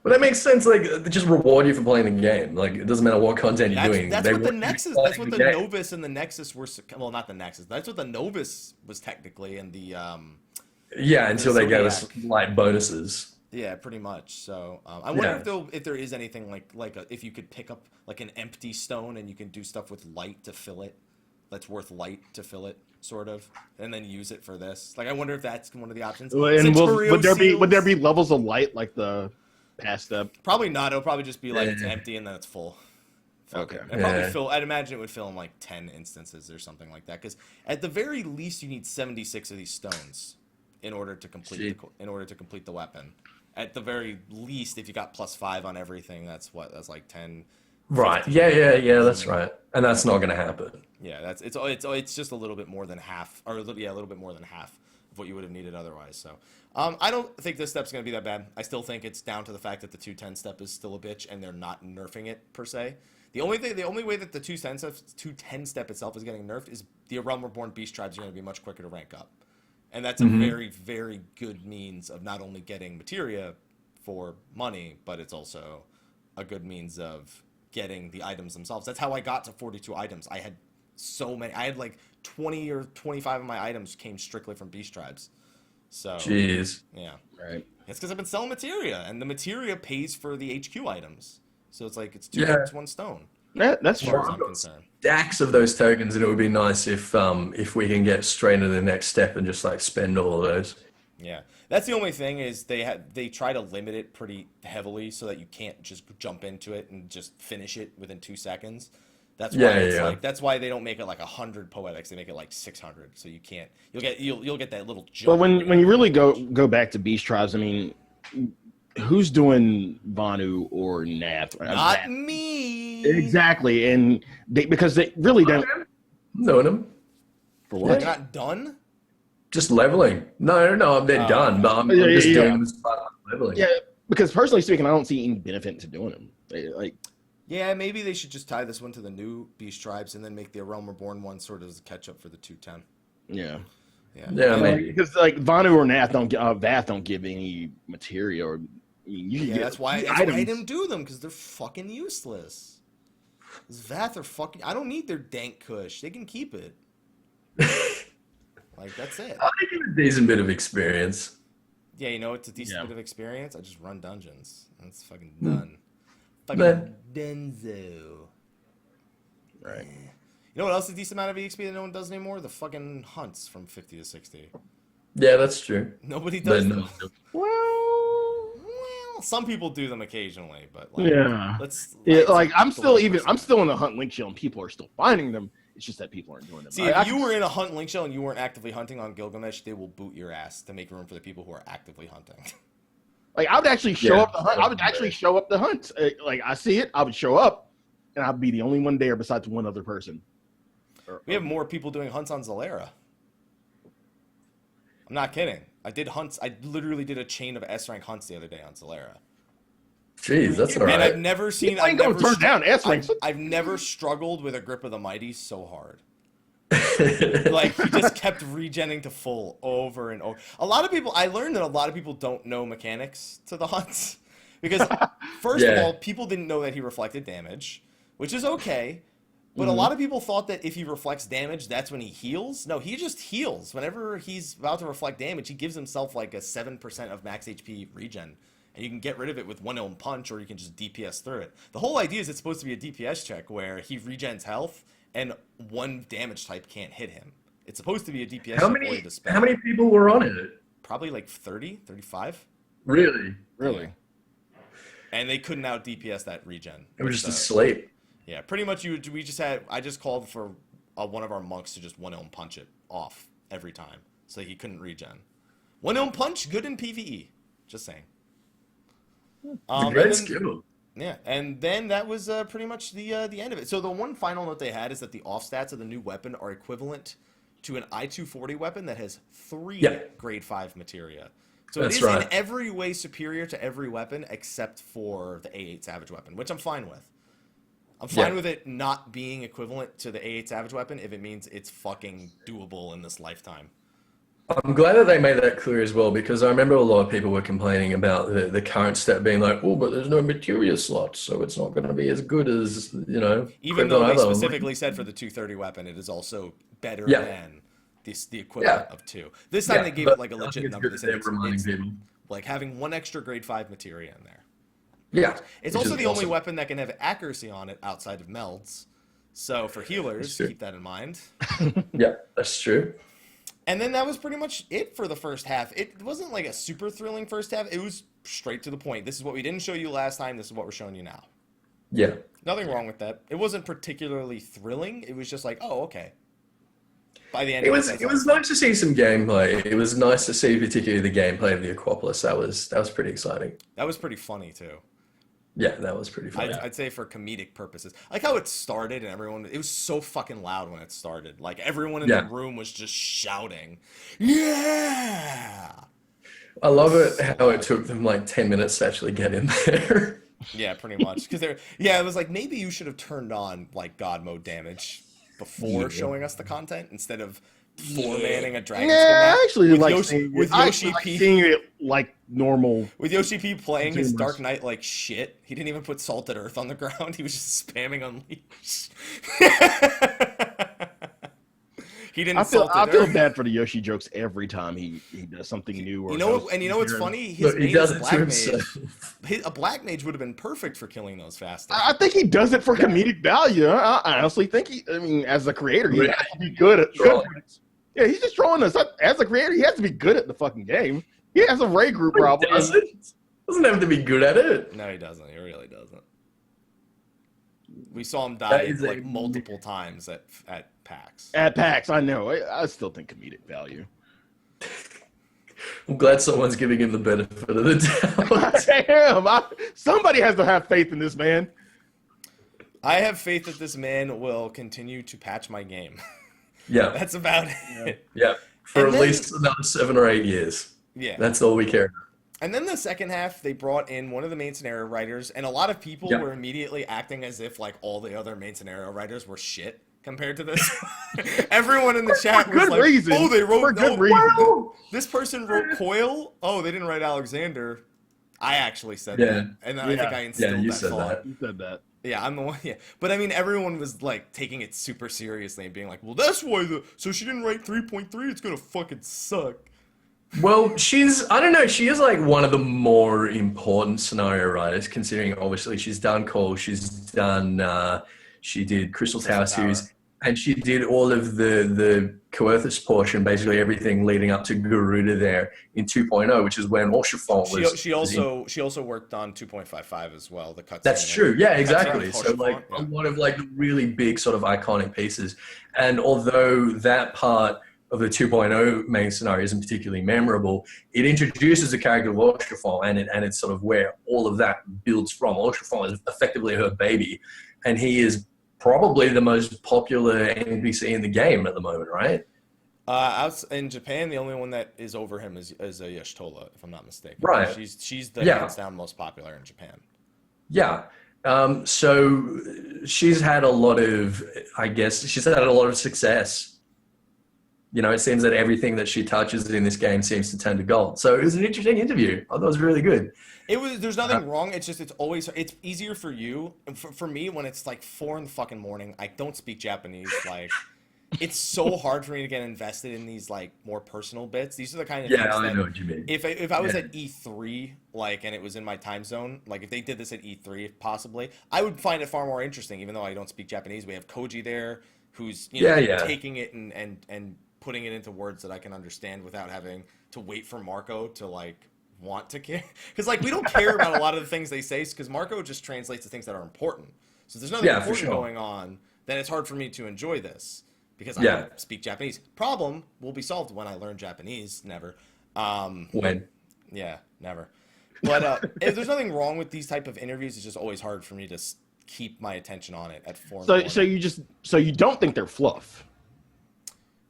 Well, that makes sense. Like, they just reward you for playing the game. Like, it doesn't matter what content you're doing.
That's what the Nexus. That's what the Novus and the Nexus were. Well, not the Nexus. That's what the Novus was technically, and the
until they gave us light bonuses.
Yeah, pretty much. So I wonder if there is anything if you could pick up like an empty stone and you can do stuff with light to fill it. That's worth light to fill it, sort of, and then use it for this. Like, I wonder if that's one of the options.
And would there be levels of light like the past step?
Probably not. It'll probably just be like it's empty and then it's full.
Okay.
I'd imagine it would fill in like 10 instances or something like that. Because at the very least, you need 76 of these stones in order to complete the weapon. At the very least, if you got +5 on everything, that's like 10.
Right. 15. Yeah. That's right. And that's not going to happen.
Yeah. It's just a little bit more than half, or a little bit more than half of what you would have needed otherwise. So. I don't think this step's going to be that bad. I still think it's down to the fact that the 210 step is still a bitch and they're not nerfing it per se. The only way that the 210 step itself is getting nerfed is the Realm Reborn Beast Tribes are going to be much quicker to rank up. And that's a very, very good means of not only getting materia for money, but it's also a good means of getting the items themselves. That's how I got to 42 items. I had so many. I had like 20 or 25 of my items came strictly from Beast Tribes. So,
jeez.
Yeah.
Right.
It's because I've been selling materia, and the materia pays for the HQ items. So it's like it's two birds, one stone.
That's
true.
true.
I'm concerned.
Stacks of those tokens, and it would be nice if we can get straight into the next step and just like spend all of those.
Yeah, that's the only thing is they try to limit it pretty heavily so that you can't just jump into it and just finish it within 2 seconds. That's why like that's why they don't make it like 100 poetics. They make it like 600, so you can't. You'll get that little jump.
But when you really go back to Beast Tribes, I mean, who's doing Vanu or Nath?
Not me.
Exactly, and because they really don't
know them.
For what?
They're not done.
Just leveling. No, they're done. But I'm just doing them as part of leveling.
Yeah, because personally speaking, I don't see any benefit to doing them.
Yeah, maybe they should just tie this one to the new Beast Tribes and then make the Realm Reborn one sort of as a catch up for the 210.
Yeah, maybe because like Vanu or Nath Vath don't give any materia or.
That's why I didn't do them because they're fucking useless. Vath are fucking. I don't need their dank kush. They can keep it. Like that's it.
I give a decent bit of experience.
Yeah, it's a decent bit of experience. I just run dungeons. That's fucking done. Fucking Denzo.
Right.
You know what else is a decent amount of EXP that no one does anymore? The fucking hunts from 50 to 60.
Yeah, that's true.
Nobody does them.
Well,
some people do them occasionally, but
I'm still in the hunt link shell and people are still finding them. It's just that people aren't doing them.
See, if you were in a hunt link shell and you weren't actively hunting on Gilgamesh, they will boot your ass to make room for the people who are actively hunting.
Like I would actually show up the hunt. I would actually show up the hunt. Like I see it, I would show up, and I'd be the only one there besides one other person.
We have more people doing hunts on Zalera. I'm not kidding. I did hunts. I literally did a chain of S rank hunts the other day on Zalera.
Jeez, that's all right.
And I've never seen.
I've
never struggled with a Grip of the Mighty so hard. Like he just kept regenning to full over and over. I learned that a lot of people don't know mechanics to the hunts because first of all, people didn't know that he reflected damage, which is okay. But a lot of people thought that if he reflects damage, that's when he heals. No, he just heals. Whenever he's about to reflect damage, he gives himself like a 7% of max HP regen. And you can get rid of it with one Ilm Punch, or you can just DPS through it. The whole idea is it's supposed to be a DPS check where he regens health and one damage type can't hit him. It's supposed to be a DPS check.
How many people were on it?
Probably like 30, 35.
Really?
Yeah. And they couldn't out DPS that regen.
It was just asleep.
Yeah, pretty much. I just called for one of our monks to just one Ilm Punch it off every time, so he couldn't regen. One Ilm Punch, good in PvE. Just saying.
Great skill.
Yeah, and then that was pretty much the end of it. So the one final note they had is that the off stats of the new weapon are equivalent to an I-240 weapon that has 3 grade 5 materia. So it is in every way superior to every weapon except for the A8 Savage weapon, which I'm fine with. I'm fine with it not being equivalent to the A8 Savage weapon if it means it's fucking doable in this lifetime.
I'm glad that they made that clear as well, because I remember a lot of people were complaining about the current stat being like, oh, but there's no materia slots, so it's not going to be as good as,
Even though they specifically said for the 230 weapon, it is also better than the equivalent of 2. This time they gave it like a legit number. They said it's like having 1 extra grade 5 materia in there.
Yeah.
It's also the only weapon that can have accuracy on it outside of melds. So for healers, keep that in mind.
Yeah, that's true.
And then that was pretty much it for the first half. It wasn't like a super thrilling first half. It was straight to the point. This is what we didn't show you last time. This is what we're showing you now.
Yeah.
Nothing wrong with that. It wasn't particularly thrilling. It was just like, oh, okay. By the end
it was nice to see some gameplay. It was nice to see particularly the gameplay of the Aquapolis. That was pretty exciting.
That was pretty funny too.
Yeah, that was pretty funny.
I'd say for comedic purposes. I like how it started and it was so fucking loud when it started. Like everyone in the room was just shouting, yeah!
I love it how it took them like 10 minutes to actually get in there.
Yeah, pretty much. Because it was like, maybe you should have turned on like God mode damage before showing us the content instead of four-manning a dragon.
Yeah, I actually like
seeing
it like normal.
With Yoshi P playing his Dark Knight like shit. He didn't even put Salted Earth on the ground. He was just spamming Unleash. He didn't. I feel
bad for the Yoshi jokes every time he does something new. Or
you know what's funny? His
he does it to himself.
A black mage would have been perfect for killing those faster.
I think he does it for comedic value. I honestly think as a creator, he has to be good at it. Yeah, he's just trolling us. As a creator, he has to be good at the fucking game. He has a Ray group problem.
Doesn't have to be good at it.
No, he doesn't. He really doesn't. We saw him die like multiple times at PAX.
At PAX, I know. I still think comedic value.
I'm glad someone's giving him the benefit of the
doubt. Somebody has to have faith in this man.
I have faith that this man will continue to patch my game.
Yeah.
That's about it.
Yeah. For at least another 7 or 8 years.
Yeah.
That's all we care about.
And then the second half, they brought in one of the main scenario writers, and a lot of people were immediately acting as if like all the other main scenario writers were shit compared to this. Everyone in the chat was like, "Oh, they wrote this person wrote Coil. Oh, they didn't write Alexander." I actually said that, and then I think I instilled that thought.
You said that.
Yeah, I'm the one. Yeah, but I mean, everyone was like taking it super seriously and being like, "Well, that's why so she didn't write 3.3. It's gonna fucking suck."
Well, she is like one of the more important scenario writers, considering obviously she's done Call, she did Crystal Tower series, and she did all of the Ethys portion, basically everything leading up to Garuda there in 2.0, which is when Oshifon was.
She also worked on 2.55 as well. The cutscene.
That's true. Yeah, exactly. So like a lot of like really big sort of iconic pieces, and although that part of the 2.0 main scenario isn't particularly memorable, it introduces the character of Oshifon, and it's sort of where all of that builds from. Oshifon is effectively her baby, and he is probably the most popular NPC in the game at the moment, right?
In Japan, the only one that is over him is Yashtola, if I'm not mistaken.
Right.
She's the hands down most popular in Japan.
Yeah. So she's had a lot of success. You know, it seems that everything that she touches in this game seems to turn to gold. So it was an interesting interview. I thought it was really good.
There's nothing wrong. It's just, it's easier for you. And for me, when it's like 4 in the fucking morning, I don't speak Japanese. Like, it's so hard for me to get invested in these like more personal bits. These are the kind of things
I know what you mean.
If I was at E3, like, and it was in my time zone, like if they did this at E3, possibly, I would find it far more interesting, even though I don't speak Japanese. We have Koji there, who's taking it and putting it into words that I can understand without having to wait for Marco to like want to care. Because like we don't care about a lot of the things they say because Marco just translates the things that are important. So if there's nothing important going on, then it's hard for me to enjoy this because I don't speak Japanese. Problem will be solved when I learn Japanese. Never.
When?
Yeah, never. But if there's nothing wrong with these type of interviews, it's just always hard for me to keep my attention on it at 4 in the morning.
So you don't think they're fluff?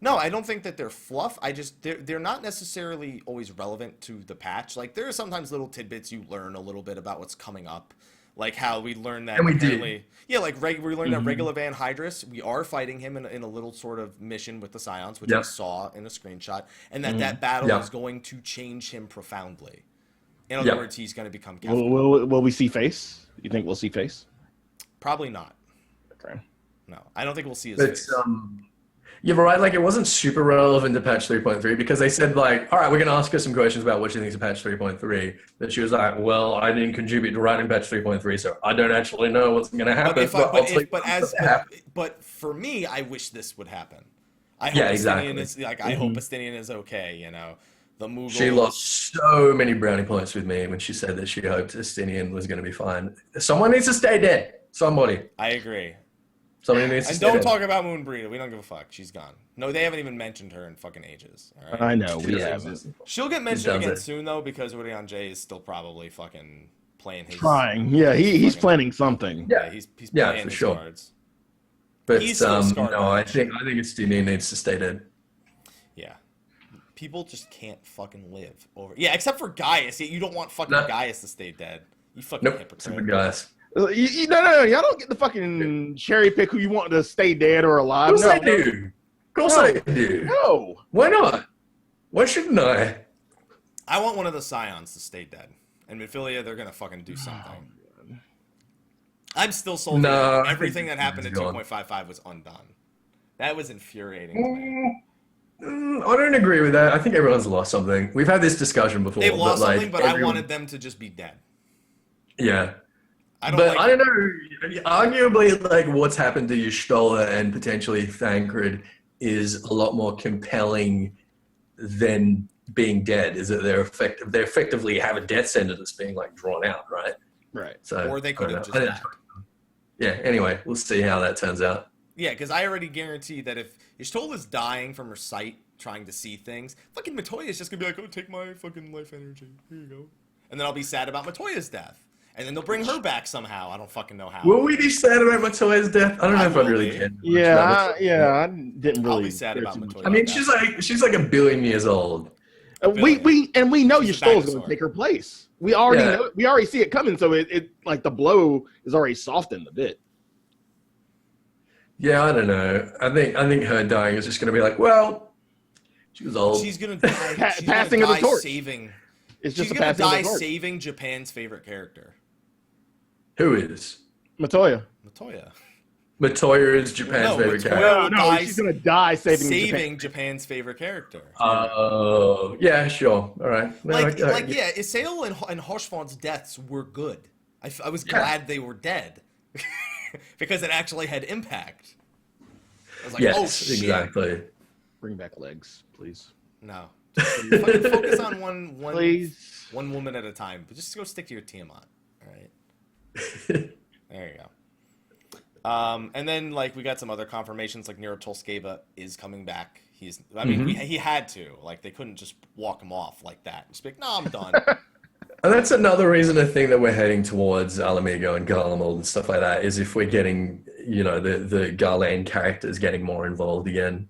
No, I don't think that they're fluff. They're not necessarily always relevant to the patch. Like there are sometimes little tidbits you learn a little bit about what's coming up, like how we learned that.
And we did.
Yeah, like we learned that Regula Van Hydrus. We are fighting him in a little sort of mission with the Scions, which I saw in a screenshot, and that battle is going to change him profoundly. In other words, he's going to become captain.
Will we see face? You think we'll see face?
Probably not.
Okay.
No, I don't think we'll see his face.
Yeah, but right, like it wasn't super relevant to patch 3.3 because they said like, all right, we're going to ask her some questions about what she thinks of patch 3.3. But she was like, well, I didn't contribute to writing patch 3.3, so I don't actually know what's going to happen.
But for me, I wish this would happen. I hope Estinian is okay, you know. The Mughals.
She lost so many brownie points with me when she said that she hoped Estinian was going to be fine. Someone needs to stay dead. Somebody.
I agree.
Somebody needs to
stay dead. And don't talk about Moonbreeder. We don't give a fuck. She's gone. No, they haven't even mentioned her in fucking ages. All right?
I know. We haven't.
She'll get mentioned again soon, though, because Urian J is still probably fucking playing his...
Trying. Yeah, he's planning something.
Yeah, he's playing his cards.
But no, I think Estinian needs to stay dead.
Yeah. People just can't fucking live over... Yeah, except for Gaius. You don't want fucking Gaius to stay dead. You fucking hypocrite.
Super guys.
No. Y'all don't get the fucking cherry pick who you want to stay dead or alive.
Of course I do. Of course I do.
No.
Why not? Why shouldn't I?
I want one of the Scions to stay dead. And Midfilia, they're gonna fucking do something. I'm still sold.
No,
everything that happened in 2.55 was undone. That was infuriating to me.
I don't agree with that. I think everyone's lost something. We've had this discussion before.
They've lost something, but I wanted them to just be dead.
Yeah. I don't know. Arguably, like, what's happened to Y'shtola and potentially Thancred is a lot more compelling than being dead. Is that they effectively have a death sentence being like drawn out, right?
Right.
So, or they could have just died.
Yeah. Anyway, we'll see how that turns out.
Yeah, because I already guarantee that if Y'shtola's dying from her sight, trying to see things, fucking Matoya is just gonna be like, "Oh, take my fucking life energy. Here you go," and then I'll be sad about Matoya's death. And then they'll bring her back somehow. I don't fucking know how.
Will we be sad about Matoya's death? I don't know if I'd really care.
I didn't really.
I'll be sad about Matoya.
I mean, she's like 1 billion years old.
We know Y'shtola's going to take her place. We already know. We already see it coming. So it like the blow is already softened a bit.
Yeah, I don't know. I think her dying is just going to be like, well, she was old.
She's going to die.
Passing of the torch.
She's going to die saving Japan's favorite character.
Who is?
Matoya.
Matoya is Japan's favorite character.
No, she's going to die saving
Japan's favorite character.
Oh, yeah, sure. All right.
Isael and Hoshfon's deaths were good. I was glad they were dead because it actually had impact. I was like, oh shit.
Exactly.
Bring back legs, please.
No. Focus on one woman at a time, but just go stick to your Tiamat. All right. There you go. And then like we got some other confirmations, like Nero Tolskeva is coming back. He had to. Like they couldn't just walk him off like that. Just be like, no, I'm done.
And that's another reason I think that we're heading towards Alamigo and Garlemald and stuff like that, is if we're getting, the Garland characters getting more involved again.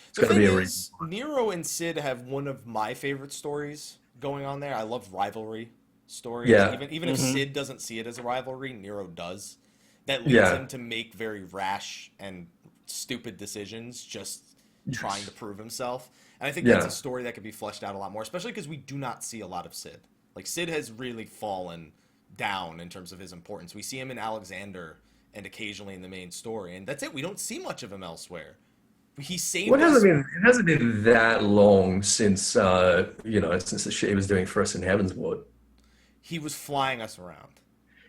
It's going to be a reason.
Nero and Sid have one of my favorite stories going on there. I love rivalry stories. Yeah. Even if Sid doesn't see it as a rivalry, Nero does. That leads him to make very rash and stupid decisions, just trying to prove himself. And I think that's a story that could be fleshed out a lot more, especially because we do not see a lot of Sid. Like, Sid has really fallen down in terms of his importance. We see him in Alexander and occasionally in the main story, and that's it. We don't see much of him elsewhere. He saved us.
It hasn't been that long since, since the shit he was doing for us in Heavensward.
He was flying us around.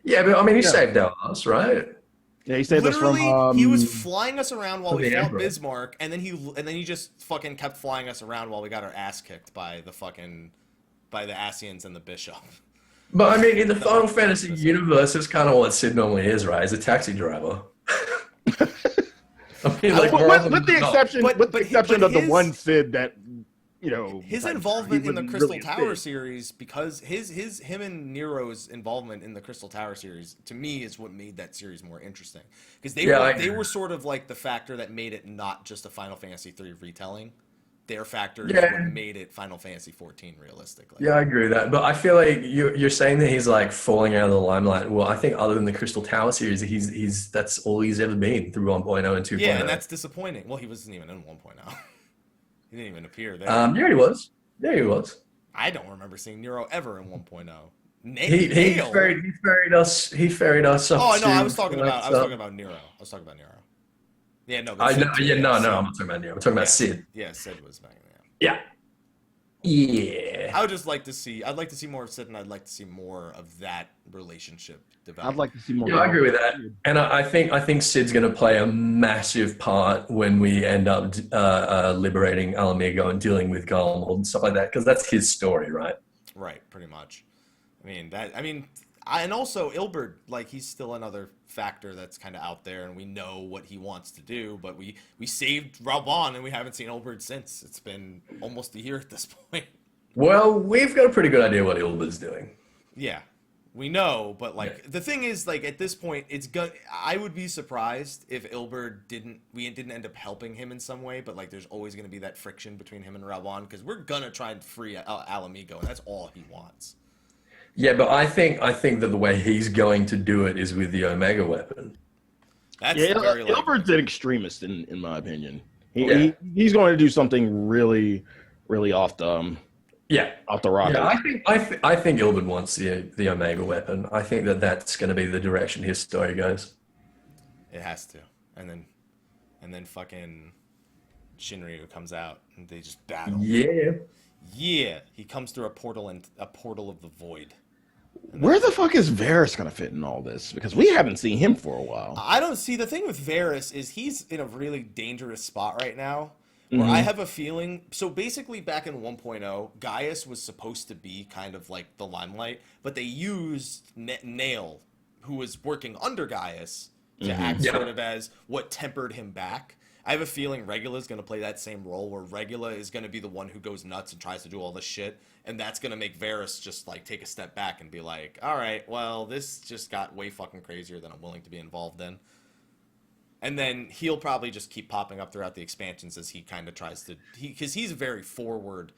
Yeah, but I mean, he saved our ass, right?
Yeah, he saved us from.
He was flying us around while we fought Bismarck, and then he just fucking kept flying us around while we got our ass kicked by the Asians and the Bishop.
But I mean, in the Final Fantasy universe, it's kind of what Sid normally is, right? He's a taxi driver. I mean, like,
with the exception of the one Sid that,
his involvement in the Crystal Tower series, because him and Nero's involvement in the Crystal Tower series, to me, is what made that series more interesting. Because they were sort of like the factor that made it not just a Final Fantasy III retelling. Their factor is what made it Final Fantasy XIV realistically.
Yeah, I agree with that. But I feel like you're saying that he's like falling out of the limelight. Well, I think other than the Crystal Tower series, he's that's all he's ever been through 1.0 and 2.0.
Yeah, and that's disappointing. Well, he wasn't even in 1.0. He didn't even appear there.
Yeah, he was. Yeah, he was.
I don't remember seeing Nero ever in 1.0.
He ferried us up.
Oh no, I was talking about Nero. Yeah, no.
I'm not talking about Nero. I'm talking about Sid.
Yeah, Sid was back there.
Yeah. Yeah.
I would just like to see. I'd like to see more of Sid, and I'd like to see more of that relationship develop.
I'd like to see more.
Yeah, I agree with that. And I think Sid's going to play a massive part when we end up liberating Alamigo and dealing with Garlemald and stuff like that, because that's his story, right?
Right, pretty much. And also Ilberd, like, he's still another factor that's kind of out there, and we know what he wants to do, but we saved Raubon, and we haven't seen Ilberd since. It's been almost a year at this point.
Well, we've got a pretty good idea what Ilberd's doing.
Yeah, we know, but the thing is, like, at this point, I would be surprised if Ilberd didn't end up helping him in some way, but like, there's always going to be that friction between him and Raubon, because we're gonna try and free Alamigo, and that's all he wants.
Yeah, but I think that the way he's going to do it is with the Omega weapon.
That's
Gilbert's an extremist in my opinion. He's going to do something really, really off the rocket.
Yeah, I think Ilbert wants the Omega weapon. I think that's going to be the direction his story goes.
It has to, and then fucking Shinryu comes out and they just battle. Yeah, he comes through a portal of the void.
Where the fuck is Varys gonna fit in all this? Because we haven't seen him for a while.
I don't see, the thing with Varys is he's in a really dangerous spot right now. Where I have a feeling, so basically back in 1.0, Gaius was supposed to be kind of like the limelight, but they used Nail, who was working under Gaius, to act sort of as what tempered him back. I have a feeling Regula's going to play that same role, where Regula is going to be the one who goes nuts and tries to do all this shit, and that's going to make Varys just, like, take a step back and be like, all right, well, this just got way fucking crazier than I'm willing to be involved in. And then he'll probably just keep popping up throughout the expansions as he kind of tries to... Because he's a very forward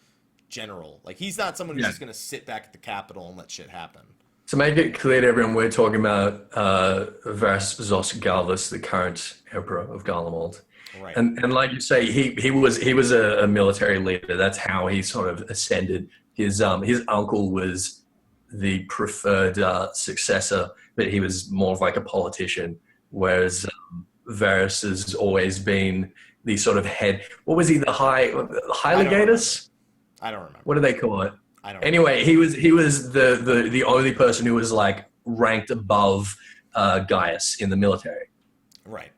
general. Like, he's not someone who's just going to sit back at the Capitol and let shit happen.
To make it clear to everyone, we're talking about Varys Zos Galvus, the current Emperor of Garlemald.
Right.
And like you say, he was a military leader. That's how he sort of ascended. His uncle was the preferred successor, but he was more of like a politician, whereas Varys has always been the sort of head. What was he? The high legatus?
I don't remember.
What do they call it?
I don't.
Anyway, he was the only person who was like ranked above Gaius in the military.
Right.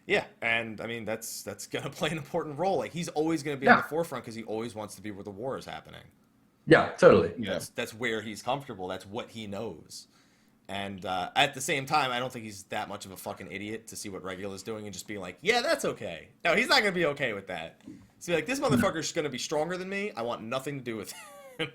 Yeah, and I mean that's gonna play an important role. Like, he's always gonna be on the forefront because he always wants to be where the war is happening.
Yeah, totally.
Yeah. That's where he's comfortable. That's what he knows. And at the same time, I don't think he's that much of a fucking idiot to see what Regula's doing and just be like, yeah, that's okay. No, he's not going to be okay with that. So like, this motherfucker's going to be stronger than me. I want nothing to do with him.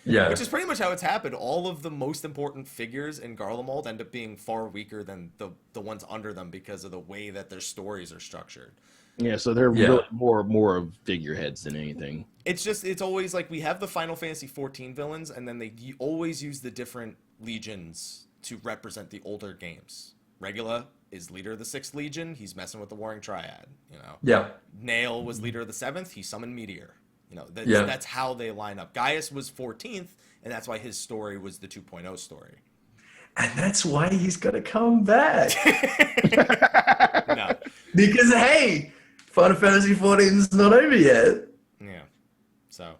Yeah.
Which is pretty much how it's happened. All of the most important figures in Garlemald end up being far weaker than the ones under them because of the way that their stories are structured.
Yeah, so they're really more of figureheads than anything.
It's always like we have the Final Fantasy XIV villains, and then they always use the different legions to represent the older games. Regula is leader of the 6th Legion. He's messing with the Warring Triad, you know.
Yeah.
Nail was leader of the 7th. He summoned Meteor. You know, that's how they line up. Gaius was 14th, and that's why his story was the 2.0 story.
And that's why he's going to come back.
No.
Because, hey, Final Fantasy XIV is not over yet.
Yeah. So.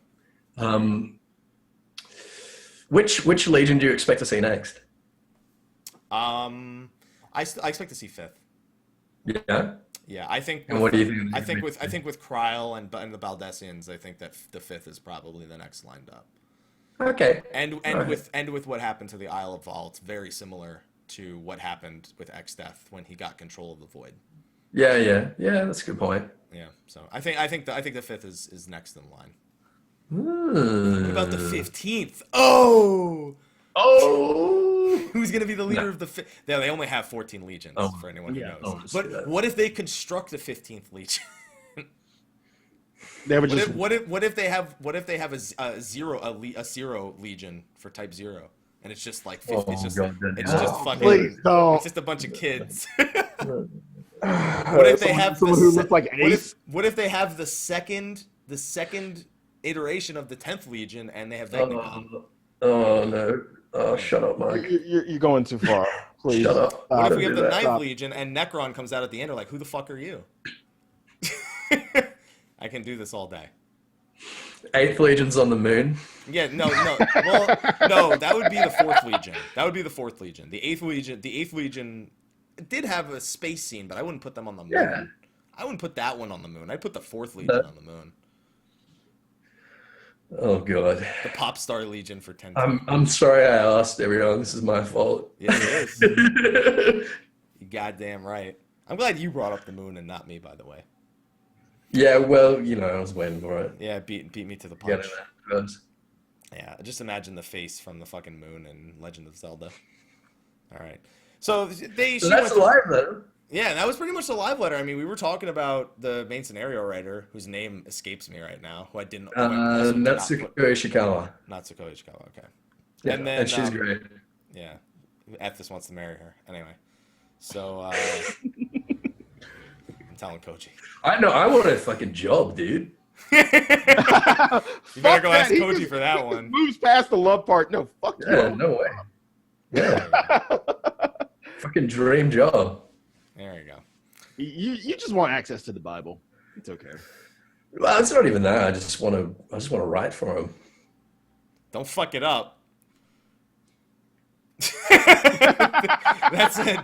Which Legion do you expect to see next?
I expect to see 5th.
Yeah.
Yeah, I think.
And what do you think?
I think with Kryl and the Baldessians, I think that the 5th is probably the next lined up.
Okay.
And with what happened to the Isle of Vault, it's very similar to what happened with Exdeath when he got control of the Void.
Yeah. That's a good point.
Yeah. So I think the 5th is next in line.
What
about the 15th? Oh. Who's going to be the leader of the 5th? They only have 14 legions, for anyone who knows. But what if they construct the 15th legion? What if they have a zero legion for type 0, and it's just like 50, it's just fucking it's just a bunch of kids. What if they have
someone who looks like Ace?
What if they have the second iteration of the 10th Legion and they have Vegnagon?
Oh no. Oh, shut up, Mike.
You're going too far. Please.
Shut up.
What if we have the 9th Legion and Necron comes out at the end? They're like, who the fuck are you? I can do this all day.
8th Legion's on the moon.
Yeah, no. Well, no, that would be the 4th Legion. The 8th Legion did have a space scene, but I wouldn't put them on the moon.
Yeah.
I wouldn't put that one on the moon. I'd put the 4th Legion on the moon.
Oh god.
The Pop Star Legion for 10.
I'm sorry I asked everyone. This is my fault.
Yeah, it is. You goddamn right. I'm glad you brought up the moon and not me, by the way.
Yeah, well, I was waiting for it.
Yeah, beat me to the punch. Yeah, just imagine the face from the fucking moon in Legend of Zelda. All right. So
that's a live letter.
Yeah, that was pretty much the live letter. I mean, we were talking about the main scenario writer, whose name escapes me right now, who I didn't.
Natsuko Ishikawa.
Natsuko Ishikawa. Okay.
Yeah,
and then
she's great.
Yeah, Ethys wants to marry her anyway. So I'm telling Koji.
I know. I want a fucking job, dude.
You better go ask Koji for that one.
Moves past the love part. No, fuck you.
Yeah, no way. Yeah. Fucking dream job.
There you go.
You just want access to the Bible. It's okay.
Well, it's not even that. I just want to write for him.
Don't fuck it up. That's it.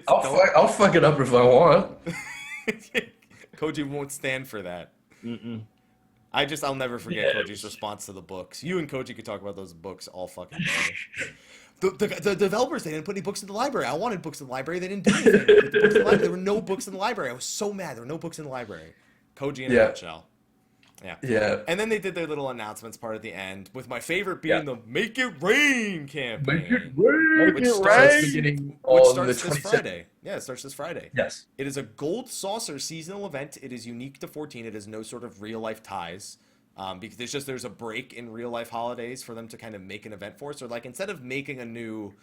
I'll fuck it up if I want.
Koji won't stand for that. I'll never forget Koji's response to the books. You and Koji could talk about those books all fucking day. The developers, they didn't put any books in the library. I wanted books in the library. They didn't do anything. There were no books in the library. I was so mad. There were no books in the library. Koji in a nutshell. Yeah. And then they did their little announcements part at the end, with my favorite being the Make It Rain campaign.
Make it rain! Which starts
this Friday. Yeah, it starts this Friday.
Yes.
It is a Gold Saucer seasonal event. It is unique to 14. It has no sort of real-life ties. Because there's a break in real-life holidays for them to kind of make an event for. So, like, instead of making a new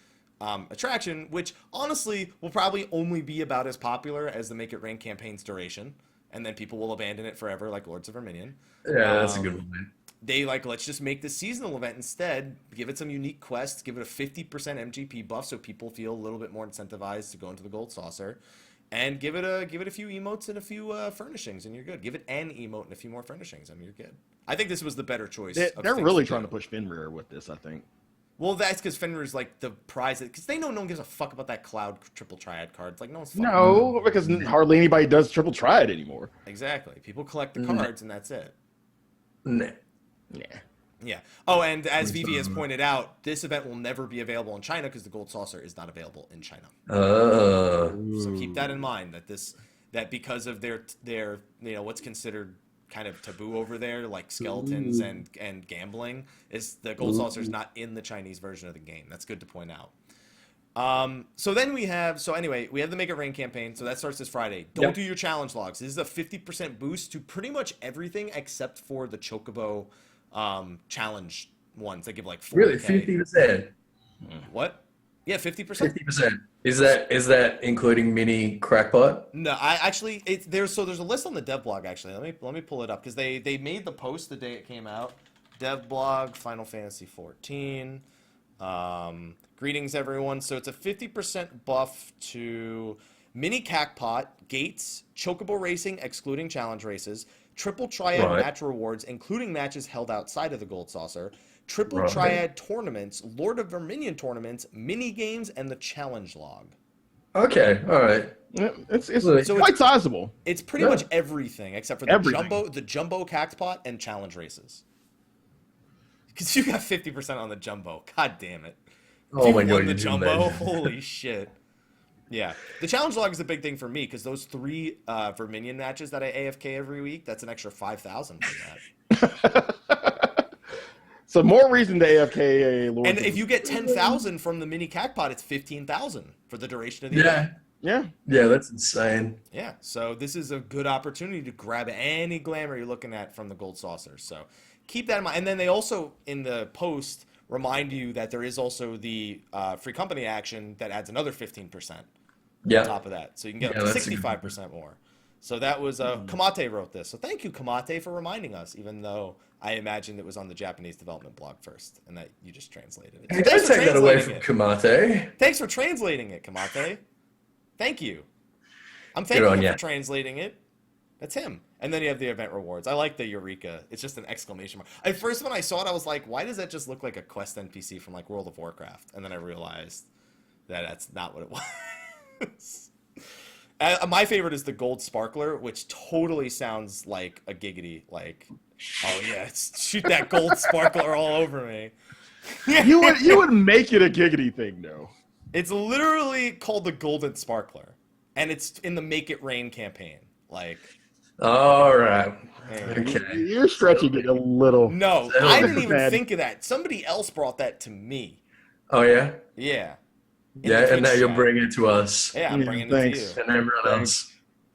attraction, which, honestly, will probably only be about as popular as the Make It Rain campaign's duration, and then people will abandon it forever, like Lords of Verminion.
Yeah, that's a good one.
They let's just make the seasonal event instead. Give it some unique quests. Give it a 50% MGP buff, so people feel a little bit more incentivized to go into the Gold Saucer, and give it a few emotes and a few furnishings, and you're good. Give it an emote and a few more furnishings, and you're good. I think this was the better choice.
They're really trying to push Fenrir with this, I think.
Well, that's because Fenrir's like the prize, because they know no one gives a fuck about that Cloud Triple Triad card. It's like no one's fucking.
No, because hardly anybody does Triple Triad anymore.
Exactly. People collect the cards, and that's it.
Nah.
Yeah. Oh, and as Vivi has pointed out, this event will never be available in China because the Gold Saucer is not available in China. So keep that in mind, that because of their what's considered kind of taboo over there, like skeletons and gambling, is the Gold Saucer is not in the Chinese version of the game. That's good to point out. So we have the Make It Rain campaign. So that starts this Friday. Don't do your challenge logs. This is a 50% boost to pretty much everything except for the Chocobo challenge ones that give like 4K.
Really, 50%.
What? Yeah, 50%.
50%. Is that including mini crackpot?
No, I actually there's a list on the dev blog actually. Let me pull it up because they made the post the day it came out. Dev blog, Final Fantasy 14. Greetings everyone. So it's a 50% buff to mini crackpot, gates, chocobo racing excluding challenge races, triple triad match rewards including matches held outside of the Gold Saucer, triple triad tournaments, Lord of Verminion tournaments, mini games, and the challenge log.
Okay, all right.
Yeah, it's quite sizable.
It's pretty much everything except for the jumbo cactpot and challenge races. Because you got 50% on the jumbo. God damn it.
Oh my god,
the jumbo. Holy shit. Yeah. The challenge log is a big thing for me because those 3 Verminion matches that I AFK every week, that's an extra 5,000 for that.
So more reason to AFK a Lord.
And if you get 10,000 from the mini cactpot, it's 15,000 for the duration of the event.
Yeah,
that's insane.
Yeah, so this is a good opportunity to grab any glamour you're looking at from the Gold Saucer. So keep that in mind. And then they also, in the post, remind you that there is also the free company action that adds another 15% on top of that. So you can get up to 65% more. So that was, Kamate wrote this. So thank you, Kamate, for reminding us, even though I imagined it was on the Japanese development blog first and that you just translated it.
Hey, don't take that away from Kamate.
Thanks for translating it, Kamate. Thank you. I'm thanking him for translating it. That's him. And then you have the event rewards. I like the Eureka. It's just an exclamation mark. At first, when I saw it, I was like, why does that just look like a quest NPC from like World of Warcraft? And then I realized that that's not what it was. My favorite is the Gold Sparkler, which totally sounds like a giggity. Like, oh yeah, shoot that gold sparkler all over me.
You would make it a giggity thing, though.
It's literally called the Golden Sparkler, and it's in the Make It Rain campaign. Like,
all right, okay,
you're stretching it a little.
No, I didn't even think of that. Somebody else brought that to me.
Oh yeah,
yeah.
Yeah, and now you'll bring it to us.
Yeah, I'm bringing it to you.
And everyone else.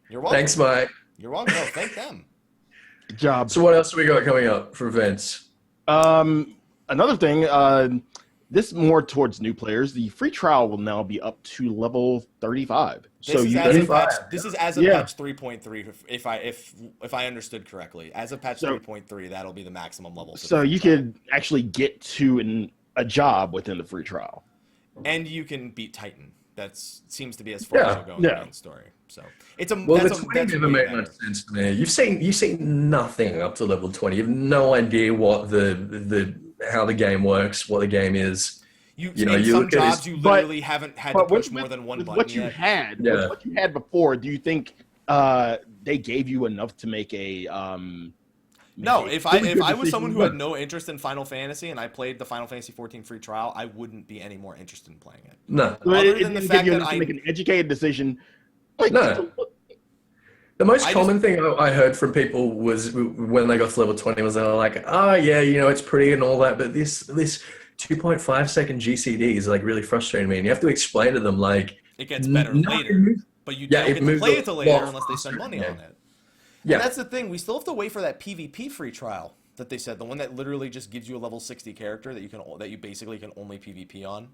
You're welcome.
Thanks, Mike.
You're welcome. No, thank them.
Good job.
So what else do we got coming up for events?
Another thing, this more towards new players. The free trial will now be up to level 35.
This is as of patch 3.3. If I understood correctly, as of patch 3.3, that'll be the maximum level.
So you could actually get to a job within the free trial,
and you can beat Titan. That seems to be as far as you'll go in the main story. So it's
the 20 never made much sense to me. You've seen nothing up to level 20. You have no idea what how the game works, what the game is.
You some jobs you literally haven't had to push more than one button
what you
yet.
What you had before, do you think they gave you enough to make a
No, if I was someone who had no interest in Final Fantasy and I played the Final Fantasy 14 free trial, I wouldn't be any more interested in playing it.
No.
Other than the fact that
I make an educated decision.
No. The most common thing I heard from people was when they got to level 20 was they were like, oh yeah, it's pretty and all that, but this 2.5 second GCD is like really frustrating me. And you have to explain to them like
it gets better later, but you don't get to play it till later unless they spend money on it. Yeah, and that's the thing. We still have to wait for that PvP free trial that they said, the one that literally just gives you a level 60 character that you basically can only PvP on.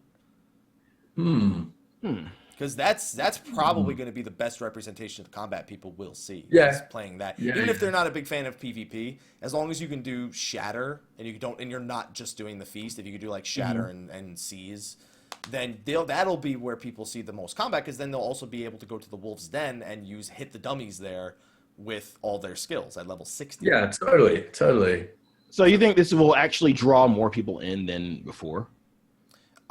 Because that's probably going to be the best representation of combat people will see.
Yeah,
playing that. Even if they're not a big fan of PvP, as long as you can do Shatter and you're not just doing the Feast. If you can do like Shatter and Seize, then that'll be where people see the most combat. Because then they'll also be able to go to the Wolf's Den and hit the dummies there with all their skills at level 60.
Yeah, totally.
So you think this will actually draw more people in than before?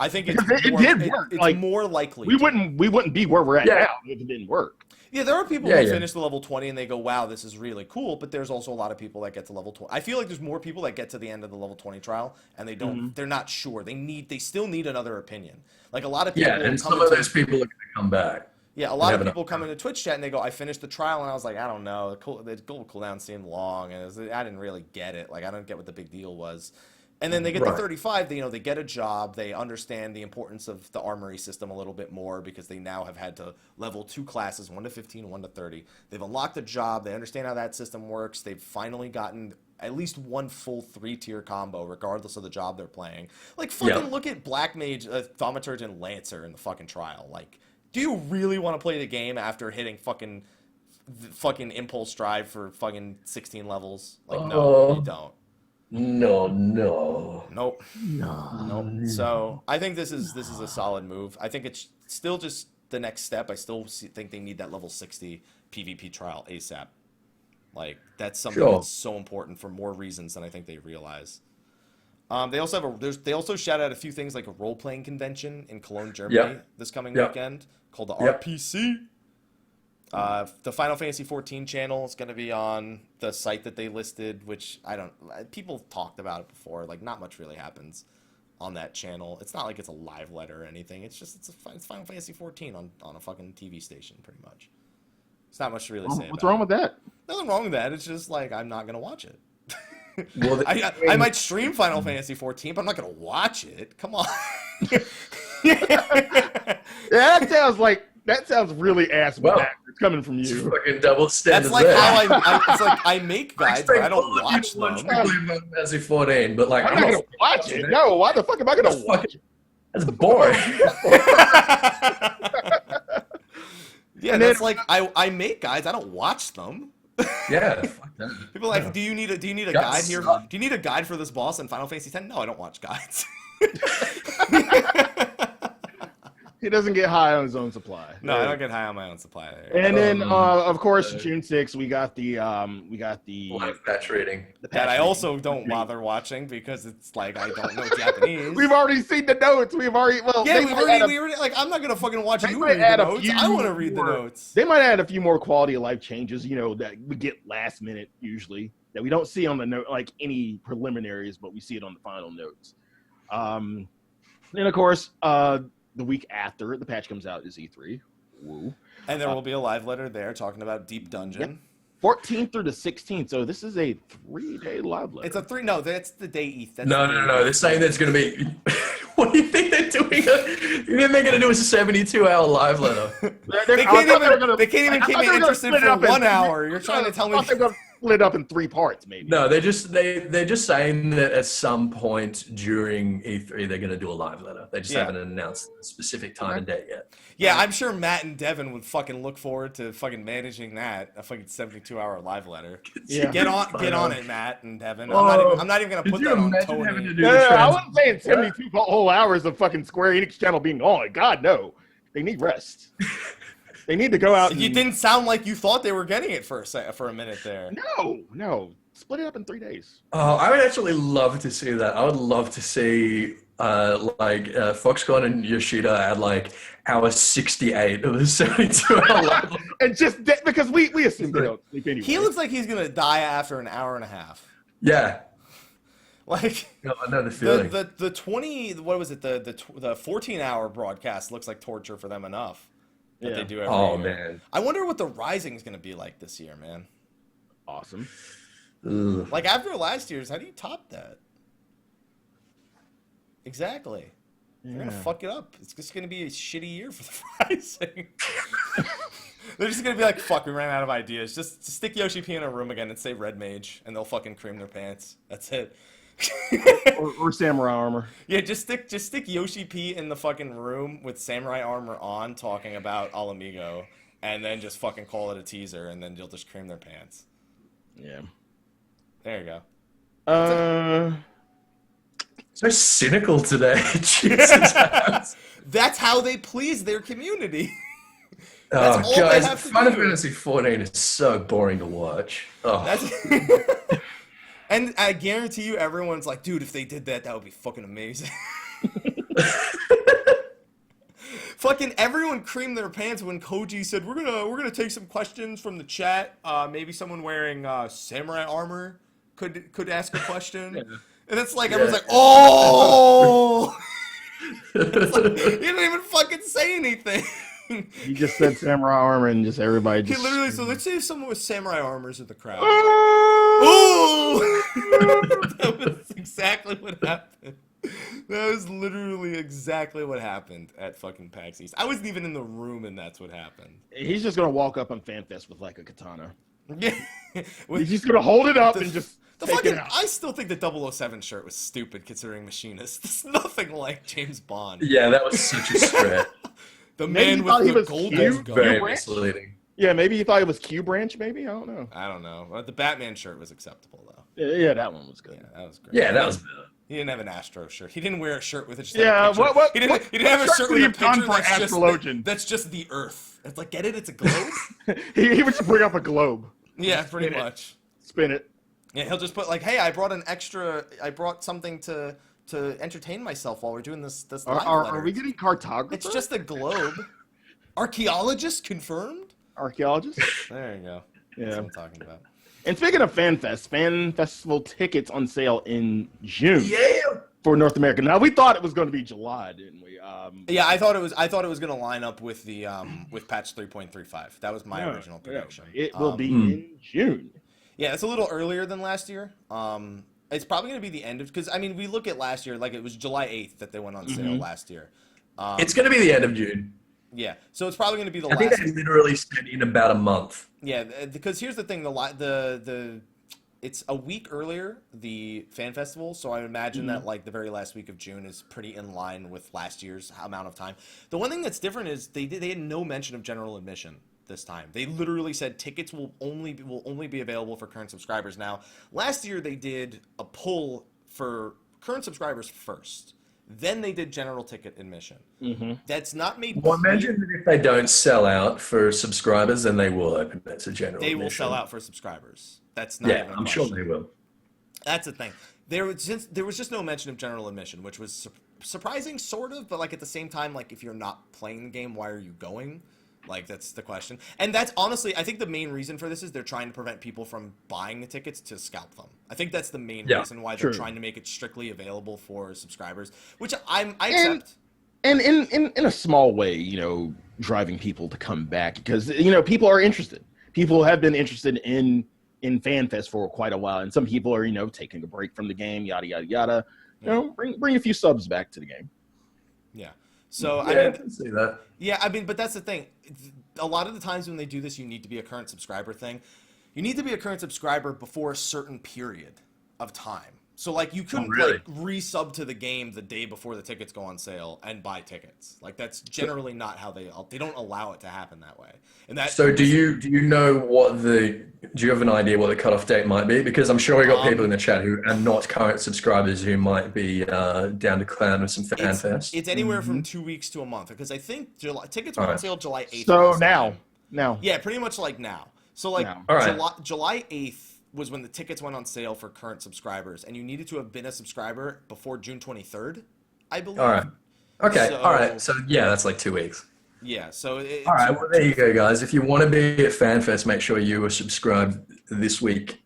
I think it
did work.
It's more likely.
We wouldn't be where we're at now if it didn't work.
Yeah, there are people who finish the level 20 and they go, wow, this is really cool. But there's also a lot of people that get to level 20. I feel like there's more people that get to the end of the level 20 trial and they don't. They're not sure. They still need another opinion. Like a lot of people.
Yeah, and some of those people are going to come back.
Yeah, a lot of people come into Twitch chat and they go, I finished the trial, and I was like, I don't know. The gold cooldown seemed long, and I didn't really get it. Like, I don't get what the big deal was. And then they get to 35, they get a job, they understand the importance of the armory system a little bit more because they now have had to level 2 classes, 1 to 15, 1 to 30. They've unlocked a job, they understand how that system works, they've finally gotten at least one full 3-tier combo, regardless of the job they're playing. Like, fucking look at Black Mage, Thaumaturge, and Lancer in the fucking trial. Like, do you really want to play the game after hitting fucking Impulse Drive for fucking 16 levels? Like, no, you don't. Nope. So I think this is a solid move. I think it's still just the next step. I still think they need that level 60 PvP trial ASAP. Like, that's something that's so important for more reasons than I think they realize. They also shout out a few things like a role-playing convention in Cologne, Germany this coming weekend called the RPC. The Final Fantasy 14 channel is going to be on the site that they listed, which people talked about it before. Like, not much really happens on that channel. It's not like it's a live letter or anything. It's Final Fantasy 14 on a fucking TV station, pretty much. It's not much to really say.
What's wrong with that?
Nothing wrong with that. It's just like, I'm not going to watch it. Well, I might stream Final Fantasy 14, but I'm not going to watch it. Come on.
That sounds really ass backwards coming from you.
Fucking double standard.
That's like how it's like I make guides, but I don't watch them.
Final Fantasy 14, but like
I'm not gonna watch it. No, why the fuck am I gonna watch it?
That's boring.
Yeah, that's like I make guides. I don't watch them.
Yeah, fuck that.
People are like, do you need a guide here? Do you need a guide for this boss in Final Fantasy X? No, I don't watch guides.
He doesn't get high on his own supply.
No, I don't get high on my own supply.
And then, of course, June 6th, we got the
live patch rating.
That I also don't bother watching because it's like I don't know Japanese.
We've already seen the notes. We already
like I'm not gonna fucking watch you read the notes. I want to read the notes.
They might add a few more quality of life changes, that we get last minute usually that we don't see on the note, like any preliminaries, but we see it on the final notes. Then of course, the week after the patch comes out is E3. Woo.
And there will be a live letter there talking about Deep Dungeon.
14th through the 16th. So this is a 3-day live letter.
It's a 3. No, that's the day ETH.
No. They're saying that's going to be. What do you think they're doing? You think they're going to do a 72-hour live letter?
They can't even keep me interested for 1 hour. You're trying to tell me.
split up in 3 parts, maybe.
No, they're just saying that at some point during E3 they're going to do a live letter. They just haven't announced a specific time and date yet.
Yeah, I'm sure Matt and Devin would fucking look forward to fucking managing that, a fucking 72-hour live letter. Yeah. Get on it, Matt and Devin. I'm not even going to put that on Tony.
No, I wasn't saying 72 whole hours of fucking Square Enix channel being on. God, no. They need rest. They need to go out.
You didn't sound like you thought they were getting it for a minute there.
No. Split it up in 3 days.
Oh, I would actually love to see that. I would love to see Foxconn and Yoshida at like hour 68 of the 72-hour live.
And just because we assume they don't sleep anyway.
He looks like he's gonna die after an hour and a half.
Yeah.
Like,
I know the feeling.
The 20, what was it? The 14-hour broadcast looks like torture for them enough. That they do every year.
Man.
I wonder what the Rising is going to be like this year, man.
Awesome.
Ugh.
Like, after last year's, how do you top that? Exactly. They're going to fuck it up. It's just going to be a shitty year for the Rising. They're just going to be like, fuck, we ran out of ideas. Just stick Yoshi P in a room again and say Red Mage, and they'll fucking cream their pants. That's it.
or samurai armor.
Yeah, just stick Yoshi P in the fucking room with samurai armor on, talking about Alamigo, and then just fucking call it a teaser, and then you'll just cream their pants.
Yeah.
There you go.
So cynical today. Jesus.
That's how they please their community.
Oh, guys, Final Fantasy 14 is so boring to watch. Oh.
And I guarantee you, everyone's like, dude, if they did that, that would be fucking amazing. Fucking everyone creamed their pants when Koji said, we're gonna take some questions from the chat. Maybe someone wearing samurai armor could ask a question. Yeah. And it's like, everyone's like, oh! It's like, you didn't even fucking say anything.
He just said samurai armor and just everybody just...
He literally, so let's say if someone with samurai armor's in the crowd.
Oh!
That was exactly what happened. That was literally exactly what happened at fucking PAX East. I wasn't even in the room and that's what happened.
He's just going to walk up on FanFest with like a katana.
Yeah.
He's just going to hold it up and just take it out.
I still think the 007 shirt was stupid considering Machinist. It's nothing like James Bond.
Yeah, that was such a stretch.
The man with the golden gun.
Very misleading.
Yeah, maybe you thought it was Q Branch, maybe? I don't know.
I don't know. Well, the Batman shirt was acceptable, though.
Yeah, that one was good.
Yeah, that was great.
Yeah, that was better.
He didn't have an Astro shirt. He didn't wear a shirt with just
He didn't have
a shirt with a picture that's just the Earth. It's like, get it? It's a globe?
he would just bring up a globe.
Yeah, pretty much.
Spin it.
Yeah, he'll just put like, hey, I brought something to entertain myself while we're doing this live
are we getting cartographer?
It's just a globe. Archaeologist confirmed?
Archaeologist?
There you go.
Yeah.
That's what I'm talking about.
And speaking of FanFest, Fan Festival tickets on sale in June.
Yeah.
For North America. Now we thought it was going to be July, didn't we?
Yeah, I thought it was going to line up with the with patch 3.35. That was my original prediction.
Yeah. It will be in June.
Yeah, it's a little earlier than last year. It's probably going to be the end of, because I mean, we look at last year, like it was July 8th that they went on sale last year.
It's going to be the end of June.
Yeah, so it's probably going to be the last.
I think they literally said in about a month.
Yeah, because here's the thing: it's a week earlier, the fan festival, so I imagine that like the very last week of June is pretty in line with last year's amount of time. The one thing that's different is they had no mention of general admission this time. They literally said tickets will only be available for current subscribers. Now, last year they did a pull for current subscribers first. Then they did general ticket admission. That's not made.
Well, imagine that if they don't sell out for subscribers, then they will open it to general admission.
They will sell out for subscribers. That's not.
Yeah, I'm sure they will.
That's the thing. There was just no mention of general admission, which was surprising, sort of. But like at the same time, like if you're not playing the game, why are you going? Like, that's the question. And that's honestly, I think the main reason for this is they're trying to prevent people from buying the tickets to scalp them. I think that's the main reason why they're trying to make it strictly available for subscribers, which I accept.
And in a small way, you know, driving people to come back because, you know, people are interested. People have been interested in FanFest for quite a while. And some people are, you know, taking a break from the game, yada, yada, yada. You know, bring a few subs back to the game.
Yeah. So
I can see that.
Yeah, I mean, but that's the thing. A lot of the times when they do this, you need to be a current subscriber thing. You need to be a current subscriber before a certain period of time. So, like, you couldn't, resub to the game the day before the tickets go on sale and buy tickets. Like, that's generally not how they don't allow it to happen that way. And that.
So, do you know do you have an idea what the cutoff date might be? Because I'm sure we got people in the chat who are not current subscribers who might be down to clown with some FanFest.
It's anywhere from 2 weeks to a month, because I think tickets were on sale July 8th.
So now.
Yeah, pretty much like now. So, like, July 8th was when the tickets went on sale for current subscribers, and you needed to have been a subscriber before June 23rd, I believe.
All right. Okay. All right. So yeah, that's like 2 weeks.
Yeah. So.
All right. Well, there you go, guys. If you want to be at FanFest, make sure you are subscribed this week.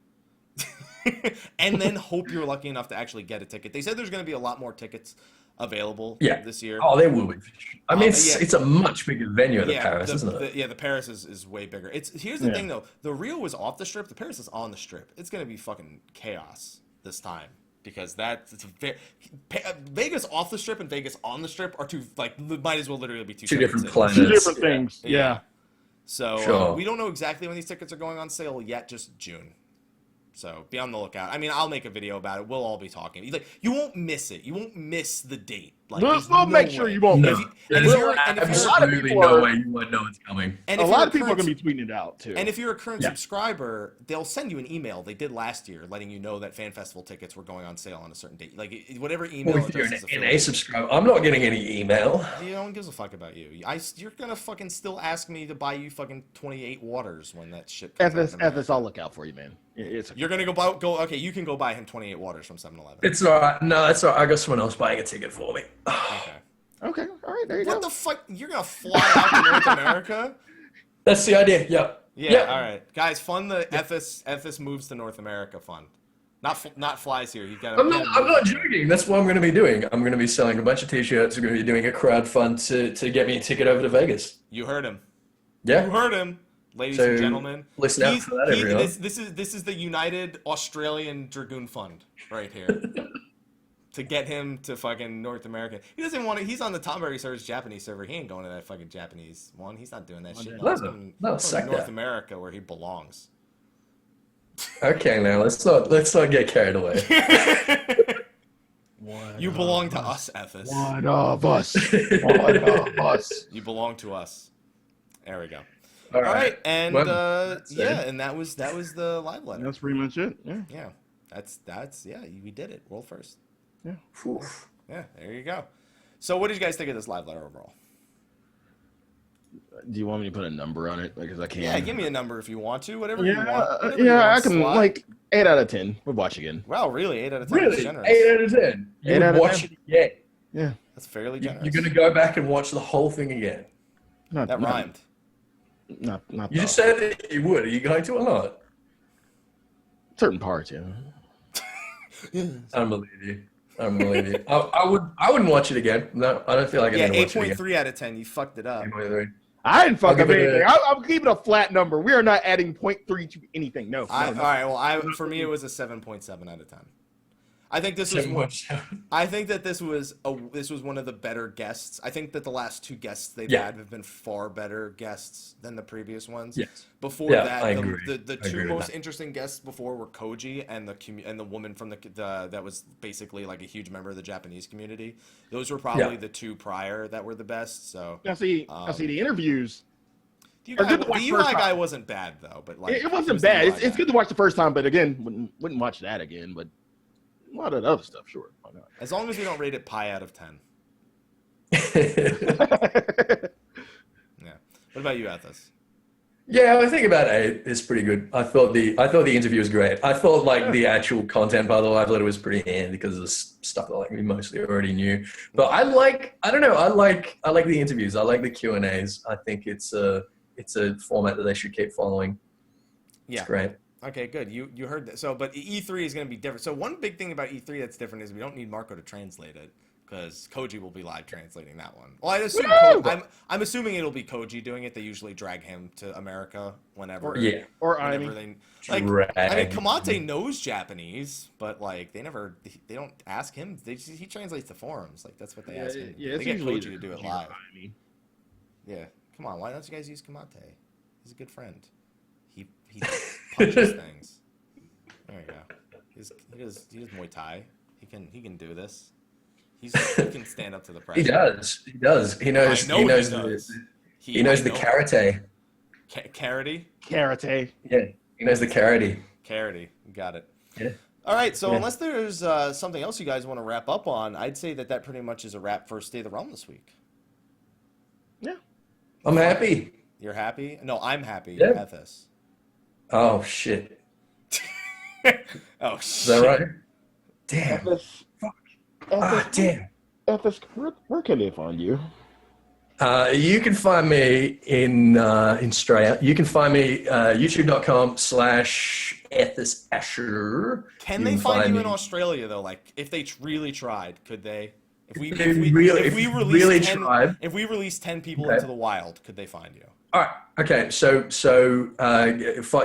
And then hope you're lucky enough to actually get a ticket. They said there's going to be a lot more tickets available this year.
Oh, they will be. I mean, it's a much bigger venue at the Paris, isn't it?
The Paris is way bigger. Here's the thing, though. The Rio was off the Strip. The Paris is on the Strip. It's going to be fucking chaos this time, because Vegas off the Strip and Vegas on the Strip are might as well literally be two
different planets.
Two different things. Yeah.
So we don't know exactly when these tickets are going on sale yet, just June. So be on the lookout. I mean, I'll make a video about it. We'll all be talking. Like, you won't miss it. You won't miss the date. Like,
we'll make sure you won't miss it.
A lot of people no way you won't know it's coming.
And
a lot of people are going to be tweeting it out too.
And if you're a current subscriber, they'll send you an email. They did last year, letting you know that Fan Festival tickets were going on sale on a certain date. Like, whatever email.
Well, if you're an NA subscriber, I'm not getting any email.
No one gives a fuck about you. You're gonna fucking still ask me to buy you fucking 28 waters when that shit comes out.
Ethys, I'll look out for you, man.
You're gonna go. Okay, you can go buy him 28 waters from 7-Eleven.
It's all right. No, it's all right. I got someone else buying a ticket for me.
Okay. All right. There you go.
What the fuck? You're gonna fly out to North America?
That's the idea. Yep.
Yeah. All right, guys. Fund the Ethys moves to North America fund. Not flies here. You got.
I'm not joking. That's what I'm going to be doing. I'm going to be selling a bunch of T-shirts. I'm going to be doing a crowd fund to get me a ticket over to Vegas.
You heard him.
Yeah.
You heard him, ladies and gentlemen.
Listen out for that, everyone.
This is the United Australian Dragoon Fund right here. To get him to fucking North America. He doesn't want to. He's on the Tom Berry server's Japanese server. He ain't going to that fucking Japanese one. He's not doing that shit.
No,
he's going to North America where he belongs.
Okay, now let's not get carried away.
You belong to us, Ethys.
One of us. One of us.
You belong to us. There we go. All right. And and that was the live letter.
That's pretty much it. Yeah.
Yeah. That's we did it. World first.
Yeah.
Oof.
Yeah, there you go. So what did you guys think of this live letter overall?
Do you want me to put a number on it? Because I can't.
Yeah, give me a number if you want to. Whatever you want.
I can, Slyh. Like 8 out of 10. We'll watch again.
Wow, really? 8 out of 10
really?
is generous.
8 out of 10. You would watch it again.
Yeah.
That's fairly generous.
You're going to go back and watch the whole thing again.
That rhymed.
Not
you just said that you would. Are you going to or not?
Certain parts, yeah.
I don't believe you. I wouldn't watch it again. No, I don't feel like I need to watch it again.
8.3 out of 10. You fucked it up.
8.3.
I didn't fuck up anything. I'm keeping a flat number. We are not adding 0.3 to anything. No.
All right. Well, for me, it was a 7.7 out of 10. I think this was. I think that this was one of the better guests. I think that the last two guests they've had have been far better guests than the previous ones.
Yes.
Before that, the two most interesting guests before were Koji and the woman from the that was basically like a huge member of the Japanese community. Those were probably the two prior that were the best. So
now see the interviews.
The UI guy wasn't bad though, but like
it wasn't bad. It's good to watch the first time, but again, wouldn't watch that again. But a lot of other stuff, sure. Why not?
As long as we don't rate it pi out of 10. Yeah. What about you, Ethys?
Yeah, I think about 8 is pretty good. I thought the interview was great. I thought the actual content part of the live letter was pretty handy because of the stuff that we mostly already knew. But I like the interviews. I like the Q&As. I think it's a format that they should keep following.
Yeah.
It's great.
Okay, good. You heard that. So, but E3 is going to be different. So one big thing about E3 that's different is we don't need Marco to translate it because Koji will be live translating that one. Well, I'm assuming it'll be Koji doing it. They usually drag him to America whenever.
Or
Anima. Kamate knows Japanese, but like they don't ask him. He translates the forums. Like that's what they ask him.
Yeah,
they get Koji to do it live. Yeah, come on. Why don't you guys use Kamate? He's a good friend. He punches things. There you go. He does Muay Thai. He can do this. He can stand up to the pressure.
He does. He knows the karate.
Karate?
Yeah. He knows the karate.
Karate. Got it.
Yeah.
All right, so unless there's something else you guys want to wrap up on, I'd say that pretty much is a wrap for State of the Realm this week.
Yeah.
I'm happy.
You're happy? No, I'm happy.
Yeah.
Ethys.
Oh, shit.
Oh, shit.
Is that right? Damn.
Ethys.
Damn.
Ethys, where can they find you?
You can find me in Australia. You can find me youtube.com/EthysAsher.
Can they find you in Australia though? Like, if they really tried, could they? If we release 10 people into the wild, could they find you?
All right. Okay. So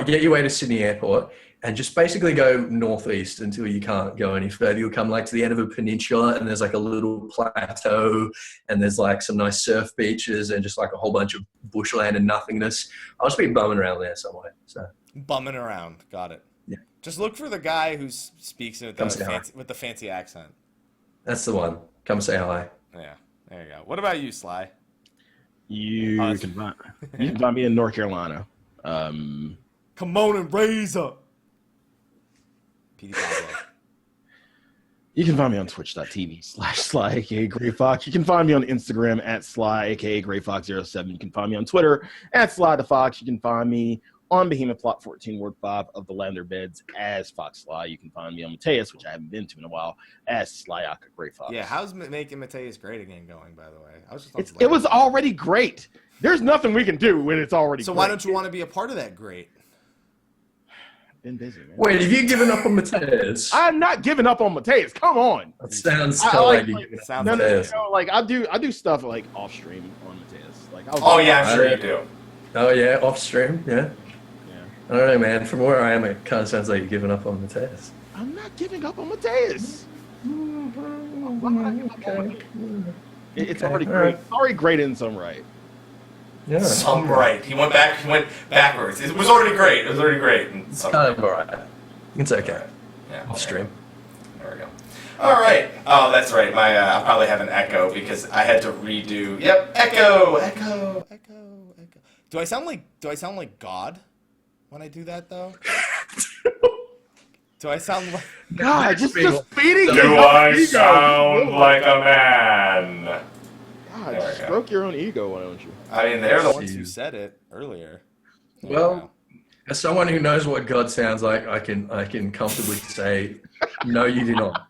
get your way to Sydney Airport and just basically go northeast until you can't go any further. You'll come like to the end of a peninsula and there's like a little plateau and there's like some nice surf beaches and just like a whole bunch of bushland and nothingness. I'll just be bumming around there somewhere. So
bumming around. Got it.
Yeah.
Just look for the guy who speaks with the fancy accent.
That's the one. Come say hi.
Yeah. There you go. What about you, Sly?
You can find me in North Carolina.
Come on and raise up.
You can find me on twitch.tv/Slyakagreyfox. You can find me on Instagram at Slyakagreyfox07. You can find me on Twitter at Slythefox. You can find me on Behemoth Plot 14 Ward 5 of the Lavender Beds as Fox Sly. You can find me on Mateus, which I haven't been to in a while, as Slyakagreyfox.
Yeah, how's making Mateus great again going, by the way?
It was already great. There's nothing we can do when it's already
so
great.
Why don't you want to be a part of that great?
Been busy, man.
Wait, have you given up on Mateus?
I'm not giving up on Mateus. Come on.
That sounds
like I do stuff like off stream on Mateus. Like
I'm sure you do.
Oh yeah, off stream, yeah. I don't know, man. From where I am, it kind of sounds like you're giving up on Mateus.
I'm not giving up on Mateus. It's already great. It's already great in some right.
Yeah.
Some right. He went backwards. It was already great. It's
kind of alright. It's okay.
Yeah.
Off stream.
There we go. All right. Oh, that's right. I probably have an echo because I had to redo. Yep. Echo. Do I sound like God when I do that though? Do I sound like
God? Just feeding.
Do I sound like a man?
God, stroke your own ego, why don't you?
I mean, they're the ones who said it earlier.
Well, as someone who knows what God sounds like, I can comfortably say, no, you do not.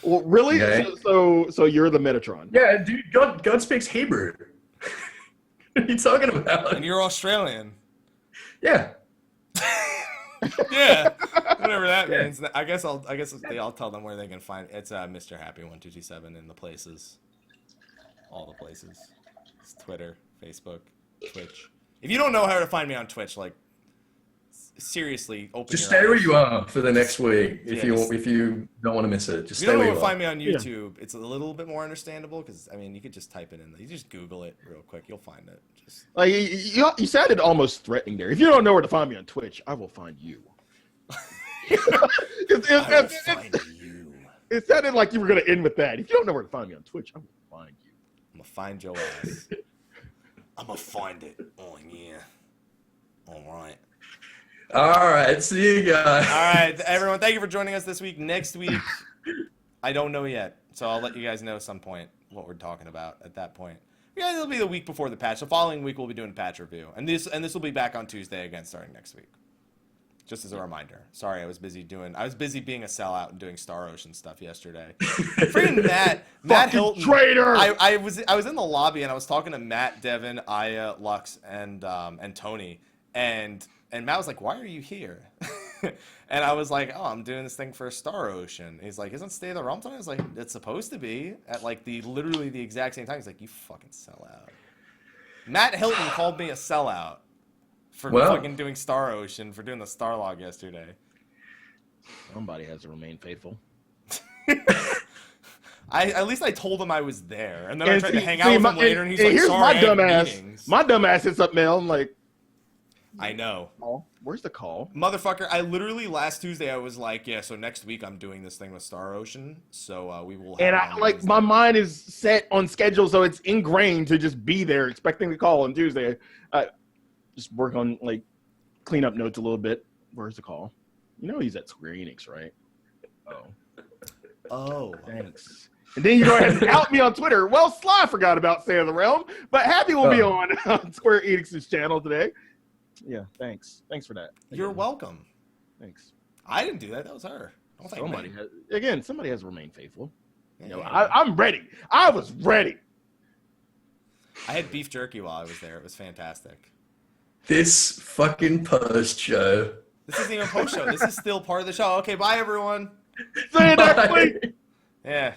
Well, really?
Okay.
So you're the Metatron?
Yeah, dude. God speaks Hebrew. What are you talking about?
And you're Australian.
Yeah.
Yeah. Whatever that means. I guess I'll tell them where they can find it. It's Mr. Happy 1227 in the places. All the places. It's Twitter, Facebook, Twitch. If you don't know how to find me on Twitch, like seriously,
just stay where you are for the next week. If you don't want to miss it, just stay where you are.
If you don't find me on YouTube, it's a little bit more understandable because I mean you could just type it in. You just Google it real quick, you'll find it. Just
like you sounded almost threatening there. If you don't know where to find me on Twitch, I will find you. It sounded like you were going to end with that. If you don't know where to find me on Twitch, I will find you.
I'm gonna find your ass. I'm gonna find it. Oh yeah. All right. See you guys. All right, everyone. Thank you for joining us this week. Next week, I don't know yet, so I'll let you guys know at some point what we're talking about at that point. Yeah, it'll be the week before the patch. The following week we'll be doing patch review, and this will be back on Tuesday again, starting next week. Just as a reminder. Sorry, I was busy being a sellout and doing Star Ocean stuff yesterday. Freaking Matt Hilton.
Traitor!
I was in the lobby and I was talking to Matt, Devin, Aya, Lux, and Tony, and Matt was like, "Why are you here?" And I was like, "Oh, I'm doing this thing for Star Ocean." He's like, "Isn't State of the Realm time?" I was like, "It's supposed to be at like literally the exact same time." He's like, "You fucking sellout." Matt Hilton called me a sellout. For fucking doing Star Ocean, for doing the Starlog yesterday.
Somebody has to remain faithful.
At least I told him I was there, and then I tried to hang out with him later, and he's like,
"Here's
"Sorry,
my dumb ass.
meetings."
My dumb ass hits up mail. I'm like,
I know.
Oh, where's the call?
Motherfucker, I literally last Tuesday I was like, yeah, so next week I'm doing this thing with Star Ocean, so we will have
my mind is set on schedule, so it's ingrained to just be there expecting the call on Tuesday. Just work on like cleanup notes a little bit. Where's the call? You know he's at Square Enix, right?
Oh.
Thanks. And then you go ahead and out me on Twitter. Well, Sly forgot about State of the Realm, but Happy will be on Square Enix's channel today. Yeah, thanks. Thanks for that.
You're welcome.
Thanks.
I didn't do that. That was her.
Somebody has remained faithful. You know, I'm ready. I was ready.
I had beef jerky while I was there. It was fantastic.
This fucking post show.
This isn't even a post show. This is still part of the show. Okay, bye everyone.
See you next week.
Yeah.